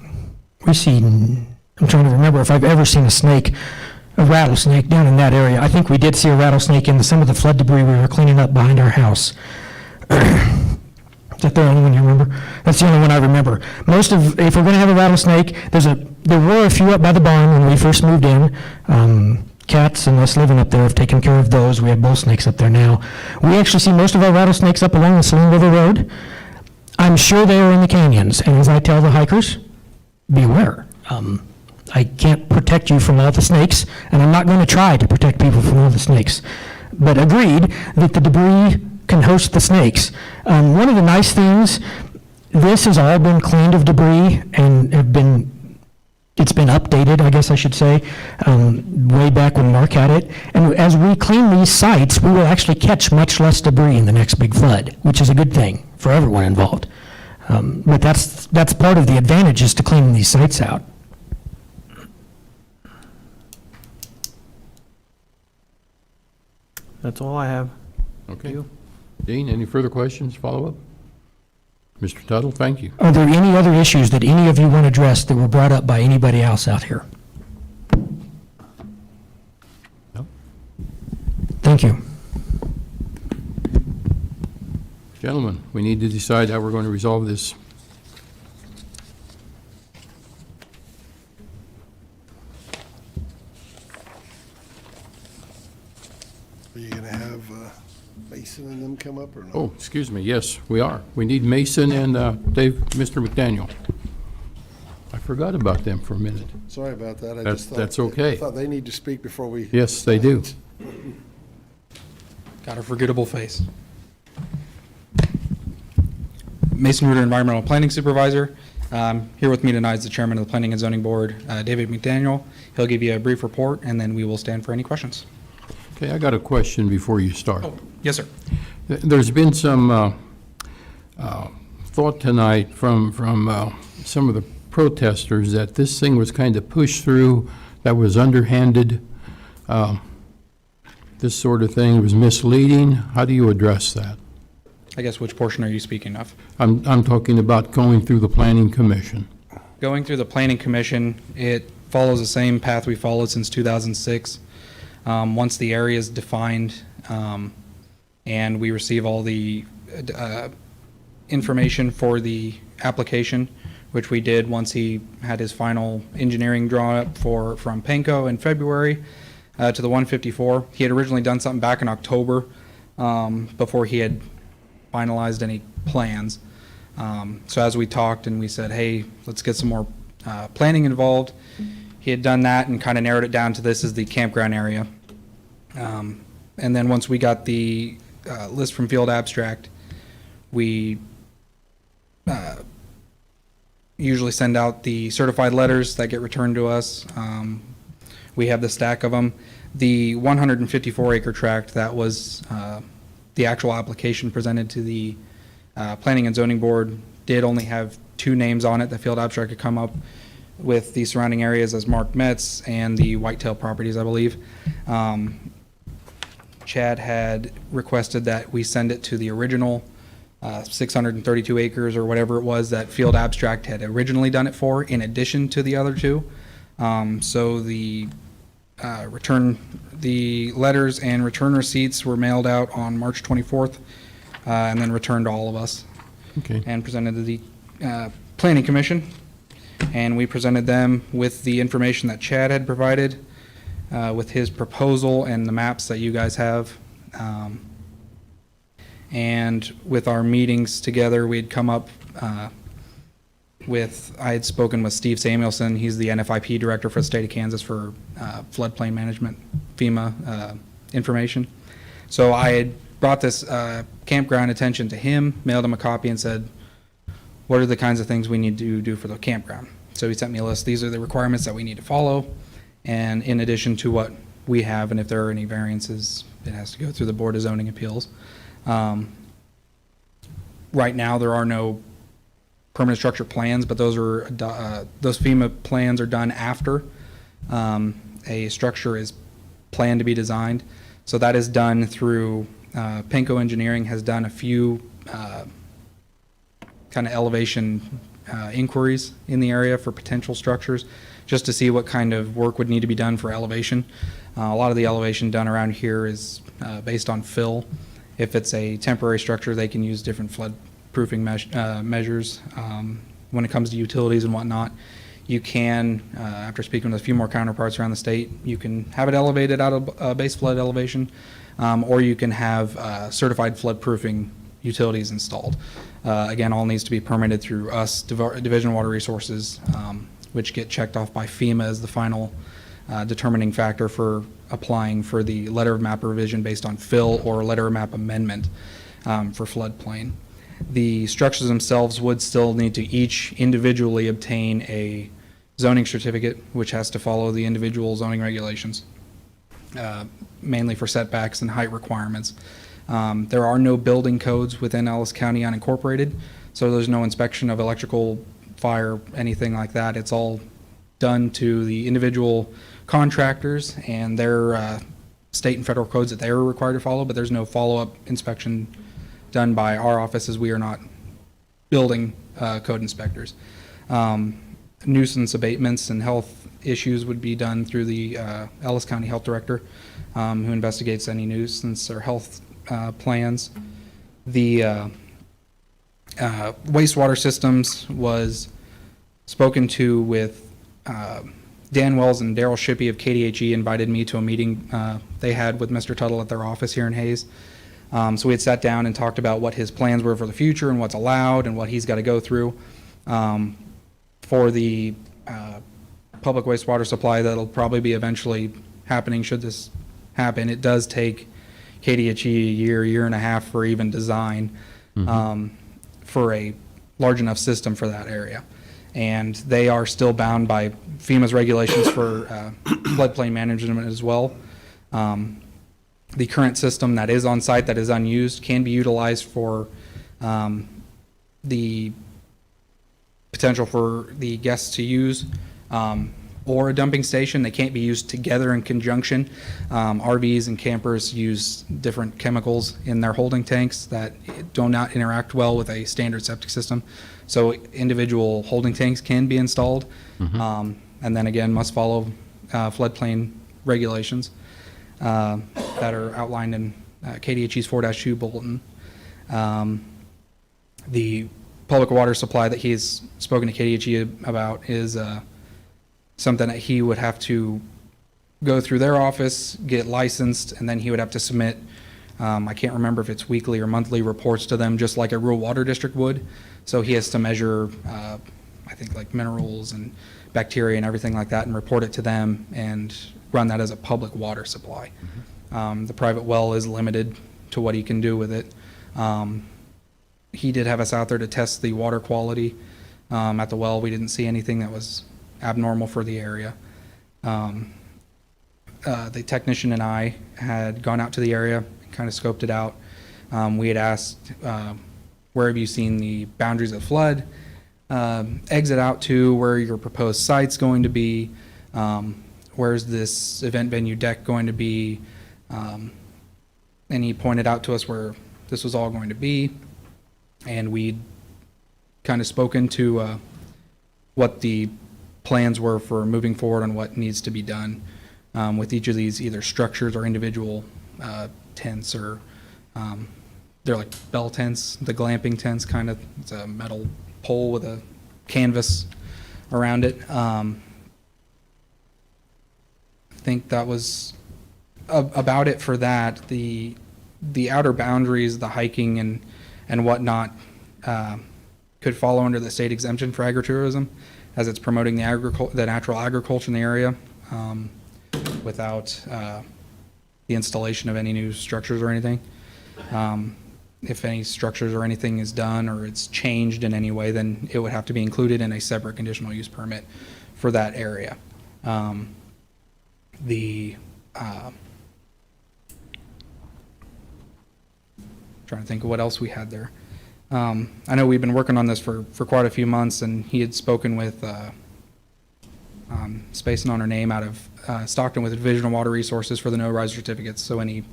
trying to remember if I've ever seen a rattlesnake down in that area. I think we did see a rattlesnake in some of the flood debris we were cleaning up behind our house. Is that the only one you remember? That's the only one I remember. If we're going to have a rattlesnake, there were a few up by the barn when we first moved in. Cats and us living up there have taken care of those. We have bull snakes up there now. We actually see most of our rattlesnakes up along the Saline River Road. I'm sure they are in the canyons, and as I tell the hikers, beware. I can't protect you from all the snakes, and I'm not going to try to protect people from all the snakes. But agreed that the debris can host the snakes. One of the nice things, this has all been cleaned of debris and it's been updated, I guess I should say, way back when Mark had it. And as we clean these sites, we will actually catch much less debris in the next big flood, which is a good thing for everyone involved. But that's part of the advantage is to clean these sites out. That's all I have. Okay. Dean, any further questions, follow-up? Mr. Tuttle, thank you. Are there any other issues that any of you want addressed that were brought up by anybody else out here? No. Thank you. Gentlemen, we need to decide how we're going to resolve this. Are you gonna have Mason and them come up or no? Oh, excuse me, yes, we are. We need Mason and Mr. McDaniel. I forgot about them for a minute. Sorry about that. I That's- just thought that's okay. I thought they need to speak before we. Yes, they do. Got a forgettable face. Mason Reuter, Environmental Planning Supervisor. Here with me tonight is the Chairman of the Planning and Zoning Board, David McDaniel. He'll give you a brief report, and then we will stand for any questions. Okay, I got a question before you start. Oh, yes, sir. There's been some thought tonight from some of the protesters that this thing was kind of pushed through, that was underhanded. This sort of thing was misleading. How do you address that? I guess which portion are you speaking of? I'm talking about going through the Planning Commission. Going through the Planning Commission, it follows the same path we followed since 2006. Once the area is defined and we receive all the information for the application, which we did once he had his final engineering drawn up from Penco in February to the 154. He had originally done something back in October before he had finalized any plans. So as we talked and we said, hey, let's get some more planning involved, he had done that and kind of narrowed it down to this is the campground area. And then once we got the list from Field Abstract, we usually send out the certified letters that get returned to us. We have the stack of them. The 154 acre tract, that was the actual application presented to the Planning and Zoning Board, did only have 2 names on it. The Field Abstract could come up with the surrounding areas as marked Metz and the whitetail properties, I believe. Chad had requested that we send it to the original 632 acres or whatever it was that Field Abstract had originally done it for, in addition to the other 2. So the the letters and return receipts were mailed out on March 24th and then returned to all of us. Okay. And presented to the Planning Commission. And we presented them with the information that Chad had provided, with his proposal and the maps that you guys have. And with our meetings together, we had come up I had spoken with Steve Samuelson. He's the NFIP director for the state of Kansas for floodplain management, FEMA information. So I had brought this campground attention to him, mailed him a copy and said, what are the kinds of things we need to do for the campground? So he sent me a list. These are the requirements that we need to follow. And in addition to what we have, and if there are any variances, it has to go through the Board of Zoning Appeals. Right now, there are no permanent structure plans, but those FEMA plans are done after a structure is planned to be designed. So that is done through, Penco Engineering has done a few kind of elevation inquiries in the area for potential structures, just to see what kind of work would need to be done for elevation. A lot of the elevation done around here is based on fill. If it's a temporary structure, they can use different flood proofing measures. When it comes to utilities and whatnot, you can, after speaking with a few more counterparts around the state, you can have it elevated out of base flood elevation, or you can have certified flood proofing utilities installed. Again, all needs to be permitted through us, Division of Water Resources, which get checked off by FEMA as the final determining factor for applying for the letter of map revision based on fill or letter of map amendment for floodplain. The structures themselves would still need to each individually obtain a zoning certificate, which has to follow the individual zoning regulations, mainly for setbacks and height requirements. There are no building codes within Ellis County unincorporated, so there's no inspection of electrical, fire, anything like that. It's all done to the individual contractors and their state and federal codes that they are required to follow, but there's no follow-up inspection done by our office, as we are not building code inspectors. Nuisance abatements and health issues would be done through the Ellis County Health Director, who investigates any nuisance or health plans. The Wastewater systems was spoken to with Dan Wells and Daryl Shippey of KDHE invited me to a meeting they had with Mr. Tuttle at their office here in Hayes. So we had sat down and talked about what his plans were for the future and what's allowed and what he's got to go through for the public wastewater supply that'll probably be eventually happening should this happen. It does take KDHE a year and a half for even design for a large enough system for that area. And they are still bound by FEMA's regulations for floodplain management as well. The current system that is on site that is unused can be utilized for the potential for the guests to use or a dumping station. They can't be used together in conjunction. RVs and campers use different chemicals in their holding tanks that do not interact well with a standard septic system. So individual holding tanks can be installed, and then again must follow floodplain regulations that are outlined in KDHE's 4-2 bulletin. The public water supply that he's spoken to KDHE about is something that he would have to go through their office, get licensed, and then he would have to submit, I can't remember if it's weekly or monthly reports to them, just like a rural water district would. So he has to measure, I think, like minerals and bacteria and everything like that and report it to them and run that as a public water supply. The private well is limited to what he can do with it. He did have us out there to test the water quality at the well. We didn't see anything that was abnormal for the area. The technician and I had gone out to the area, kind of scoped it out. We had asked, where have you seen the boundaries of flood? Exit out to where your proposed site's going to be. Where's this event venue deck going to be? And he pointed out to us where this was all going to be. And we'd kind of spoken to what the plans were for moving forward on what needs to be done with each of these either structures or individual tents, or they're like bell tents, the glamping tents kind of. It's a metal pole with a canvas around it. I think that was about it for that. The outer boundaries, the hiking and whatnot could fall under the state exemption for agritourism, as it's promoting the natural agriculture in the area without the installation of any new structures or anything. If any structures or anything is done or it's changed in any way, then it would have to be included in a separate conditional use permit for that area. Trying to think of what else we had there. I know we've been working on this for quite a few months, and he had spoken with, spacing on her name, out of Stockton with Division of Water Resources for the no-rise certificates. So any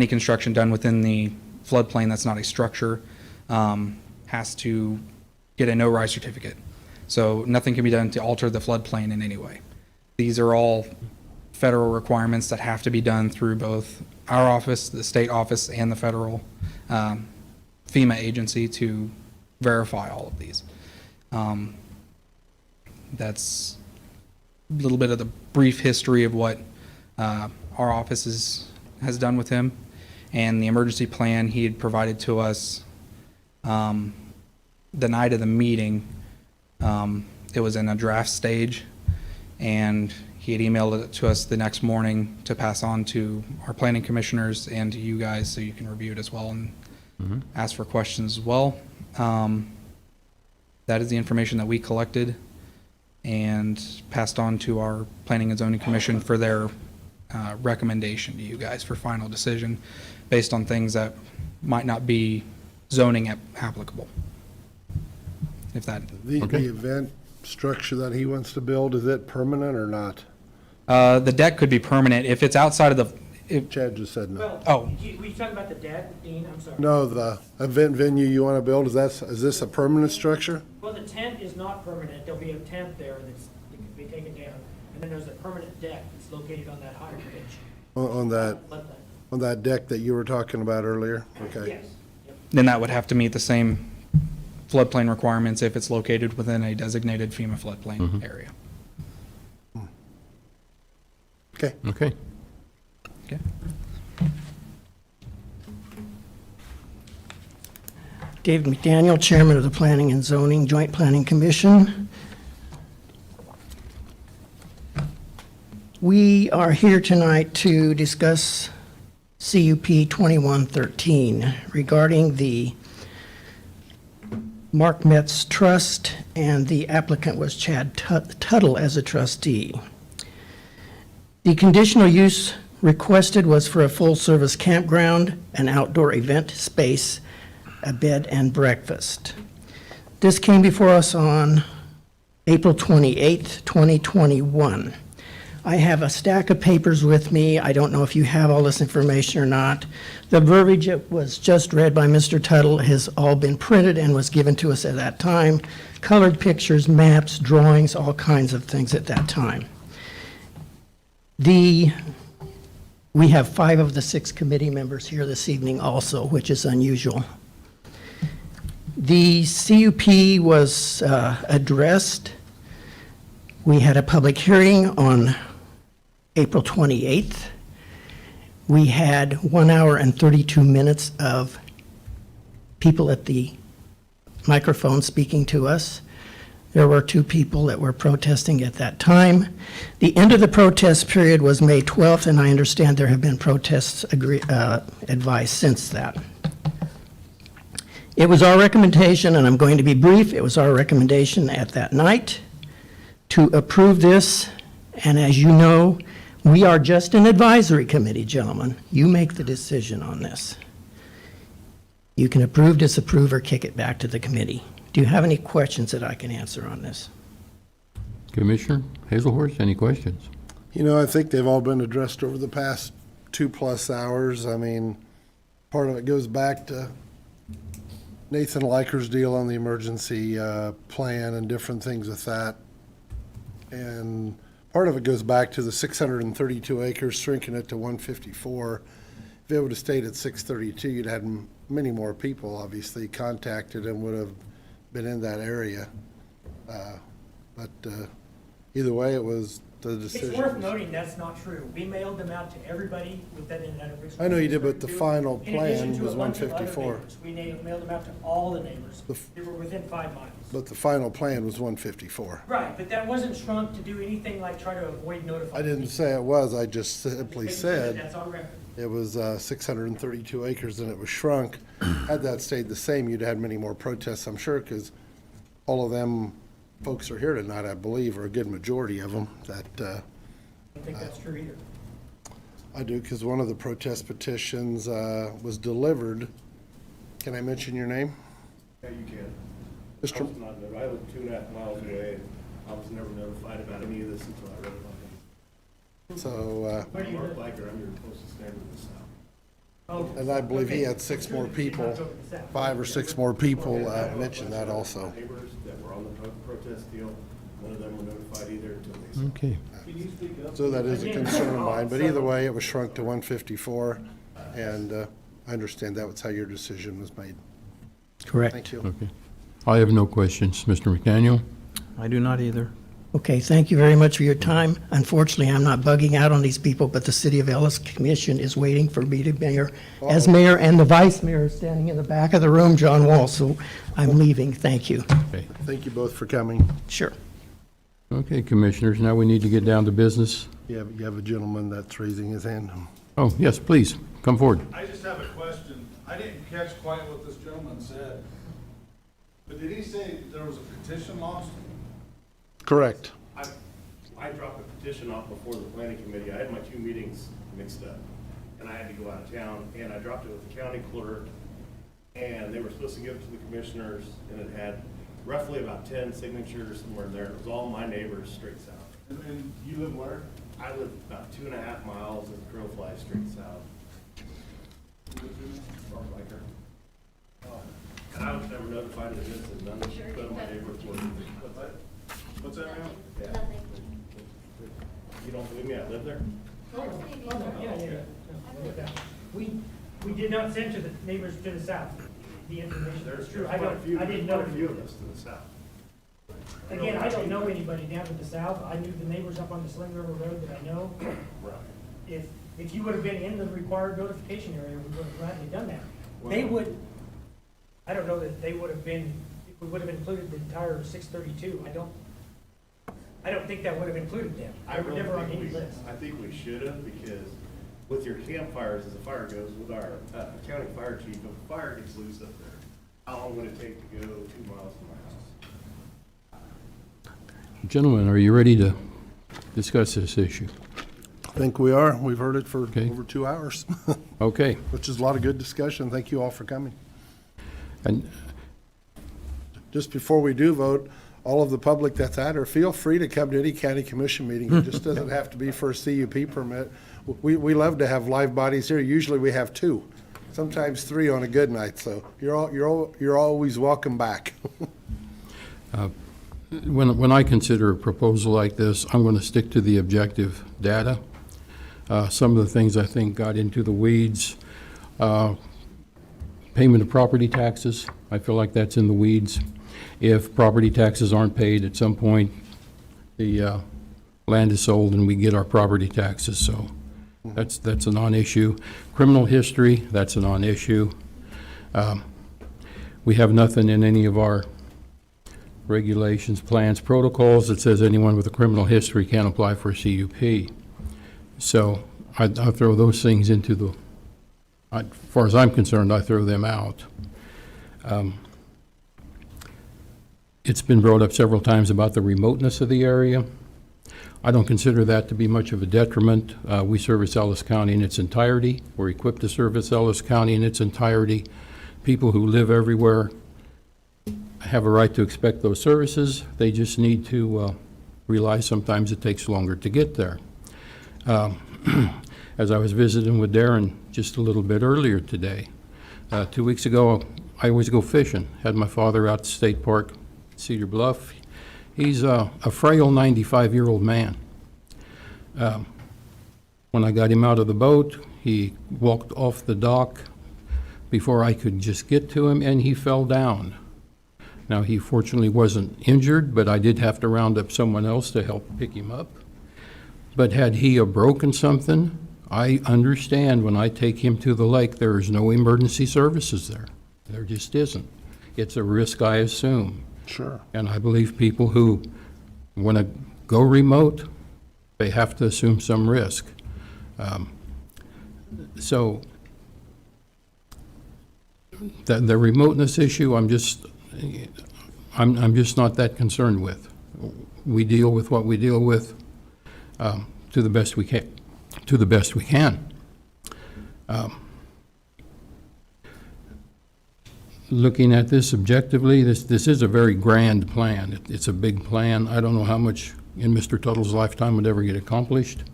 construction done within the floodplain that's not a structure has to get a no-rise certificate. So nothing can be done to alter the floodplain in any way. These are all federal requirements that have to be done through both our office, the state office, and the federal FEMA agency to verify all of these. That's a little bit of the brief history of what our office has done with him, and the emergency plan he had provided to us the night of the meeting. It was in a draft stage, and he had emailed it to us the next morning to pass on to our planning commissioners and to you guys so you can review it as well and ask for questions as well. That is the information that we collected and passed on to our Planning and Zoning Commission for their recommendation to you guys for final decision based on things that might not be zoning applicable. If that. The event structure that he wants to build, is it permanent or not? The deck could be permanent if it's outside of the. Chad just said no. Well, Oh. were you talking about the deck, Dean? I'm sorry. No, the event venue you want to build, is this a permanent structure? Well, the tent is not permanent. There'll be a tent there that can be taken down. And then there's a permanent deck that's located on that higher ridge. On that deck that you were talking about earlier? Okay. Yes. Yep. Then that would have to meet the same floodplain requirements if it's located within a designated FEMA floodplain area. Okay. Okay. Okay. David McDaniel, Chairman of the Planning and Zoning Joint Planning Commission. We are here tonight to discuss CUP 2113 regarding the Mark Metz Trust, and the applicant was Chad Tuttle as a trustee. The conditional use requested was for a full-service campground, an outdoor event space, a bed and breakfast. This came before us on April 28th, 2021. I have a stack of papers with me. I don't know if you have all this information or not. The verbiage that was just read by Mr. Tuttle has all been printed and was given to us at that time. Colored pictures, maps, drawings, all kinds of things at that time. We have 5 of the 6 committee members here this evening also, which is unusual. The CUP was addressed. We had a public hearing on April 28th. We had 1 hour and 32 minutes of people at the microphone speaking to us. There were 2 people that were protesting at that time. The end of the protest period was May 12th, and I understand there have been protests advised since that. It was our recommendation, and I'm going to be brief, it was our recommendation at that night to approve this, and as you know, we are just an advisory committee, gentlemen. You make the decision on this. You can approve, disapprove, or kick it back to the committee. Do you have any questions that I can answer on this? Commissioner Hazelhorst, any questions? You know, I think they've all been addressed over the past 2+ hours. I mean, part of it goes back to Nathan Liker's deal on the emergency plan and different things with that. And part of it goes back to the 632 acres, shrinking it to 154. If it would have stayed at 632, you'd had many more people, obviously, contacted and would have been in that area. But either way, it was the decision. It's worth noting that's not true. We mailed them out to everybody within that original. I know you did, but the final In addition plan to was a bunch of other 154. neighbors. We mailed them out to all the neighbors. They were within 5 miles. But the final plan was 154. Right, but that wasn't shrunk to do anything like try to avoid notifying. I didn't say it was, I just simply Making sure that said That's on record. it was 632 acres and it was shrunk. Had that stayed the same, you'd had many more protests, I'm sure, because all of them folks are here tonight, I believe, or a good majority of them that I don't think that's true either. I do, because one of the protest petitions was delivered. Can I mention your name? Yeah, you can. Mr. I live 2.5 miles away, and I was never notified about any of this until I read about it. So, Where do you Mark live? Biker, I'm your closest neighbor to the south. Oh, and I believe he okay. had 6 more You're people, not over the south. 5 or 6 more people mentioned that also. Neighbors that were on the protest deal, none of them were notified either until they saw. Okay. Can you speak up? So that is a concern of mine, but either way, it was shrunk to 154, and I understand that was how your decision was made. Correct. Thank you. Okay. I have no questions. Mr. McDaniel? I do not either. Okay, thank you very much for your time. Unfortunately, I'm not bugging out on these people, but the City of Ellis Commission is waiting for me to mayor, as mayor, and the vice mayor is standing in the back of the room, John Wall, so I'm leaving. Thank you. Okay. Thank you both for coming. Sure. Okay, commissioners, now we need to get down to business. You have a gentleman that's raising his hand. Oh, yes, please, come forward. I just have a question. I didn't catch quite what this gentleman said, but did he say there was a petition lost? Correct. I dropped a petition off before the planning committee. I had my 2 meetings mixed up, and I had to go out of town, and I dropped it with the county clerk, and they were supposed to give it to the commissioners, and it had roughly about 10 signatures somewhere in there. It was all my neighbors straight south. And you live where? I live about 2.5 miles as the crow flies straight south. Mark Biker. And I was never notified of this, and none of my neighbors were. What's that, ma'am? Yeah. You don't believe me? I live there? Yeah. We did not send to the neighbors to the south. the information There's is true. quite a few, I didn't know. quite a few of us to the south. Again, I don't know anybody down to the south. I knew the neighbors up on the Sling River Road that I know. Right. If you would have been in the required notification area, we would have gladly done that. They would, I don't know that they would have been, if we would have included the entire 632, I don't think that would have included them. They were never on any list. I think we should have, because with your campfires, as the fire goes, with our county fire chief, if a fire gets loose up there, how long would it take to go 2 miles from my house? Gentlemen, are you ready to discuss this issue? I think we are. We've heard it for Okay. over 2 hours, Okay. which is a lot of good discussion. Thank you all for coming. And Just before we do vote, all of the public that's at her, feel free to come to any county commission meeting. It just doesn't have to be for a CUP permit. We love to have live bodies here. Usually we have 2, sometimes 3 on a good night, so you're always welcome back. when I consider a proposal like this, I'm going to stick to the objective data. Some of the things I think got into the weeds. Payment of property taxes, I feel like that's in the weeds. If property taxes aren't paid, at some point, the land is sold and we get our property taxes, so that's a non-issue. Criminal history, that's a non-issue. We have nothing in any of our regulations, plans, protocols that says anyone with a criminal history can't apply for a CUP. So I'll throw those things into the, as far as I'm concerned, I throw them out. It's been brought up several times about the remoteness of the area. I don't consider that to be much of a detriment. We service Ellis County in its entirety. We're equipped to service Ellis County in its entirety. People who live everywhere have a right to expect those services. They just need to realize sometimes it takes longer to get there. As I was visiting with Darren just a little bit earlier today, 2 weeks ago, I always go fishing. Had my father out to State Park, Cedar Bluff. He's a frail 95-year-old man. When I got him out of the boat, he walked off the dock before I could just get to him, and he fell down. Now, he fortunately wasn't injured, but I did have to round up someone else to help pick him up. But had he have broken something, I understand when I take him to the lake, there is no emergency services there. There just isn't. It's a risk I assume. Sure. And I believe people who want to go remote, they have to assume some risk. So the remoteness issue, I'm just not that concerned with. We deal with what we deal with to the best we can. To the best we can. Looking at this objectively, this is a very grand plan. It's a big plan. I don't know how much in Mr. Tuttle's lifetime would ever get accomplished.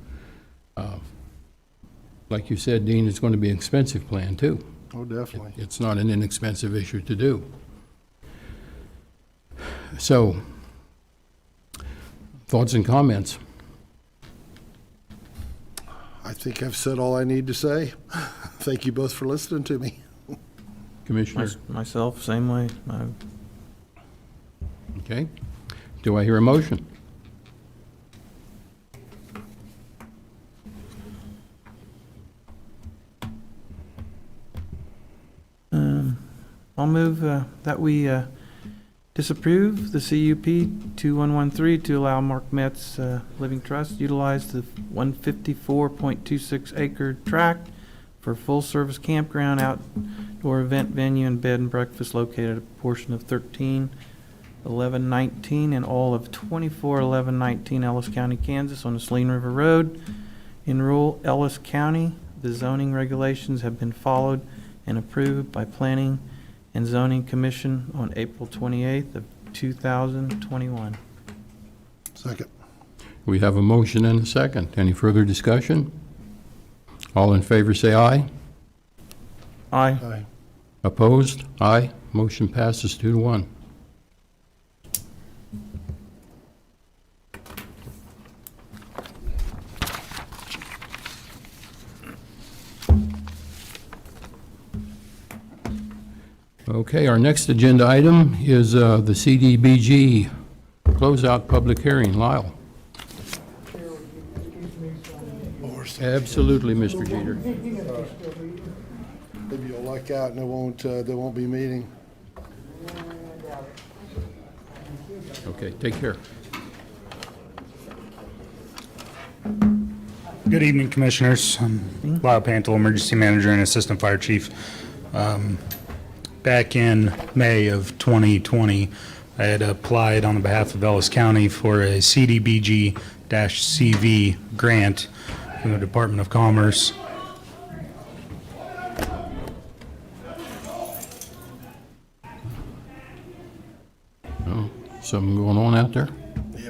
Like you said, Dean, it's going to be an expensive plan, too. Oh, definitely. It's not an inexpensive issue to do. So, thoughts and comments? I think I've said all I need to say. Thank you both for listening to me. Commissioner? Myself, same way. Okay. Do I hear a motion? I'll move that we disapprove the CUP 2113 to allow Mark Metz Living Trust utilize the 154.26 acre tract for full-service campground, outdoor event venue, and bed and breakfast located at a portion of 131119 and all of 241119 Ellis County, Kansas on the Saline River Road in rural Ellis County. The zoning regulations have been followed and approved by Planning and Zoning Commission on April 28th of 2021. Second. We have a motion and a second. Any further discussion? All in favor say aye. Aye. Aye. Opposed? Aye. Motion passes 2-1. Okay, our next agenda item is the CDBG closeout public hearing. Lyle? Absolutely, Mr. Jeter. Maybe you'll luck out and they won't be meeting. Okay, take care. Good evening, Commissioners. I'm Lyle Pantel, Emergency Manager and Assistant Fire Chief. Back in May of 2020, I had applied on behalf of Ellis County for a CDBG-CV grant from the Department of Commerce. Oh, something going on out there? Yeah,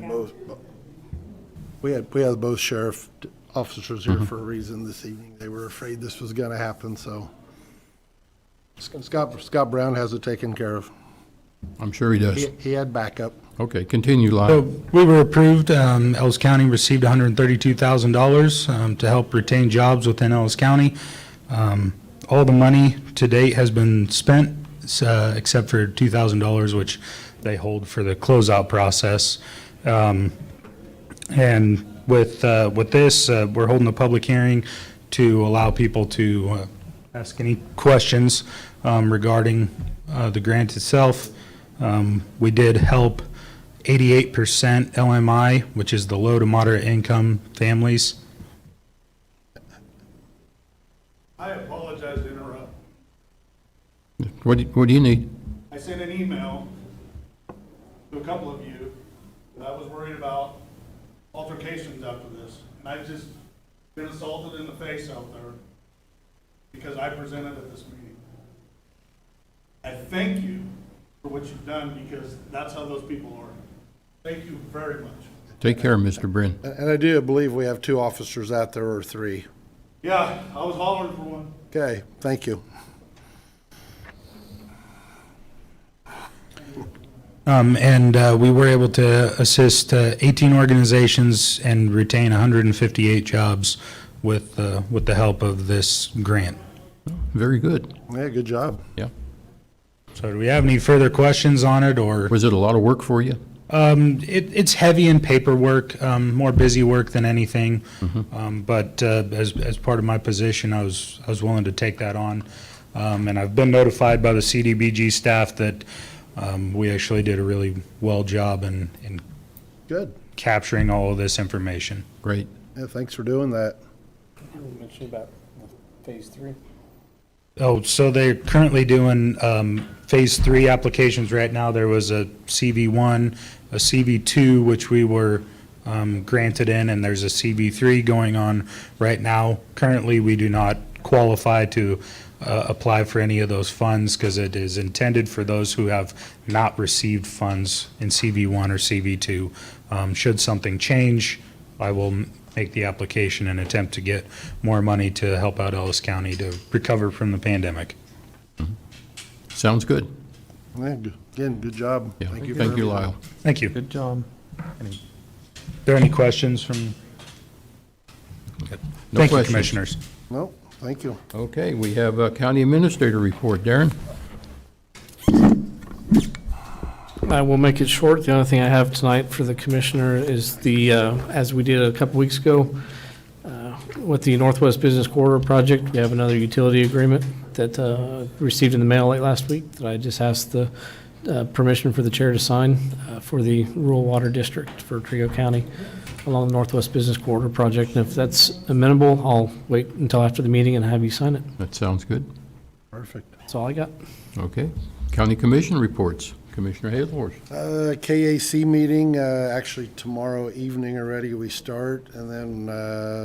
we had both sheriff officers here for a reason this evening. They were afraid this was going to happen, so Scott Brown has it taken care of. I'm sure he does. He had backup. Okay, continue, Lyle. So we were approved. Ellis County received $132,000 to help retain jobs within Ellis County. All the money to date has been spent, except for $2,000, which they hold for the closeout process. And with this, we're holding a public hearing to allow people to ask any questions regarding the grant itself. We did help 88% LMI, which is the low to moderate income families. I apologize to interrupt. What do you need? I sent an email to a couple of you that I was worried about altercations after this. And I've just been assaulted in the face out there because I presented at this meeting. I thank you for what you've done because that's how those people are. Thank you very much. Take care, Mr. Brin. And I do believe we have 2 officers out there, or 3. Yeah, I was hollering for one. Okay, thank you. We were able to assist 18 organizations and retain 158 jobs with the help of this grant. Very good. Yeah, good job. Yeah. So do we have any further questions on it, or? Was it a lot of work for you? It's heavy in paperwork, more busy work than anything. But as part of my position, I was willing to take that on. And I've been notified by the CDBG staff that we actually did a really well job in Good. capturing all of this information. Great. Yeah, thanks for doing that. You mentioned about phase 3. Oh, so they're currently doing phase 3 applications right now. There was a CV1, a CV2, which we were granted in, and there's a CV3 going on right now. Currently, we do not qualify to apply for any of those funds because it is intended for those who have not received funds in CV1 or CV2. Should something change, I will make the application and attempt to get more money to help out Ellis County to recover from the pandemic. Sounds good. Yeah, again, good job. Yeah. Thank you. Thank you, Lyle. Thank you. Good job. Are there any questions from? No Thank you, questions. Commissioners. No, thank you. Okay, we have a county administrator report. Darren? I will make it short. The only thing I have tonight for the commissioner is the, as we did a couple weeks ago, with the Northwest Business Corridor project, we have another utility agreement that received in the mail late last week that I just asked the permission for the chair to sign for the rural water district for Trego County along the Northwest Business Corridor project. And if that's amenable, I'll wait until after the meeting and have you sign it. That sounds good. Perfect. That's all I got. Okay. County commission reports. Commissioner Hazelhorse. KAC meeting, actually tomorrow evening already we start, and then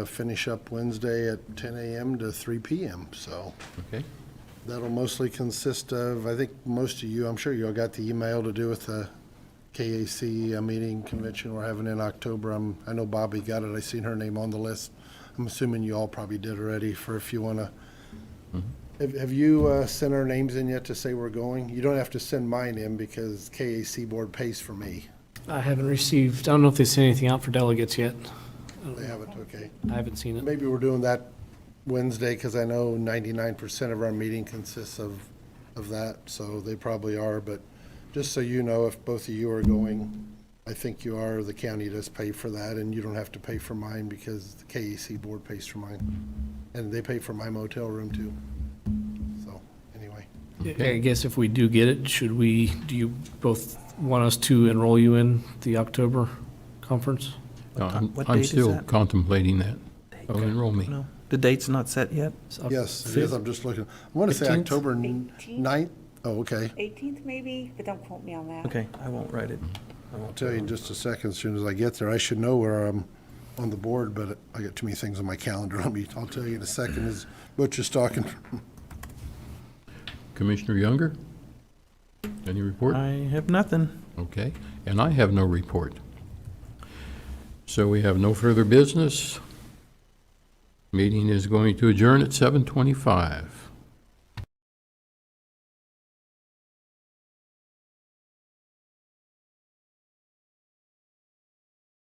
finish up Wednesday at 10 a.m. to 3 p.m. So Okay. that'll mostly consist of, I think most of you, I'm sure you all got the email to do with the KAC meeting convention we're having in October. I know Bobby got it. I seen her name on the list. I'm assuming you all probably did already for if you want to. Have you sent our names in yet to say we're going? You don't have to send mine in because KAC board pays for me. I haven't received, I don't know if they sent anything out for delegates yet. They haven't, okay. I haven't seen it. Maybe we're doing that Wednesday because I know 99% of our meeting consists of of that, so they probably are, but just so you know, if both of you are going, I think you are, the county does pay for that, and you don't have to pay for mine because the KAC board pays for mine. And they pay for my motel room too. So, anyway. I guess if we do get it, do you both want us to enroll you in the October conference? I'm still contemplating that. Oh, enroll me. No, the date's not set yet? Yes, it is, I'm just looking. I want to say 15th? October 18th? 9th. Oh, okay. 18th maybe, but don't quote me on that. Okay, I won't write it. I'll tell you in just a second, as soon as I get there. I should know where I'm on the board, but I got too many things on my calendar. I'll tell you in a second as Butch is talking. Commissioner Younger? Any report? I have nothing. Okay, and I have no report. So we have no further business. Meeting is going to adjourn at 7:25.